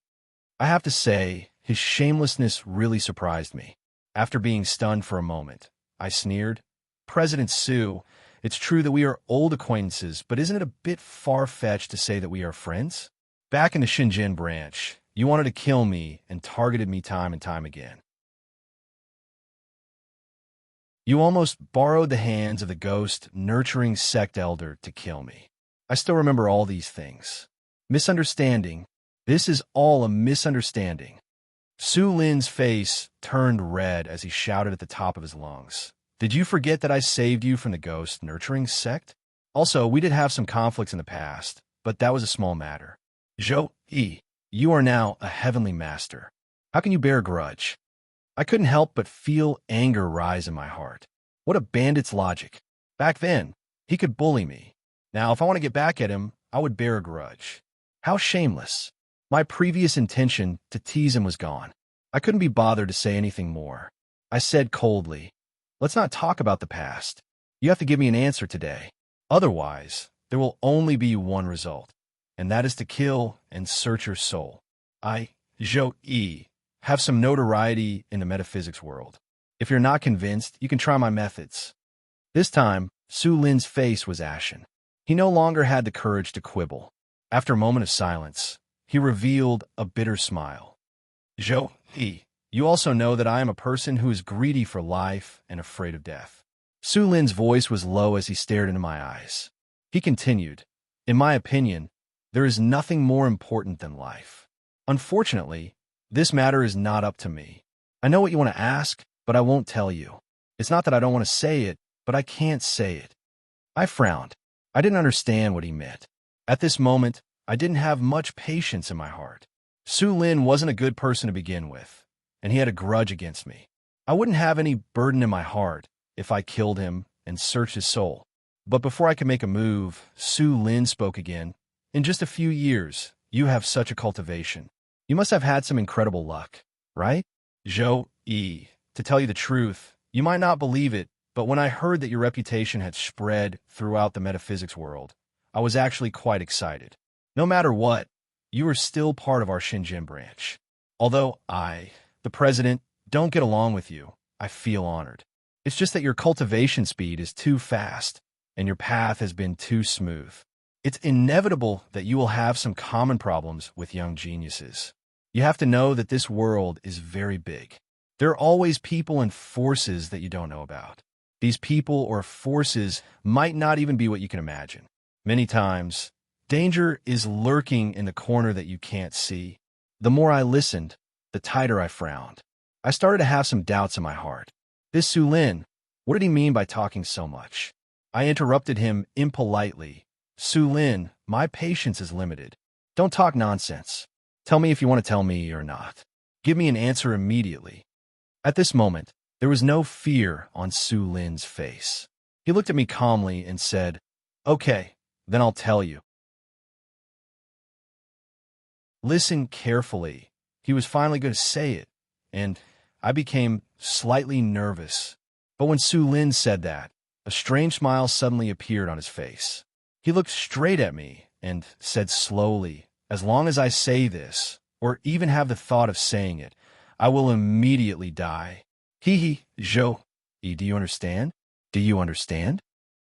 I have to say, his shamelessness really surprised me. After being stunned for a moment, I sneered, President Su, it's true that we are old acquaintances, but isn't it a bit far-fetched to say that we are friends? Back in the Shenzhen branch, you wanted to kill me and targeted me time and time again. You almost borrowed the hands of the ghost nurturing sect elder to kill me. I still remember all these things. Misunderstanding. This is all a misunderstanding. Su Lin's face turned red as he shouted at the top of his lungs. Did you forget that I saved you from the ghost nurturing sect? Also, we did have some conflicts in the past, but that was a small matter. Zhou Yi, you are now a heavenly master. How can you bear a grudge? I couldn't help but feel anger rise in my heart. What a bandit's logic. Back then, he could bully me. Now, if I want to get back at him, I would bear a grudge. How shameless. My previous intention to tease him was gone. I couldn't be bothered to say anything more. I said coldly, let's not talk about the past. You have to give me an answer today. Otherwise, there will only be one result, and that is to kill and search your soul. I, Zhou Yi, have some notoriety in the metaphysics world. If you're not convinced, you can try my methods. This time, Su Lin's face was ashen. He no longer had the courage to quibble. After a moment of silence, he revealed a bitter smile. Zhou Yi, you also know that I am a person who is greedy for life and afraid of death. Su Lin's voice was low as he stared into my eyes. He continued, in my opinion, there is nothing more important than life. Unfortunately, this matter is not up to me. I know what you want to ask, but I won't tell you. It's not that I don't want to say it, but I can't say it. I frowned. I didn't understand what he meant. At this moment, I didn't have much patience in my heart. Su Lin wasn't a good person to begin with, and he had a grudge against me. I wouldn't have any burden in my heart if I killed him and searched his soul. But before I could make a move, Su Lin spoke again. In just a few years, you have such a cultivation. You must have had some incredible luck, right? Zhou Yi, to tell you the truth, you might not believe it, but when I heard that your reputation had spread throughout the metaphysics world, I was actually quite excited. No matter what, you are still part of our Shenzhen branch. Although I, the president, don't get along with you, I feel honored. It's just that your cultivation speed is too fast, and your path has been too smooth. It's inevitable that you will have some common problems with young geniuses. You have to know that this world is very big. There are always people and forces that you don't know about. These people or forces might not even be what you can imagine. Many times, danger is lurking in the corner that you can't see. The more I listened, the tighter I frowned. I started to have some doubts in my heart. This Su Lin, what did he mean by talking so much? I interrupted him impolitely. Su Lin, my patience is limited. Don't talk nonsense. Tell me if you want to tell me or not. Give me an answer immediately. At this moment, there was no fear on Su Lin's face. He looked at me calmly and said, okay, then I'll tell you. Listen carefully. He was finally going to say it, and I became slightly nervous. But when Su Lin said that, a strange smile suddenly appeared on his face. He looked straight at me and said slowly, as long as I say this, or even have the thought of saying it, I will immediately die. Zhou, do you understand? Do you understand?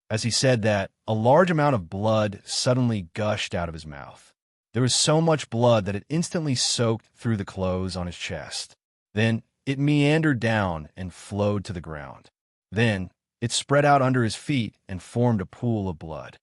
As he said that, a large amount of blood suddenly gushed out of his mouth. There was so much blood that it instantly soaked through the clothes on his chest. Then it meandered down and flowed to the ground. Then it spread out under his feet and formed a pool of blood.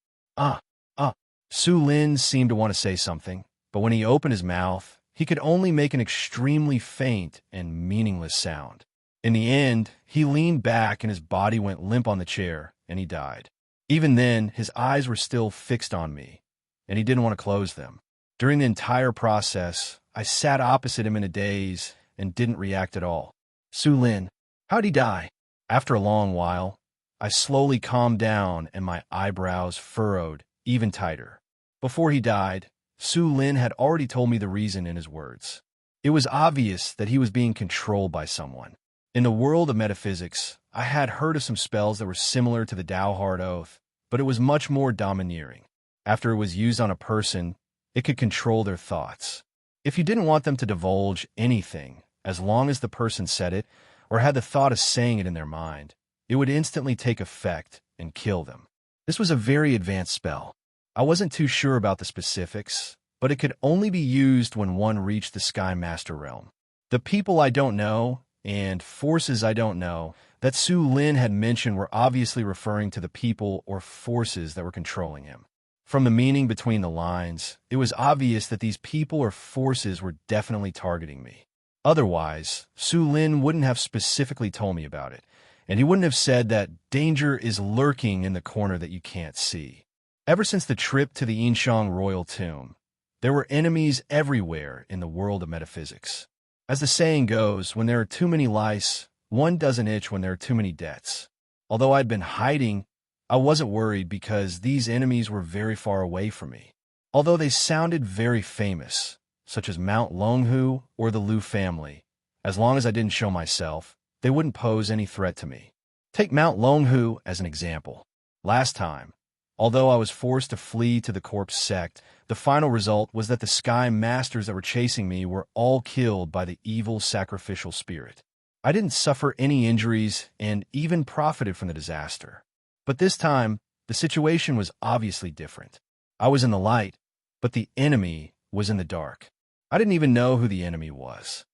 Su Lin seemed to want to say something, but when he opened his mouth, he could only make an extremely faint and meaningless sound. In the end, he leaned back and his body went limp on the chair, and he died. Even then, his eyes were still fixed on me, and he didn't want to close them. During the entire process, I sat opposite him in a daze and didn't react at all. Su Lin, how'd he die? After a long while, I slowly calmed down and my eyebrows furrowed even tighter. Before he died, Su Lin had already told me the reason in his words. It was obvious that he was being controlled by someone. In the world of metaphysics, I had heard of some spells that were similar to the Tao Heart Oath, but it was much more domineering. After it was used on a person, it could control their thoughts. If you didn't want them to divulge anything, as long as the person said it, or had the thought of saying it in their mind, it would instantly take effect and kill them. This was a very advanced spell. I wasn't too sure about the specifics, but it could only be used when one reached the Sky Master realm. The people I don't know and forces I don't know that Su Lin had mentioned were obviously referring to the people or forces that were controlling him. From the meaning between the lines, it was obvious that these people or forces were definitely targeting me. Otherwise, Su Lin wouldn't have specifically told me about it, and he wouldn't have said that danger is lurking in the corner that you can't see. Ever since the trip to the Yinshang royal tomb, there were enemies everywhere in the world of metaphysics. As the saying goes, when there are too many lice, one doesn't itch when there are too many debts. Although I'd been hiding, I wasn't worried because these enemies were very far away from me. Although they sounded very famous, such as Mount Longhu or the Liu family, as long as I didn't show myself, they wouldn't pose any threat to me. Take Mount Longhu as an example. Last time, although I was forced to flee to the corpse sect, the final result was that the sky masters that were chasing me were all killed by the evil sacrificial spirit. I didn't suffer any injuries and even profited from the disaster. But this time, the situation was obviously different. I was in the light, but the enemy was in the dark. I didn't even know who the enemy was.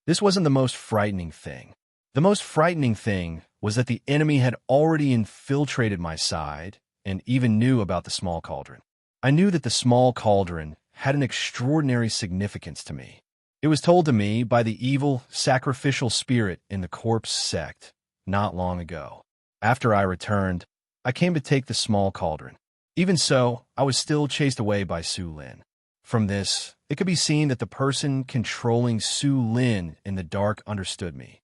This wasn't the most frightening thing. The most frightening thing was that the enemy had already infiltrated my side and even knew about the small cauldron. I knew that the small cauldron had an extraordinary significance to me. It was told to me by the evil sacrificial spirit in the corpse sect not long ago. After I returned, I came to take the small cauldron. Even so, I was still chased away by Su Lin. From this, it could be seen that the person controlling Su Lin in the dark understood me.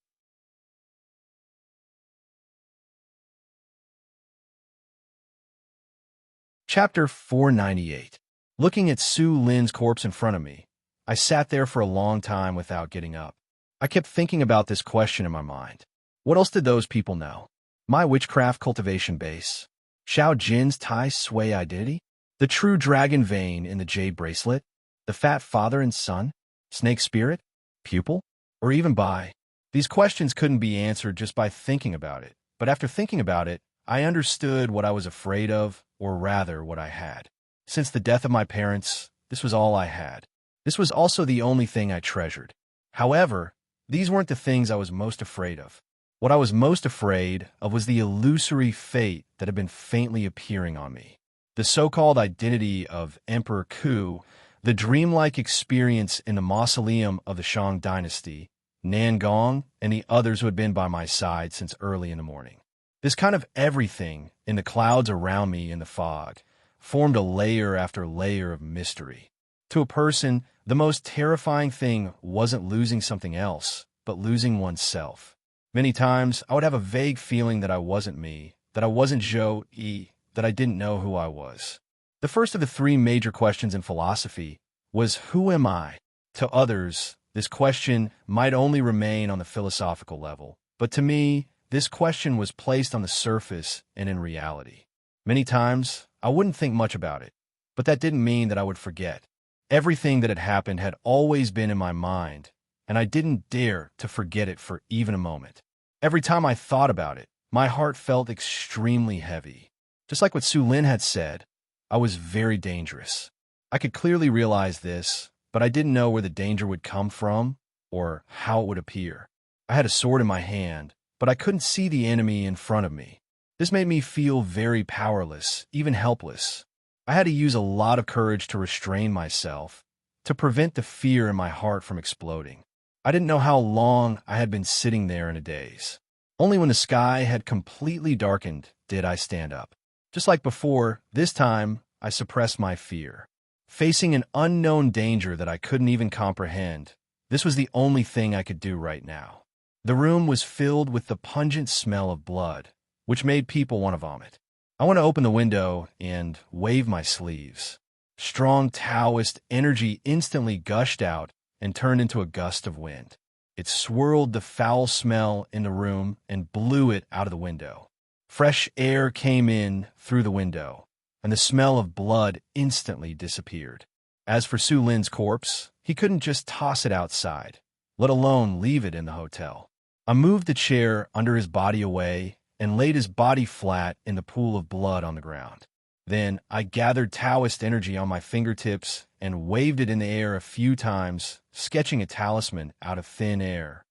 Chapter 498. Looking at Su Lin's corpse in front of me, I sat there for a long time without getting up. I kept thinking about this question in my mind. What else did those people know? My witchcraft cultivation base? Xiao Jin's Tai Sui identity? The true dragon vein in the jade bracelet? The fat father and son? Snake spirit? Pupil? Or even Bai? These questions couldn't be answered just by thinking about it. But after thinking about it, I understood what I was afraid of, or rather what I had. Since the death of my parents, this was all I had. This was also the only thing I treasured. However, these weren't the things I was most afraid of. What I was most afraid of was the illusory fate that had been faintly appearing on me. The so-called identity of Emperor Ku, the dreamlike experience in the mausoleum of the Shang dynasty, Nangong, and the others who had been by my side since early in the morning. This kind of everything in the clouds around me in the fog formed a layer after layer of mystery. To a person, the most terrifying thing wasn't losing something else, but losing oneself. Many times, I would have a vague feeling that I wasn't me, that I wasn't Zhou Yi, that I didn't know who I was. The first of the three major questions in philosophy was, who am I? To others, this question might only remain on the philosophical level, but to me, this question was placed on the surface and in reality. Many times, I wouldn't think much about it, but that didn't mean that I would forget. Everything that had happened had always been in my mind, and I didn't dare to forget it for even a moment. Every time I thought about it, my heart felt extremely heavy. Just like what Su Lin had said, I was very dangerous. I could clearly realize this, but I didn't know where the danger would come from or how it would appear. I had a sword in my hand, but I couldn't see the enemy in front of me. This made me feel very powerless, even helpless. I had to use a lot of courage to restrain myself, to prevent the fear in my heart from exploding. I didn't know how long I had been sitting there in a daze. Only when the sky had completely darkened did I stand up. Just like before, this time I suppressed my fear. Facing an unknown danger that I couldn't even comprehend, this was the only thing I could do right now. The room was filled with the pungent smell of blood, which made people want to vomit. I want to open the window and wave my sleeves. Strong Taoist energy instantly gushed out and turned into a gust of wind. It swirled the foul smell in the room and blew it out of the window. Fresh air came in through the window, and the smell of blood instantly disappeared. As for Su Lin's corpse, he couldn't just toss it outside, let alone leave it in the hotel. I moved the chair under his body away and laid his body flat in the pool of blood on the ground. Then I gathered Taoist energy on my fingertips and waved it in the air a few times, sketching a talisman out of thin air.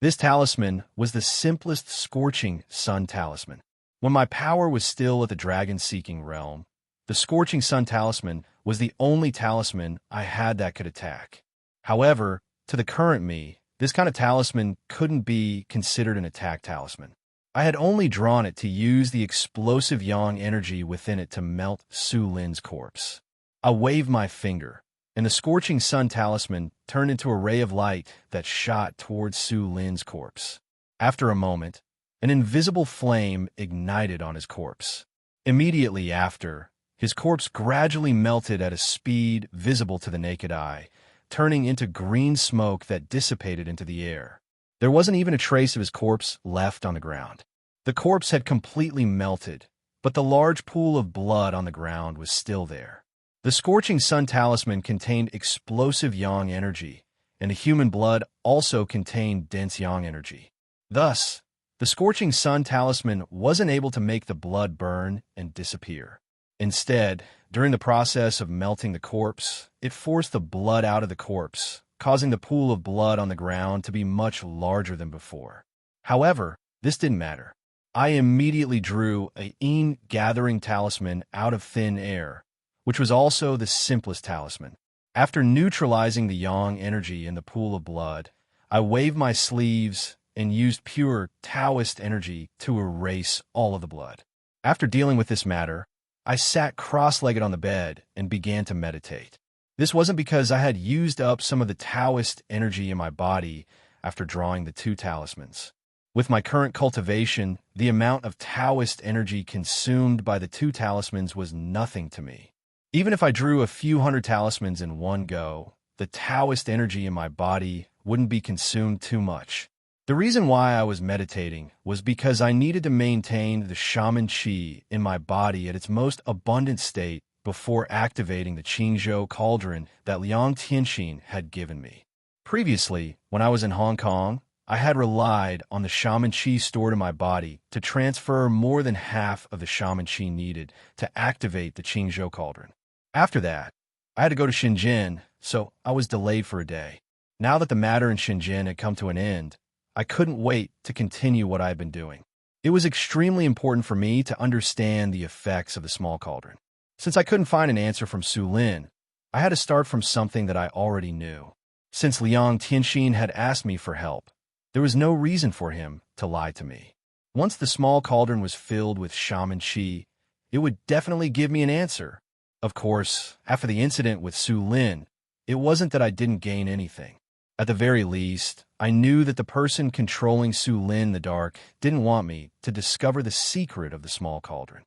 This talisman was the simplest Scorching Sun talisman. When my power was still at the dragon-seeking realm, the Scorching Sun talisman was the only talisman I had that could attack. However, to the current me, this kind of talisman couldn't be considered an attack talisman. I had only drawn it to use the explosive yang energy within it to melt Su Lin's corpse. I waved my finger, and the Scorching Sun talisman turned into a ray of light that shot towards Su Lin's corpse. After a moment, an invisible flame ignited on his corpse. Immediately after, his corpse gradually melted at a speed visible to the naked eye, turning into green smoke that dissipated into the air. There wasn't even a trace of his corpse left on the ground. The corpse had completely melted, but the large pool of blood on the ground was still there. The scorching sun talisman contained explosive yang energy, and the human blood also contained dense yang energy. Thus, the scorching sun talisman wasn't able to make the blood burn and disappear. Instead, during the process of melting the corpse, it forced the blood out of the corpse, causing the pool of blood on the ground to be much larger than before. However, this didn't matter. I immediately drew a Yin gathering talisman out of thin air, which was also the simplest talisman. After neutralizing the yang energy in the pool of blood, I waved my sleeves and used pure Taoist energy to erase all of the blood. After dealing with this matter, I sat cross-legged on the bed and began to meditate. This wasn't because I had used up some of the Taoist energy in my body after drawing the two talismans. With my current cultivation, the amount of Taoist energy consumed by the two talismans was nothing to me. Even if I drew a few hundred talismans in one go, the Taoist energy in my body wouldn't be consumed too much. The reason why I was meditating was because I needed to maintain the shaman qi in my body at its most abundant state before activating the Qingzhou cauldron that Liang Tianxin had given me. Previously, when I was in Hong Kong, I had relied on the shaman qi stored in my body to transfer more than half of the shaman qi needed to activate the Qingzhou cauldron. After that, I had to go to Shenzhen, so I was delayed for a day. Now that the matter in Shenzhen had come to an end, I couldn't wait to continue what I had been doing. It was extremely important for me to understand the effects of the small cauldron. Since I couldn't find an answer from Su Lin, I had to start from something that I already knew. Since Liang Tianxin had asked me for help, there was no reason for him to lie to me. Once the small cauldron was filled with shaman qi, it would definitely give me an answer. Of course, after the incident with Su Lin, it wasn't that I didn't gain anything. At the very least, I knew that the person controlling Su Lin in the dark didn't want me to discover the secret of the small cauldron.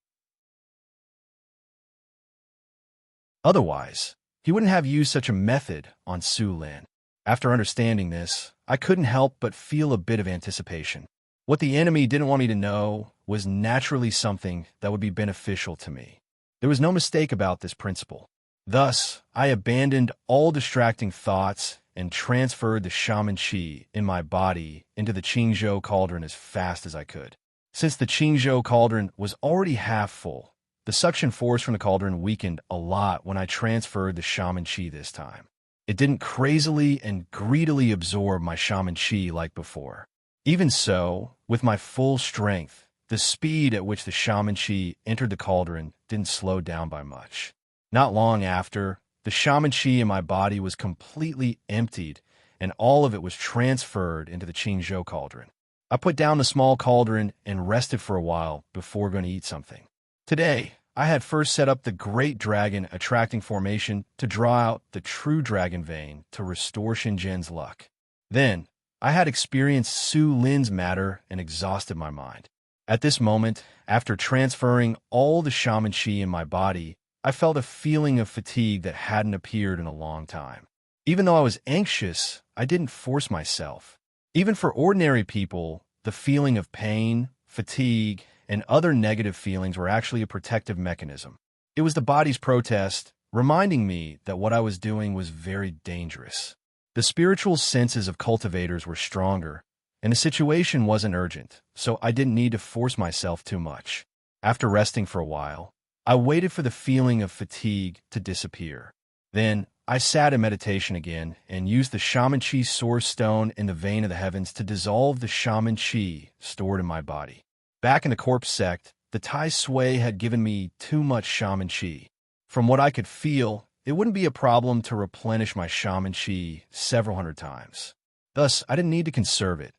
Otherwise, he wouldn't have used such a method on Su Lin. After understanding this, I couldn't help but feel a bit of anticipation. What the enemy didn't want me to know was naturally something that would be beneficial to me. There was no mistake about this principle. Thus, I abandoned all distracting thoughts and transferred the shaman qi in my body into the Qingzhou cauldron as fast as I could. Since the Qingzhou cauldron was already half full, the suction force from the cauldron weakened a lot when I transferred the shaman qi this time. It didn't crazily and greedily absorb my shaman qi like before. Even so, with my full strength, the speed at which the shaman qi entered the cauldron didn't slow down by much. Not long after, the shaman qi in my body was completely emptied, and all of it was transferred into the Qingzhou cauldron. I put down the small cauldron and rested for a while before going to eat something. Today, I had first set up the Great Dragon Attracting Formation to draw out the True Dragon Vein to restore Shenzhen's luck. Then, I had experienced Su Lin's matter and exhausted my mind. At this moment, after transferring all the shaman qi in my body, I felt a feeling of fatigue that hadn't appeared in a long time. Even though I was anxious, I didn't force myself. Even for ordinary people, the feeling of pain, fatigue, and other negative feelings were actually a protective mechanism. It was the body's protest, reminding me that what I was doing was very dangerous. The spiritual senses of cultivators were stronger, and the situation wasn't urgent, so I didn't need to force myself too much. After resting for a while, I waited for the feeling of fatigue to disappear. Then, I sat in meditation again and used the shaman qi source stone in the vein of the heavens to dissolve the shaman qi stored in my body. Back in the corpse sect, the Tai Sui had given me too much shaman qi. From what I could feel, it wouldn't be a problem to replenish my shaman qi several hundred times. Thus, I didn't need to conserve it,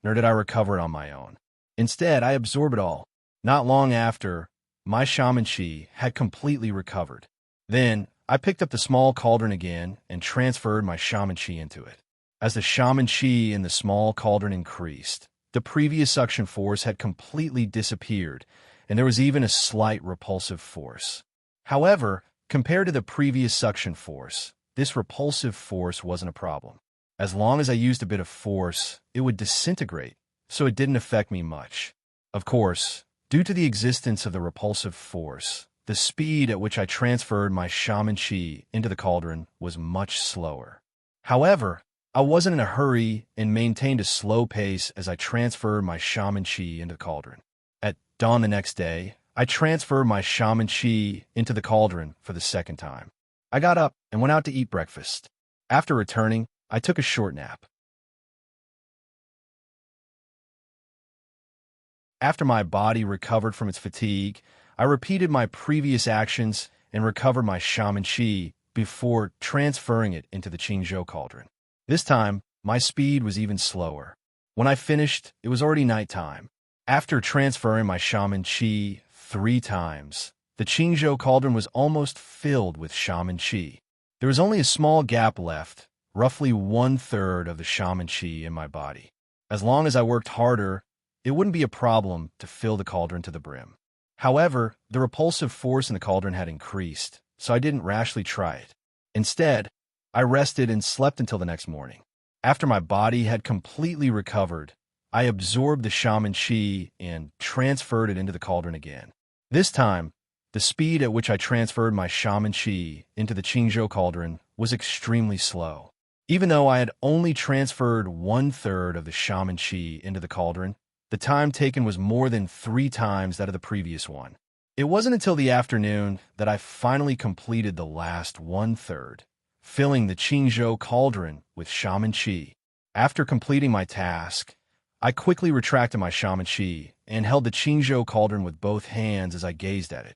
nor did I recover it on my own. Instead, I absorbed it all. Not long after, my shaman qi had completely recovered. Then, I picked up the small cauldron again and transferred my shaman qi into it. As the shaman qi in the small cauldron increased, the previous suction force had completely disappeared, and there was even a slight repulsive force. However, compared to the previous suction force, this repulsive force wasn't a problem. As long as I used a bit of force, it would disintegrate, so it didn't affect me much. Of course, due to the existence of the repulsive force, the speed at which I transferred my shaman chi into the cauldron was much slower. However, I wasn't in a hurry and maintained a slow pace as I transferred my shaman chi into the cauldron. At dawn the next day, I transferred my shaman chi into the cauldron for the second time. I got up and went out to eat breakfast. After returning, I took a short nap. After my body recovered from its fatigue, I repeated my previous actions and recovered my shaman chi before transferring it into the Qingzhou cauldron. This time, my speed was even slower. When I finished, it was already nighttime. After transferring my shaman chi 3 times, the Qingzhou cauldron was almost filled with shaman chi. There was only a small gap left, roughly 1/3 of the shaman chi in my body. As long as I worked harder, it wouldn't be a problem to fill the cauldron to the brim. However, the repulsive force in the cauldron had increased, so I didn't rashly try it. Instead, I rested and slept until the next morning. After my body had completely recovered, I absorbed the shaman chi and transferred it into the cauldron again. This time, the speed at which I transferred my shaman chi into the Qingzhou cauldron was extremely slow. Even though I had only transferred 1/3 of the shaman chi into the cauldron, the time taken was more than 3 times that of the previous one. It wasn't until the afternoon that I finally completed the last 1/3, filling the Qingzhou cauldron with shaman chi. After completing my task, I quickly retracted my shaman chi and held the Qingzhou cauldron with both hands as I gazed at it.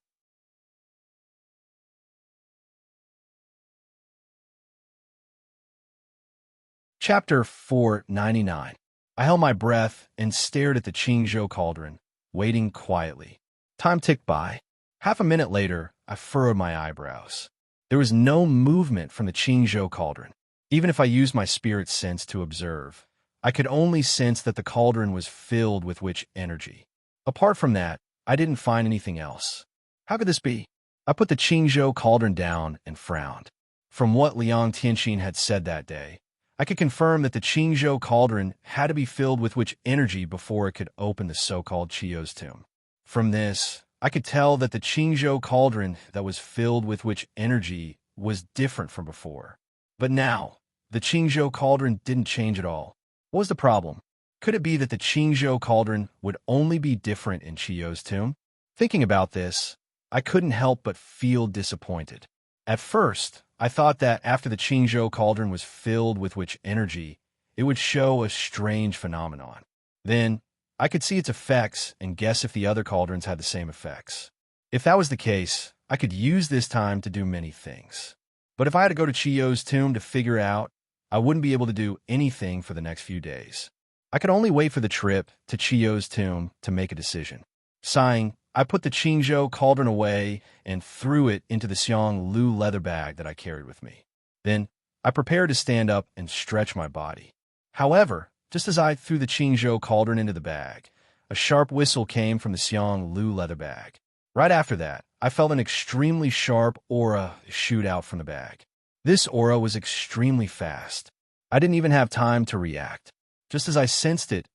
Chapter 499. I held my breath and stared at the Qingzhou cauldron, waiting quietly. Time ticked by. Half a minute later, I furrowed my eyebrows. There was no movement from the Qingzhou cauldron. Even if I used my spirit sense to observe, I could only sense that the cauldron was filled with witch energy. Apart from that, I didn't find anything else. How could this be? I put the Qingzhou cauldron down and frowned. From what Liang Tianxin had said that day, I could confirm that the Qingzhou cauldron had to be filled with witch energy before it could open the so-called Chiyo's tomb. From this, I could tell that the Qingzhou cauldron that was filled with witch energy was different from before. But now, the Qingzhou cauldron didn't change at all. What was the problem? Could it be that the Qingzhou cauldron would only be different in Chiyo's tomb? Thinking about this, I couldn't help but feel disappointed. At first, I thought that after the Qingzhou cauldron was filled with witch energy, it would show a strange phenomenon. Then, I could see its effects and guess if the other cauldrons had the same effects. If that was the case, I could use this time to do many things. But if I had to go to Chiyo's tomb to figure out, I wouldn't be able to do anything for the next few days. I could only wait for the trip to Chiyo's tomb to make a decision. Sighing, I put the Qingzhou cauldron away and threw it into the Xiang Lu leather bag that I carried with me. Then, I prepared to stand up and stretch my body. However, just as I threw the Qingzhou cauldron into the bag, a sharp whistle came from the Xiang Lu leather bag. Right after that, I felt an extremely sharp aura shoot out from the bag. This aura was extremely fast. I didn't even have time to react. Just as I sensed it,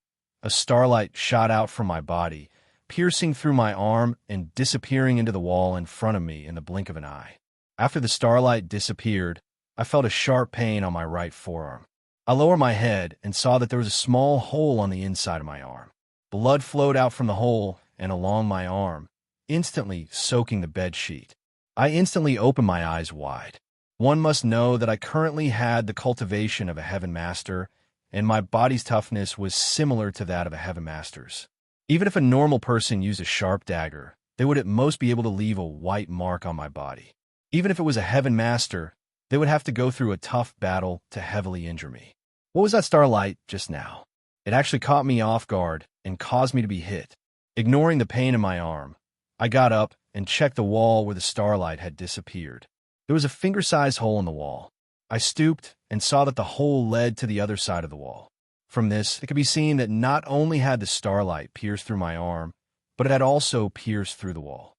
a starlight shot out from my body, piercing through my arm and disappearing into the wall in front of me in the blink of an eye. After the starlight disappeared, I felt a sharp pain on my right forearm. I lowered my head and saw that there was a small hole on the inside of my arm. Blood flowed out from the hole and along my arm, instantly soaking the bed sheet. I instantly opened my eyes wide. One must know that I currently had the cultivation of a Heaven Master, and my body's toughness was similar to that of a Heaven Master's. Even if a normal person used a sharp dagger, they would at most be able to leave a white mark on my body. Even if it was a Heaven Master, they would have to go through a tough battle to heavily injure me. What was that starlight just now? It actually caught me off guard and caused me to be hit. Ignoring the pain in my arm, I got up and checked the wall where the starlight had disappeared. There was a finger-sized hole in the wall. I stooped and saw that the hole led to the other side of the wall. From this, it could be seen that not only had the starlight pierced through my arm, but it had also pierced through the wall.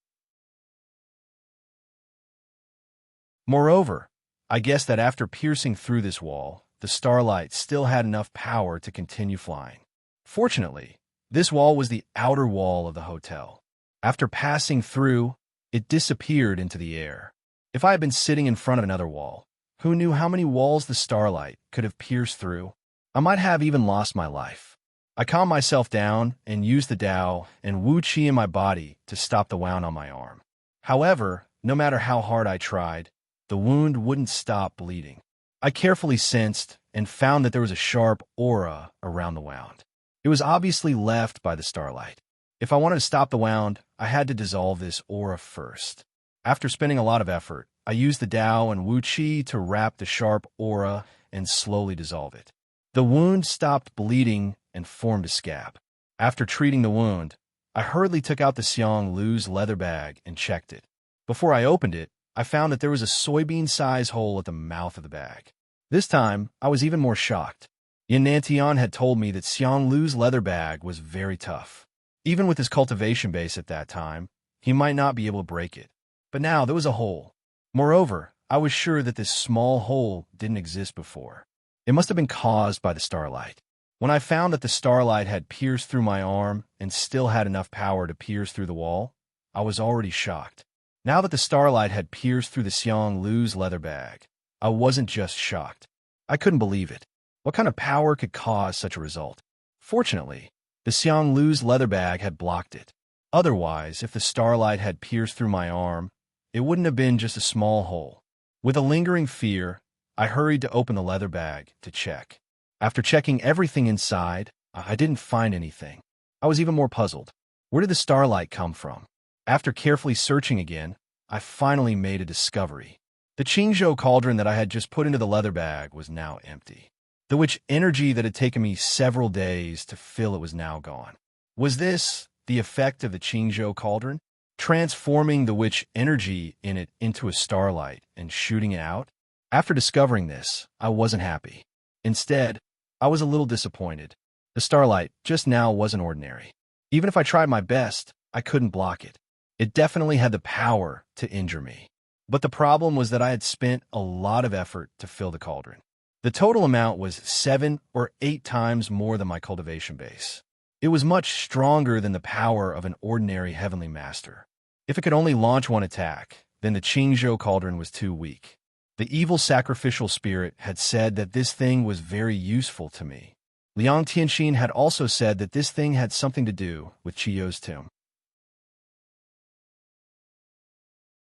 Moreover, I guessed that after piercing through this wall, the starlight still had enough power to continue flying. Fortunately, this wall was the outer wall of the hotel. After passing through, it disappeared into the air. If I had been sitting in front of another wall, who knew how many walls the starlight could have pierced through? I might have even lost my life. I calmed myself down and used the Tao and Wu Qi in my body to stop the wound on my arm. However, no matter how hard I tried, the wound wouldn't stop bleeding. I carefully sensed and found that there was a sharp aura around the wound. It was obviously left by the starlight. If I wanted to stop the wound, I had to dissolve this aura first. After spending a lot of effort, I used the Tao and Wu Qi to wrap the sharp aura and slowly dissolve it. The wound stopped bleeding and formed a scab. After treating the wound, I hurriedly took out the Xiang Lu's leather bag and checked it. Before I opened it, I found that there was a soybean-size hole at the mouth of the bag. This time, I was even more shocked. Yin Nantian had told me that Xiang Lu's leather bag was very tough. Even with his cultivation base at that time, he might not be able to break it. But now there was a hole. Moreover, I was sure that this small hole didn't exist before. It must have been caused by the starlight. When I found that the starlight had pierced through my arm and still had enough power to pierce through the wall, I was already shocked. Now that the starlight had pierced through the Xiang Lu's leather bag, I wasn't just shocked. I couldn't believe it. What kind of power could cause such a result? Fortunately, the Xiang Lu's leather bag had blocked it. Otherwise, if the starlight had pierced through my arm, it wouldn't have been just a small hole. With a lingering fear, I hurried to open the leather bag to check. After checking everything inside, I didn't find anything. I was even more puzzled. Where did the starlight come from? After carefully searching again, I finally made a discovery. The Qingzhou cauldron that I had just put into the leather bag was now empty. The witch energy that had taken me several days to fill it was now gone. Was this the effect of the Qingzhou cauldron? Transforming the witch energy in it into a starlight and shooting it out? After discovering this, I wasn't happy. Instead, I was a little disappointed. The starlight just now wasn't ordinary. Even if I tried my best, I couldn't block it. It definitely had the power to injure me. But the problem was that I had spent a lot of effort to fill the cauldron. The total amount was 7 or 8 times more than my cultivation base. It was much stronger than the power of an ordinary heavenly master. If it could only launch one attack, then the Qingzhou cauldron was too weak. The evil sacrificial spirit had said that this thing was very useful to me. Liang Tianxin had also said that this thing had something to do with Chiyo's tomb.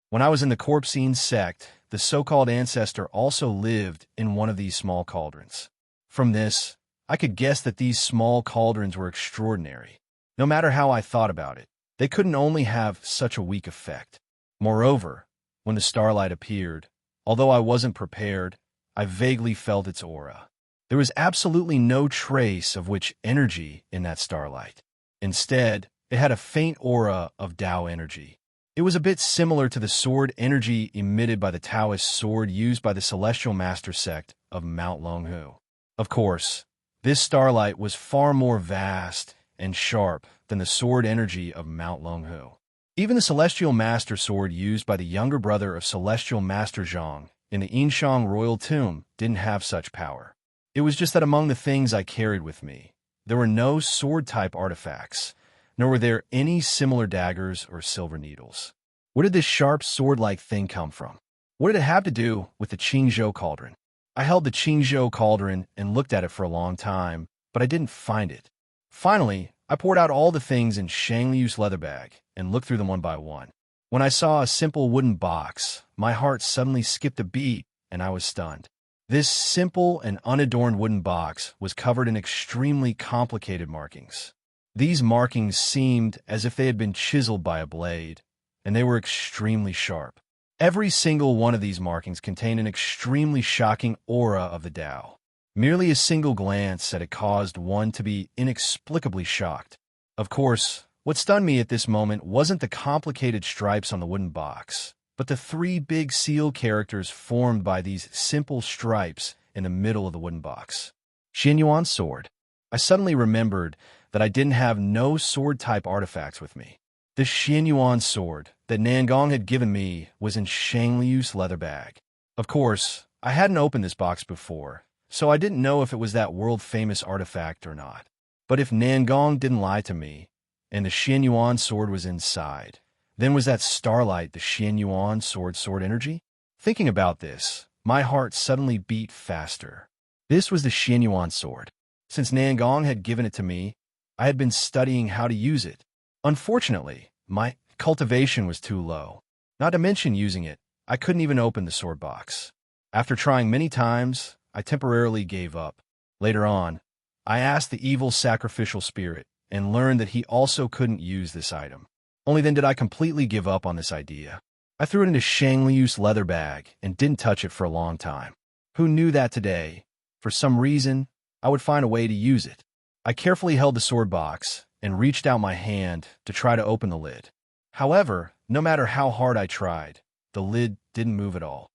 When I was in the Corpsine sect, the so-called ancestor also lived in one of these small cauldrons. From this, I could guess that these small cauldrons were extraordinary. No matter how I thought about it, they couldn't only have such a weak effect. Moreover, when the starlight appeared, although I wasn't prepared, I vaguely felt its aura. There was absolutely no trace of witch energy in that starlight. Instead, it had a faint aura of Tao energy. It was a bit similar to the sword energy emitted by the Taoist sword used by the Celestial Master sect of Mount Longhu. Of course, this starlight was far more vast and sharp than the sword energy of Mount Longhu. Even the Celestial Master sword used by the younger brother of Celestial Master Zhang in the Yinshang royal tomb didn't have such power. It was just that among the things I carried with me, there were no sword-type artifacts, nor were there any similar daggers or silver needles. Where did this sharp sword-like thing come from? What did it have to do with the Qingzhou cauldron? I held the Qingzhou cauldron and looked at it for a long time, but I didn't find it. Finally, I poured out all the things in Shang Liu's leather bag and looked through them one by one. When I saw a simple wooden box, my heart suddenly skipped a beat and I was stunned. This simple and unadorned wooden box was covered in extremely complicated markings. These markings seemed as if they had been chiseled by a blade, and they were extremely sharp. Every single one of these markings contained an extremely shocking aura of the Tao. Merely a single glance at it caused one to be inexplicably shocked. Of course, what stunned me at this moment wasn't the complicated stripes on the wooden box, but the 3 big seal characters formed by these simple stripes in the middle of the wooden box. Xianyuan's sword. I suddenly remembered that I didn't have no sword-type artifacts with me. The Xianyuan sword that Nangong had given me was in Shang Liu's leather bag. Of course, I hadn't opened this box before, so I didn't know if it was that world-famous artifact or not. But if Nangong didn't lie to me, and the Xianyuan sword was inside, then was that starlight the Xianyuan sword energy? Thinking about this, my heart suddenly beat faster. This was the Xianyuan sword. Since Nangong had given it to me, I had been studying how to use it. Unfortunately, my cultivation was too low. Not to mention using it, I couldn't even open the sword box. After trying many times, I temporarily gave up. Later on, I asked the evil sacrificial spirit and learned that he also couldn't use this item. Only then did I completely give up on this idea. I threw it into Shang Liu's leather bag and didn't touch it for a long time. Who knew that today, for some reason, I would find a way to use it? I carefully held the sword box and reached out my hand to try to open the lid. However, no matter how hard I tried, the lid didn't move at all.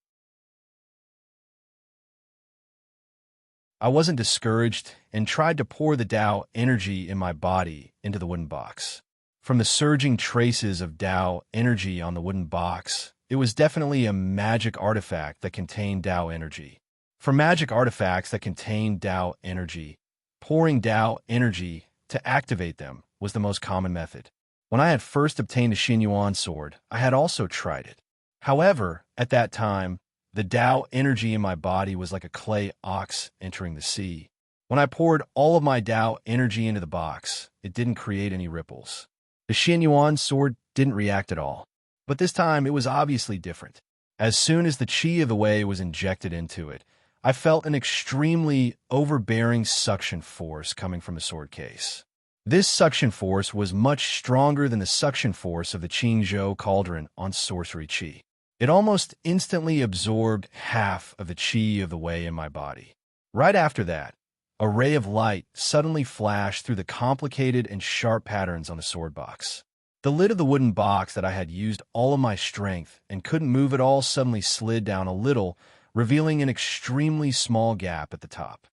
I wasn't discouraged and tried to pour the Tao energy in my body into the wooden box. From the surging traces of Tao energy on the wooden box, it was definitely a magic artifact that contained Tao energy. For magic artifacts that contained Tao energy, pouring Tao energy to activate them was the most common method. When I had first obtained the Xianyuan sword, I had also tried it. However, at that time, the Tao energy in my body was like a clay ox entering the sea. When I poured all of my Tao energy into the box, it didn't create any ripples. The Xianyuan sword didn't react at all. But this time, it was obviously different. As soon as the qi of the Wei was injected into it, I felt an extremely overbearing suction force coming from the sword case. This suction force was much stronger than the suction force of the Qingzhou cauldron on sorcery qi. It almost instantly absorbed half of the qi of the Wei in my body. Right after that, a ray of light suddenly flashed through the complicated and sharp patterns on the sword box. The lid of the wooden box that I had used all of my strength and couldn't move at all suddenly slid down a little, revealing an extremely small gap at the top.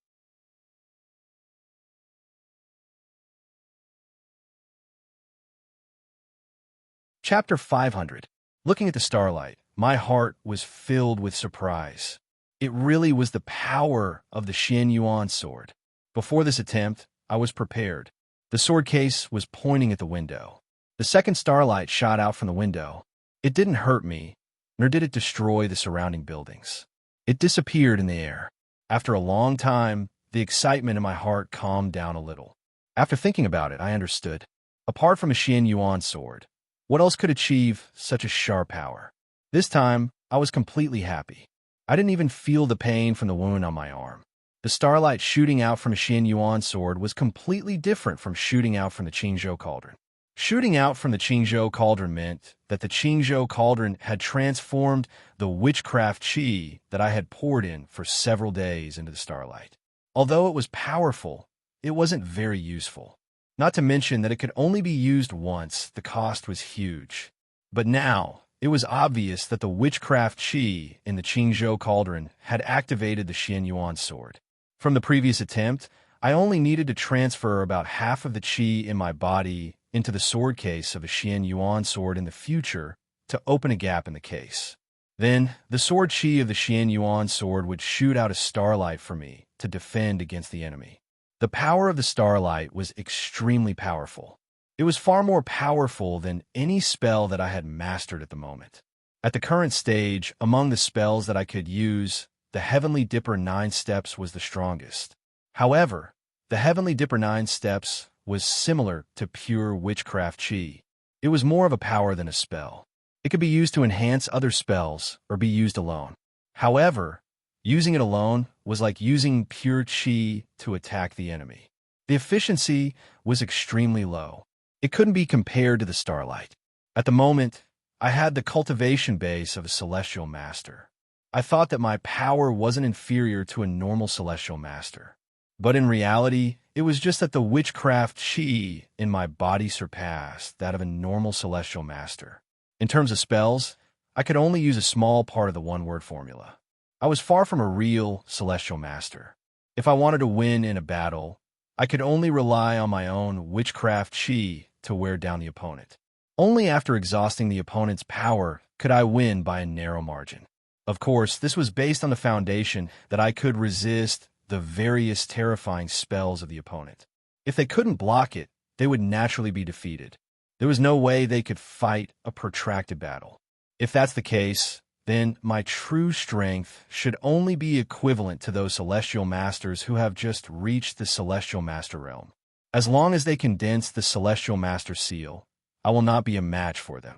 Chapter 500. Looking at the starlight, my heart was filled with surprise. It really was the power of the Xianyuan sword. Before this attempt, I was prepared. The sword case was pointing at the window. The second starlight shot out from the window. It didn't hurt me, nor did it destroy the surrounding buildings. It disappeared in the air. After a long time, the excitement in my heart calmed down a little. After thinking about it, I understood. Apart from a Xianyuan sword, what else could achieve such a sharp power? This time, I was completely happy. I didn't even feel the pain from the wound on my arm. The starlight shooting out from a Xianyuan sword was completely different from shooting out from the Qingzhou cauldron. Shooting out from the Qingzhou cauldron meant that the Qingzhou cauldron had transformed the witchcraft qi that I had poured in for several days into the starlight. Although it was powerful, it wasn't very useful. Not to mention that it could only be used once, the cost was huge. But now, it was obvious that the witchcraft qi in the Qingzhou cauldron had activated the Xianyuan sword. From the previous attempt, I only needed to transfer about half of the qi in my body into the sword case of a Xianyuan sword in the future to open a gap in the case. Then, the sword qi of the Xianyuan sword would shoot out a starlight for me to defend against the enemy. The power of the starlight was extremely powerful. It was far more powerful than any spell that I had mastered at the moment. At the current stage, among the spells that I could use, the Heavenly Dipper 9 Steps was the strongest. However, the Heavenly Dipper 9 Steps was similar to pure witchcraft qi. It was more of a power than a spell. It could be used to enhance other spells or be used alone. However, using it alone was like using pure qi to attack the enemy. The efficiency was extremely low. It couldn't be compared to the starlight. At the moment, I had the cultivation base of a celestial master. I thought that my power wasn't inferior to a normal celestial master. But in reality, it was just that the witchcraft qi in my body surpassed that of a normal celestial master. In terms of spells, I could only use a small part of the one-word formula. I was far from a real celestial master. If I wanted to win in a battle, I could only rely on my own witchcraft qi to wear down the opponent. Only after exhausting the opponent's power could I win by a narrow margin. Of course, this was based on the foundation that I could resist the various terrifying spells of the opponent. If they couldn't block it, they would naturally be defeated. There was no way they could fight a protracted battle. If that's the case, then my true strength should only be equivalent to those celestial masters who have just reached the celestial master realm. As long as they condense the celestial master seal, I will not be a match for them.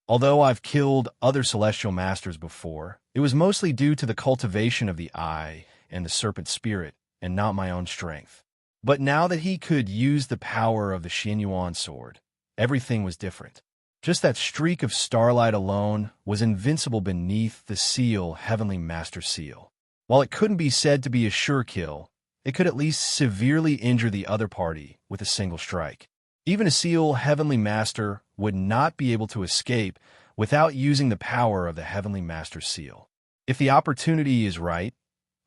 Although I've killed other celestial masters before, it was mostly due to the cultivation of the eye and the serpent spirit, and not my own strength. But now that he could use the power of the Xianyuan sword, everything was different. Just that streak of starlight alone was invincible beneath the seal, Heavenly Master Seal. While it couldn't be said to be a sure kill, it could at least severely injure the other party with a single strike. Even a seal Heavenly Master would not be able to escape without using the power of the Heavenly Master Seal. If the opportunity is right,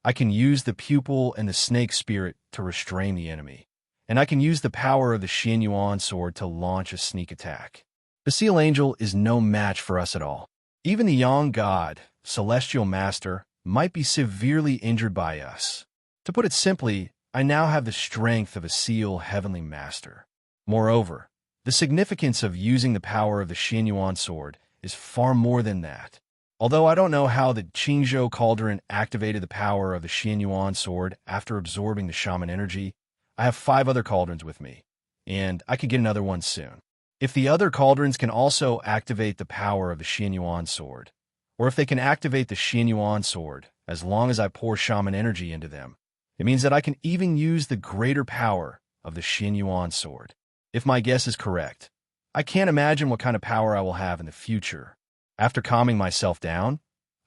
I can use the pupil and the snake spirit to restrain the enemy, and I can use the power of the Xianyuan sword to launch a sneak attack. The Seal Angel is no match for us at all. Even the Yang God, Celestial Master, might be severely injured by us. To put it simply, I now have the strength of a Seal Heavenly Master. Moreover, the significance of using the power of the Xianyuan sword is far more than that. Although I don't know how the Qingzhou Cauldron activated the power of the Xianyuan sword after absorbing the shaman energy, I have 5 other cauldrons with me, and I could get another one soon. If the other cauldrons can also activate the power of the Xianyuan sword, or if they can activate the Xianyuan sword as long as I pour shaman energy into them, it means that I can even use the greater power of the Xianyuan sword. If my guess is correct, I can't imagine what kind of power I will have in the future. After calming myself down,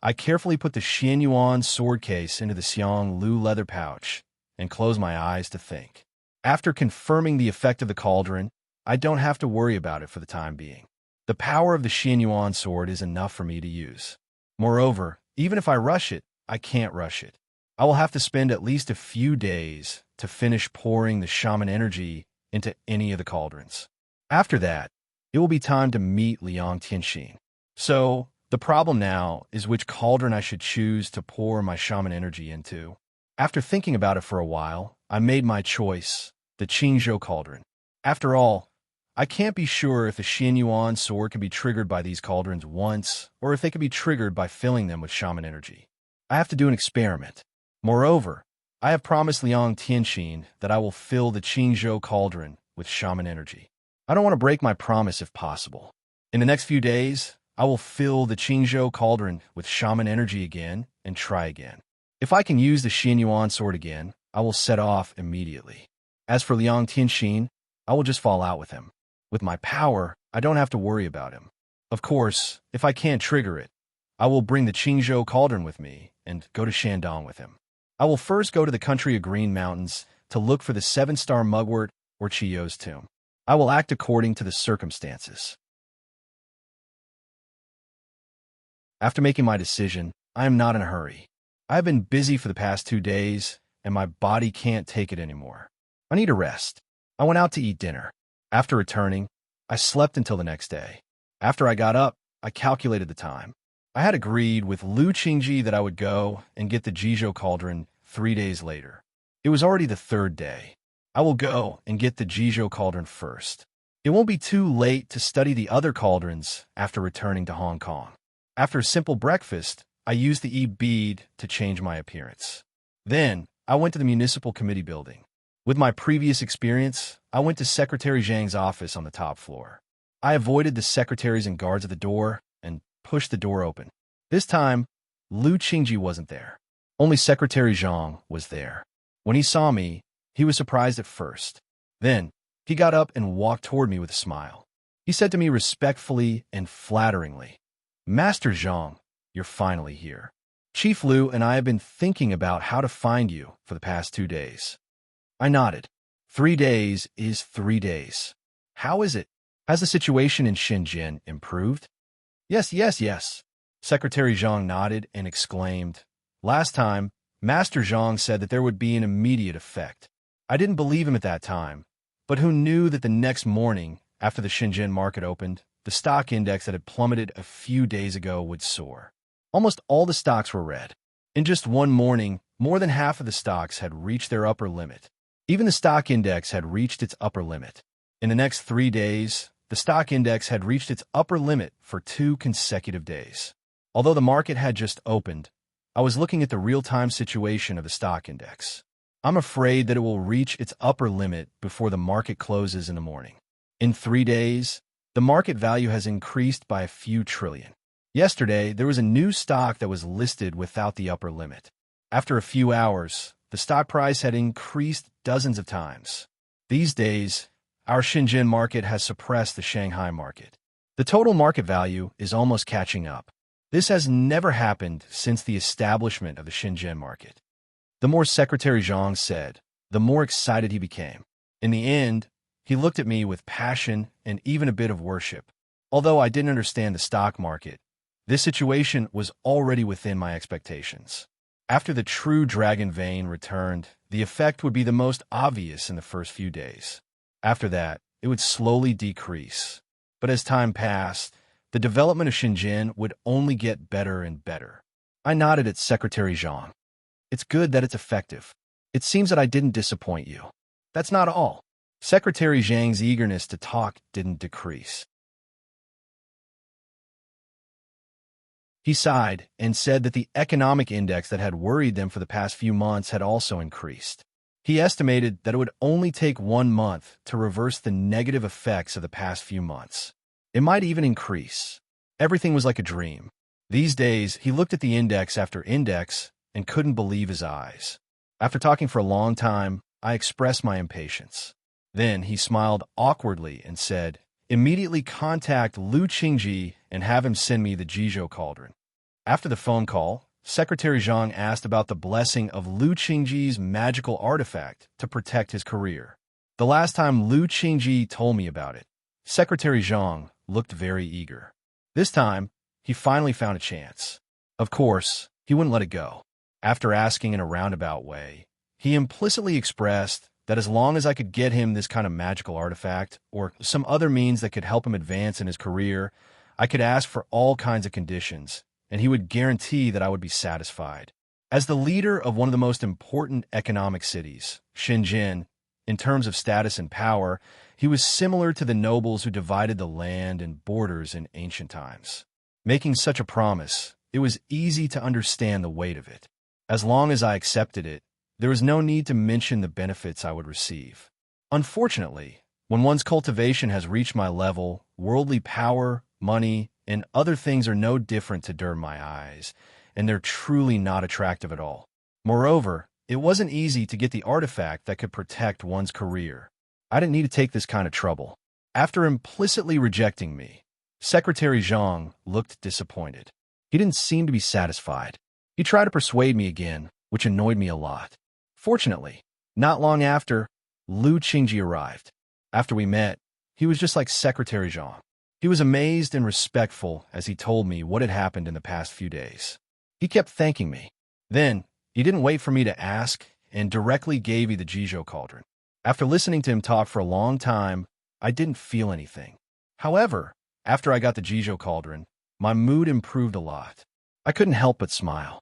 I carefully put the Xianyuan sword case into the Xiang Lu leather pouch and closed my eyes to think. After confirming the effect of the cauldron, I don't have to worry about it for the time being. The power of the Xianyuan sword is enough for me to use. Moreover, even if I rush it, I can't rush it. I will have to spend at least a few days to finish pouring the shaman energy into any of the cauldrons. After that, it will be time to meet Liang Tianxin. So, the problem now is which cauldron I should choose to pour my shaman energy into. After thinking about it for a while, I made my choice, the Qingzhou Cauldron. After all, I can't be sure if the Xianyuan sword can be triggered by these cauldrons once, or if they can be triggered by filling them with shaman energy. I have to do an experiment. Moreover, I have promised Liang Tianxin that I will fill the Qingzhou Cauldron with shaman energy. I don't want to break my promise if possible. In the next few days, I will fill the Qingzhou Cauldron with shaman energy again and try again. If I can use the Xianyuan sword again, I will set off immediately. As for Liang Tianxin, I will just fall out with him. With my power, I don't have to worry about him. Of course, if I can't trigger it, I will bring the Qingzhou Cauldron with me and go to Shandong with him. I will first go to the country of Green Mountains to look for the 7-star mugwort or Chiyo's tomb. I will act according to the circumstances. After making my decision, I am not in a hurry. I have been busy for the past 2 days, and my body can't take it anymore. I need a rest. I went out to eat dinner. After returning, I slept until the next day. After I got up, I calculated the time. I had agreed with Lu Qingji that I would go and get the Jizhou Cauldron 3 days later. It was already the 3rd day. I will go and get the Jizhou Cauldron first. It won't be too late to study the other cauldrons after returning to Hong Kong. After a simple breakfast, I used the e-bead to change my appearance. Then, I went to the municipal committee building. With my previous experience, I went to Secretary Zhang's office on the top floor. I avoided the secretaries and guards at the door and pushed the door open. This time, Lu Qingji wasn't there. Only Secretary Zhang was there. When he saw me, he was surprised at first. Then, he got up and walked toward me with a smile. He said to me respectfully and flatteringly, "Master Zhang, you're finally here. Chief Lu and I have been thinking about how to find you for the past 2 days." I nodded. 3 days is 3 days. How is it? Has the situation in Shenzhen improved? Yes. Secretary Zhang nodded and exclaimed, "Last time, Master Zhang said that there would be an immediate effect. I didn't believe him at that time, but who knew that the next morning, after the Shenzhen market opened, the stock index that had plummeted a few days ago would soar. Almost all the stocks were red. In just one morning, more than half of the stocks had reached their upper limit. Even the stock index had reached its upper limit. In the next 3 days, the stock index had reached its upper limit for 2 consecutive days. Although the market had just opened, I was looking at the real-time situation of the stock index. I'm afraid that it will reach its upper limit before the market closes in the morning. In 3 days, the market value has increased by a few trillion. Yesterday, there was a new stock that was listed without the upper limit. After a few hours, the stock price had increased dozens of times. These days, our Shenzhen market has suppressed the Shanghai market. The total market value is almost catching up. This has never happened since the establishment of the Shenzhen market. The more Secretary Zhang said, the more excited he became. In the end, he looked at me with passion and even a bit of worship. Although I didn't understand the stock market, this situation was already within my expectations. After the true dragon vein returned, the effect would be the most obvious in the first few days. After that, it would slowly decrease. But as time passed, the development of Shenzhen would only get better and better. I nodded at Secretary Zhang. It's good that it's effective. It seems that I didn't disappoint you. That's not all. Secretary Zhang's eagerness to talk didn't decrease. He sighed and said that the economic index that had worried them for the past few months had also increased. He estimated that it would only take 1 month to reverse the negative effects of the past few months. It might even increase. Everything was like a dream. These days, he looked at the index after index and couldn't believe his eyes. After talking for a long time, I expressed my impatience. Then he smiled awkwardly and said, "Immediately contact Lu Qingji and have him send me the Jizhou cauldron." After the phone call, Secretary Zhang asked about the blessing of Lu Qingji's magical artifact to protect his career. The last time Lu Qingji told me about it, Secretary Zhang looked very eager. This time, he finally found a chance. Of course, he wouldn't let it go. After asking in a roundabout way, he implicitly expressed that as long as I could get him this kind of magical artifact or some other means that could help him advance in his career, I could ask for all kinds of conditions, and he would guarantee that I would be satisfied. As the leader of one of the most important economic cities, Shenzhen, in terms of status and power, he was similar to the nobles who divided the land and borders in ancient times. Making such a promise, it was easy to understand the weight of it. As long as I accepted it, there was no need to mention the benefits I would receive. Unfortunately, when one's cultivation has reached my level, worldly power, money, and other things are no different to dirt in my eyes, and they're truly not attractive at all. Moreover, it wasn't easy to get the artifact that could protect one's career. I didn't need to take this kind of trouble. After implicitly rejecting me, Secretary Zhang looked disappointed. He didn't seem to be satisfied. He tried to persuade me again, which annoyed me a lot. Fortunately, not long after, Lu Qingji arrived. After we met, he was just like Secretary Zhang. He was amazed and respectful as he told me what had happened in the past few days. He kept thanking me. Then, he didn't wait for me to ask and directly gave me the Jizhou cauldron. After listening to him talk for a long time, I didn't feel anything. However, after I got the Jizhou cauldron, my mood improved a lot. I couldn't help but smile.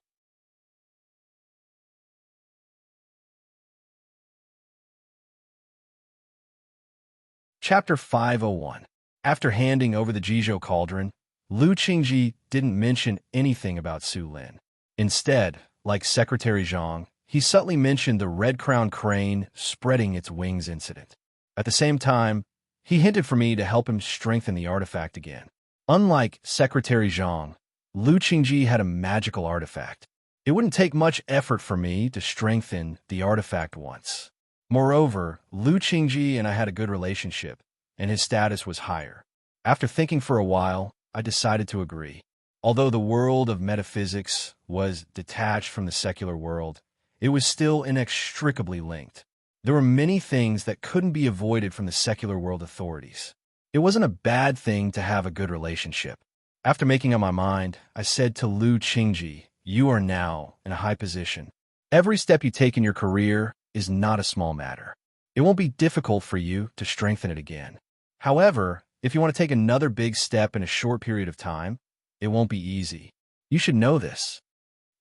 Chapter 501. After handing over the Jizhou cauldron, Lu Qingji didn't mention anything about Su Lin. Instead, like Secretary Zhang, he subtly mentioned the red-crowned crane spreading its wings incident. At the same time, he hinted for me to help him strengthen the artifact again. Unlike Secretary Zhang, Lu Qingji had a magical artifact. It wouldn't take much effort for me to strengthen the artifact once. Moreover, Lu Qingji and I had a good relationship, and his status was higher. After thinking for a while, I decided to agree. Although the world of metaphysics was detached from the secular world, it was still inextricably linked. There were many things that couldn't be avoided from the secular world authorities. It wasn't a bad thing to have a good relationship. After making up my mind, I said to Lu Qingji, "You are now in a high position. Every step you take in your career is not a small matter. It won't be difficult for you to strengthen it again. However, If you want to take another big step in a short period of time, it won't be easy. You should know this.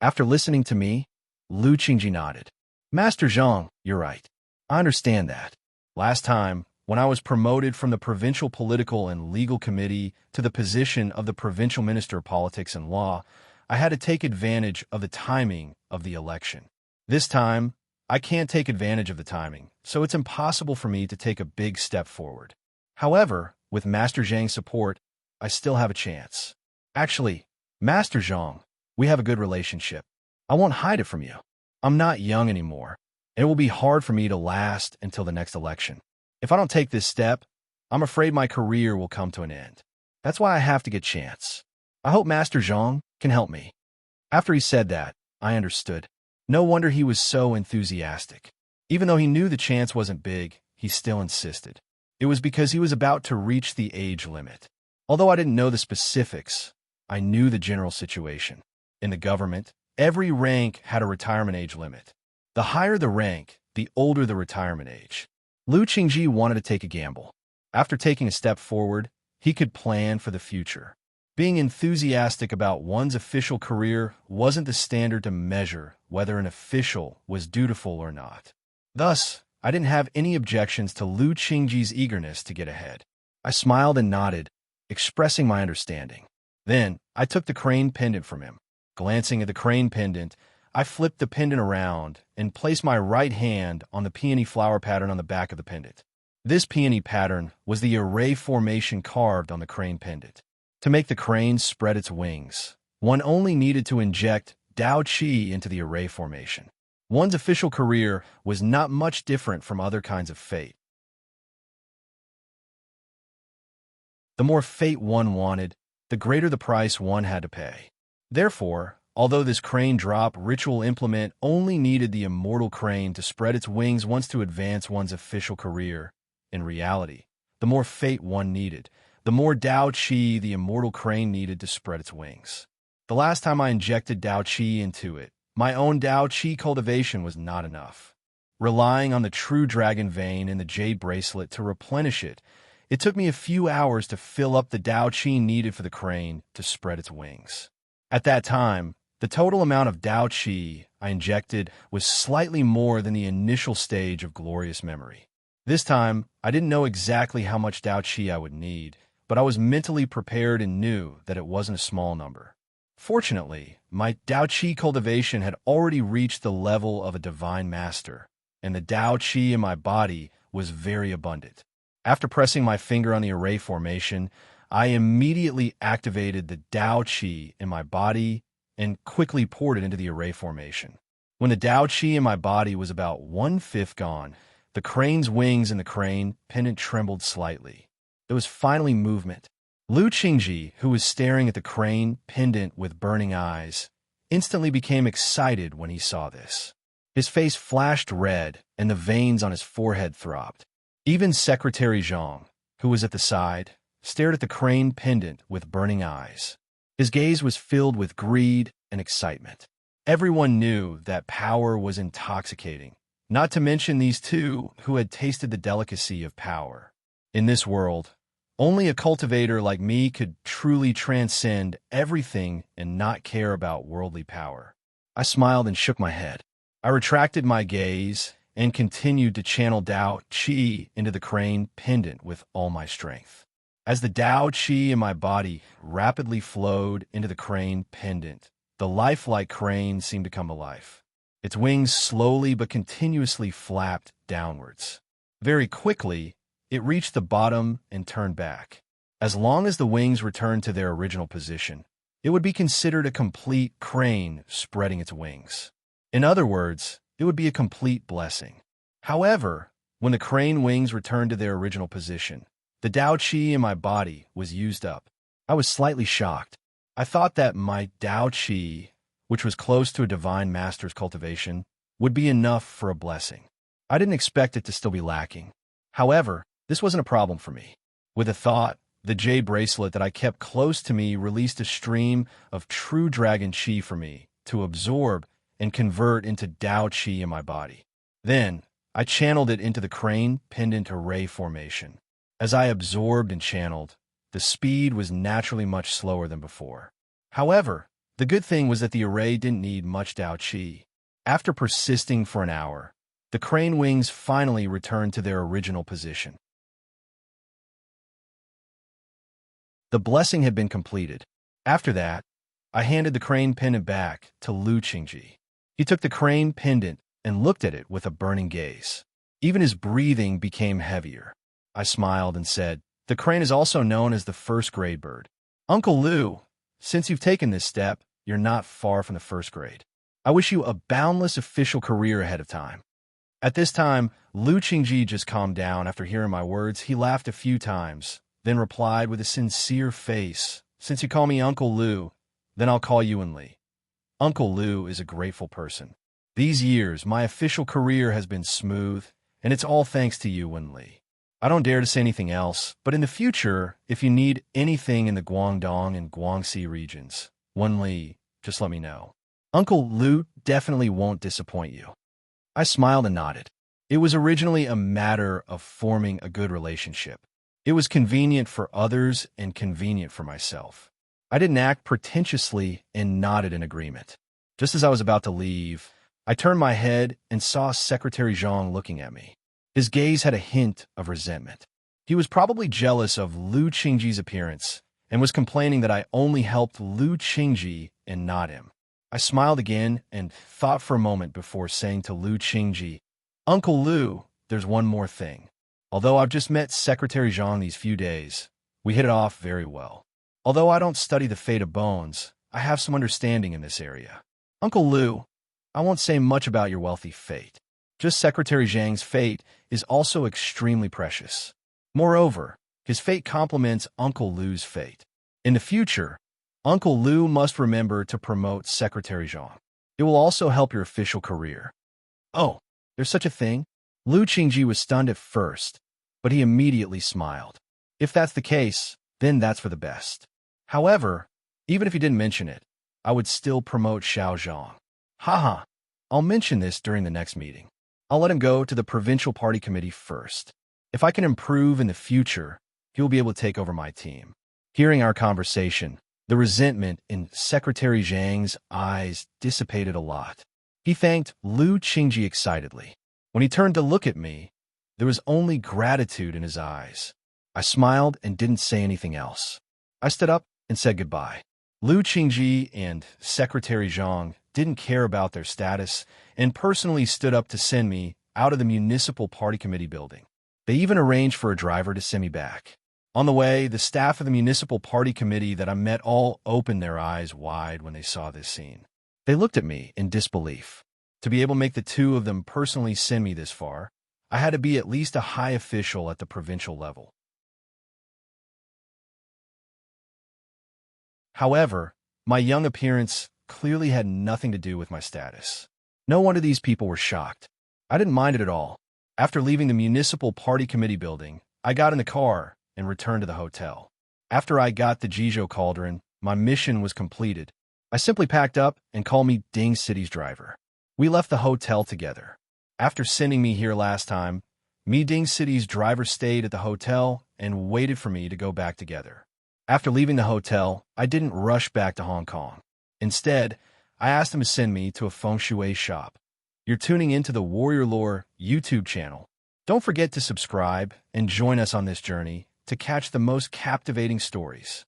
After listening to me, Lu Qingji nodded. Master Zhang, you're right. I understand that. Last time, when I was promoted from the provincial political and legal committee to the position of the provincial minister of politics and law, I had to take advantage of the timing of the election. This time, I can't take advantage of the timing, so it's impossible for me to take a big step forward. However, with Master Zhang's support, I still have a chance. Actually, Master Zhang, we have a good relationship. I won't hide it from you. I'm not young anymore, and it will be hard for me to last until the next election. If I don't take this step, I'm afraid my career will come to an end. That's why I have to get chance. I hope Master Zhang can help me. After he said that, I understood. No wonder he was so enthusiastic. Even though he knew the chance wasn't big, he still insisted. It was because he was about to reach the age limit. Although I didn't know the specifics, I knew the general situation. In the government, every rank had a retirement age limit. The higher the rank, the older the retirement age. Lu Qingji wanted to take a gamble. After taking a step forward, he could plan for the future. Being enthusiastic about one's official career wasn't the standard to measure whether an official was dutiful or not. Thus, I didn't have any objections to Lu Qingji's eagerness to get ahead. I smiled and nodded, expressing my understanding. Then, I took the crane pendant from him. Glancing at the crane pendant, I flipped the pendant around and placed my right hand on the peony flower pattern on the back of the pendant. This peony pattern was the array formation carved on the crane pendant. To make the crane spread its wings, one only needed to inject Dao Qi into the array formation. One's official career was not much different from other kinds of fate. The more fate one wanted, the greater the price one had to pay. Therefore, although this crane drop ritual implement only needed the immortal crane to spread its wings once to advance one's official career, in reality, the more fate one needed, the more Dao Qi the immortal crane needed to spread its wings. The last time I injected Dao Qi into it, my own Dao Qi cultivation was not enough. Relying on the true dragon vein in the jade bracelet to replenish it, it took me a few hours to fill up the Dao Qi needed for the crane to spread its wings. At that time, the total amount of Dao Qi I injected was slightly more than the initial stage of glorious memory. This time, I didn't know exactly how much Dao Qi I would need, but I was mentally prepared and knew that it wasn't a small number. Fortunately, my Dao Qi cultivation had already reached the level of a divine master, and the Dao Qi in my body was very abundant. After pressing my finger on the array formation, I immediately activated the Dao Qi in my body and quickly poured it into the array formation. When the Dao Qi in my body was about 1/5 gone, the crane's wings in the crane pendant trembled slightly. There was finally movement. Lu Qingji, who was staring at the crane pendant with burning eyes, instantly became excited when he saw this. His face flashed red, and the veins on his forehead throbbed. Even Secretary Zhang, who was at the side, stared at the crane pendant with burning eyes. His gaze was filled with greed and excitement. Everyone knew that power was intoxicating, not to mention these two who had tasted the delicacy of power. In this world, only a cultivator like me could truly transcend everything and not care about worldly power. I smiled and shook my head. I retracted my gaze and continued to channel Dao Qi into the crane pendant with all my strength. As the Dao Qi in my body rapidly flowed into the crane pendant, the lifelike crane seemed to come to life. Its wings slowly but continuously flapped downwards. Very quickly, it reached the bottom and turned back. As long as the wings returned to their original position, it would be considered a complete crane spreading its wings. In other words, it would be a complete blessing. However, when the crane wings returned to their original position, the Dao Qi in my body was used up. I was slightly shocked. I thought that my Dao Qi, which was close to a divine master's cultivation, would be enough for a blessing. I didn't expect it to still be lacking. However, this wasn't a problem for me. With a thought, the jade bracelet that I kept close to me released a stream of true dragon Qi for me to absorb and convert into Dao Qi in my body. Then, I channeled it into the crane pendant array formation. As I absorbed and channeled, the speed was naturally much slower than before. However, the good thing was that the array didn't need much Dao Qi. After persisting for an hour, the crane wings finally returned to their original position. The blessing had been completed. After that, I handed the crane pendant back to Lu Qingji. He took the crane pendant and looked at it with a burning gaze. Even his breathing became heavier. I smiled and said, "The crane is also known as the first grade bird. Uncle Lu, since you've taken this step, you're not far from the first grade. I wish you a boundless official career ahead of time." At this time, Lu Qingji just calmed down after hearing my words. He laughed a few times, then replied with a sincere face, "Since you call me Uncle Lu, then I'll call you Li. Uncle Lu is a grateful person. These years, my official career has been smooth, and it's all thanks to you, Li. I don't dare to say anything else, but in the future, if you need anything in the Guangdong and Guangxi regions, Li, just let me know. Uncle Lu definitely won't disappoint you." I smiled and nodded. It was originally a matter of forming a good relationship. It was convenient for others and convenient for myself. I didn't act pretentiously and nodded in agreement. Just as I was about to leave, I turned my head and saw Secretary Zhang looking at me. His gaze had a hint of resentment. He was probably jealous of Lu Qingji's appearance and was complaining that I only helped Lu Qingji and not him. I smiled again and thought for a moment before saying to Lu Qingji, "Uncle Lu, there's one more thing. Although I've just met Secretary Zhang these few days, we hit it off very well. Although I don't study the fate of bones, I have some understanding in this area. Uncle Lu, I won't say much about your wealthy fate. Just Secretary Zhang's fate is also extremely precious. Moreover, his fate complements Uncle Lu's fate. In the future, Uncle Lu must remember to promote Secretary Zhang. It will also help your official career." "Oh, there's such a thing?" Lu Qingji was stunned at first, but he immediately smiled. "If that's the case, then that's for the best. However, even if he didn't mention it, I would still promote Xiao Zhang. Haha, I'll mention this during the next meeting. I'll let him go to the provincial party committee first. If I can improve in the future, he will be able to take over my team." Hearing our conversation, the resentment in Secretary Zhang's eyes dissipated a lot. He thanked Lu Qingji excitedly. When he turned to look at me, there was only gratitude in his eyes. I smiled and didn't say anything else. I stood up and said goodbye. Lu Qingji and Secretary Zhang didn't care about their status and personally stood up to send me out of the municipal party committee building. They even arranged for a driver to send me back. On the way, the staff of the municipal party committee that I met all opened their eyes wide when they saw this scene. They looked at me in disbelief. To be able to make the two of them personally send me this far, I had to be at least a high official at the provincial level. However, my young appearance clearly had nothing to do with my status. No wonder these people were shocked. I didn't mind it at all. After leaving the municipal party committee building, I got in the car and returned to the hotel. After I got the Jizhou cauldron, my mission was completed. I simply packed up and called me Ding City's driver. We left the hotel together. After sending me here last time, me Ding City's driver stayed at the hotel and waited for me to go back together. After leaving the hotel, I didn't rush back to Hong Kong. Instead, I asked him to send me to a feng shui shop. You're tuning into the Warrior Lore YouTube channel. Don't forget to subscribe and join us on this journey to catch the most captivating stories.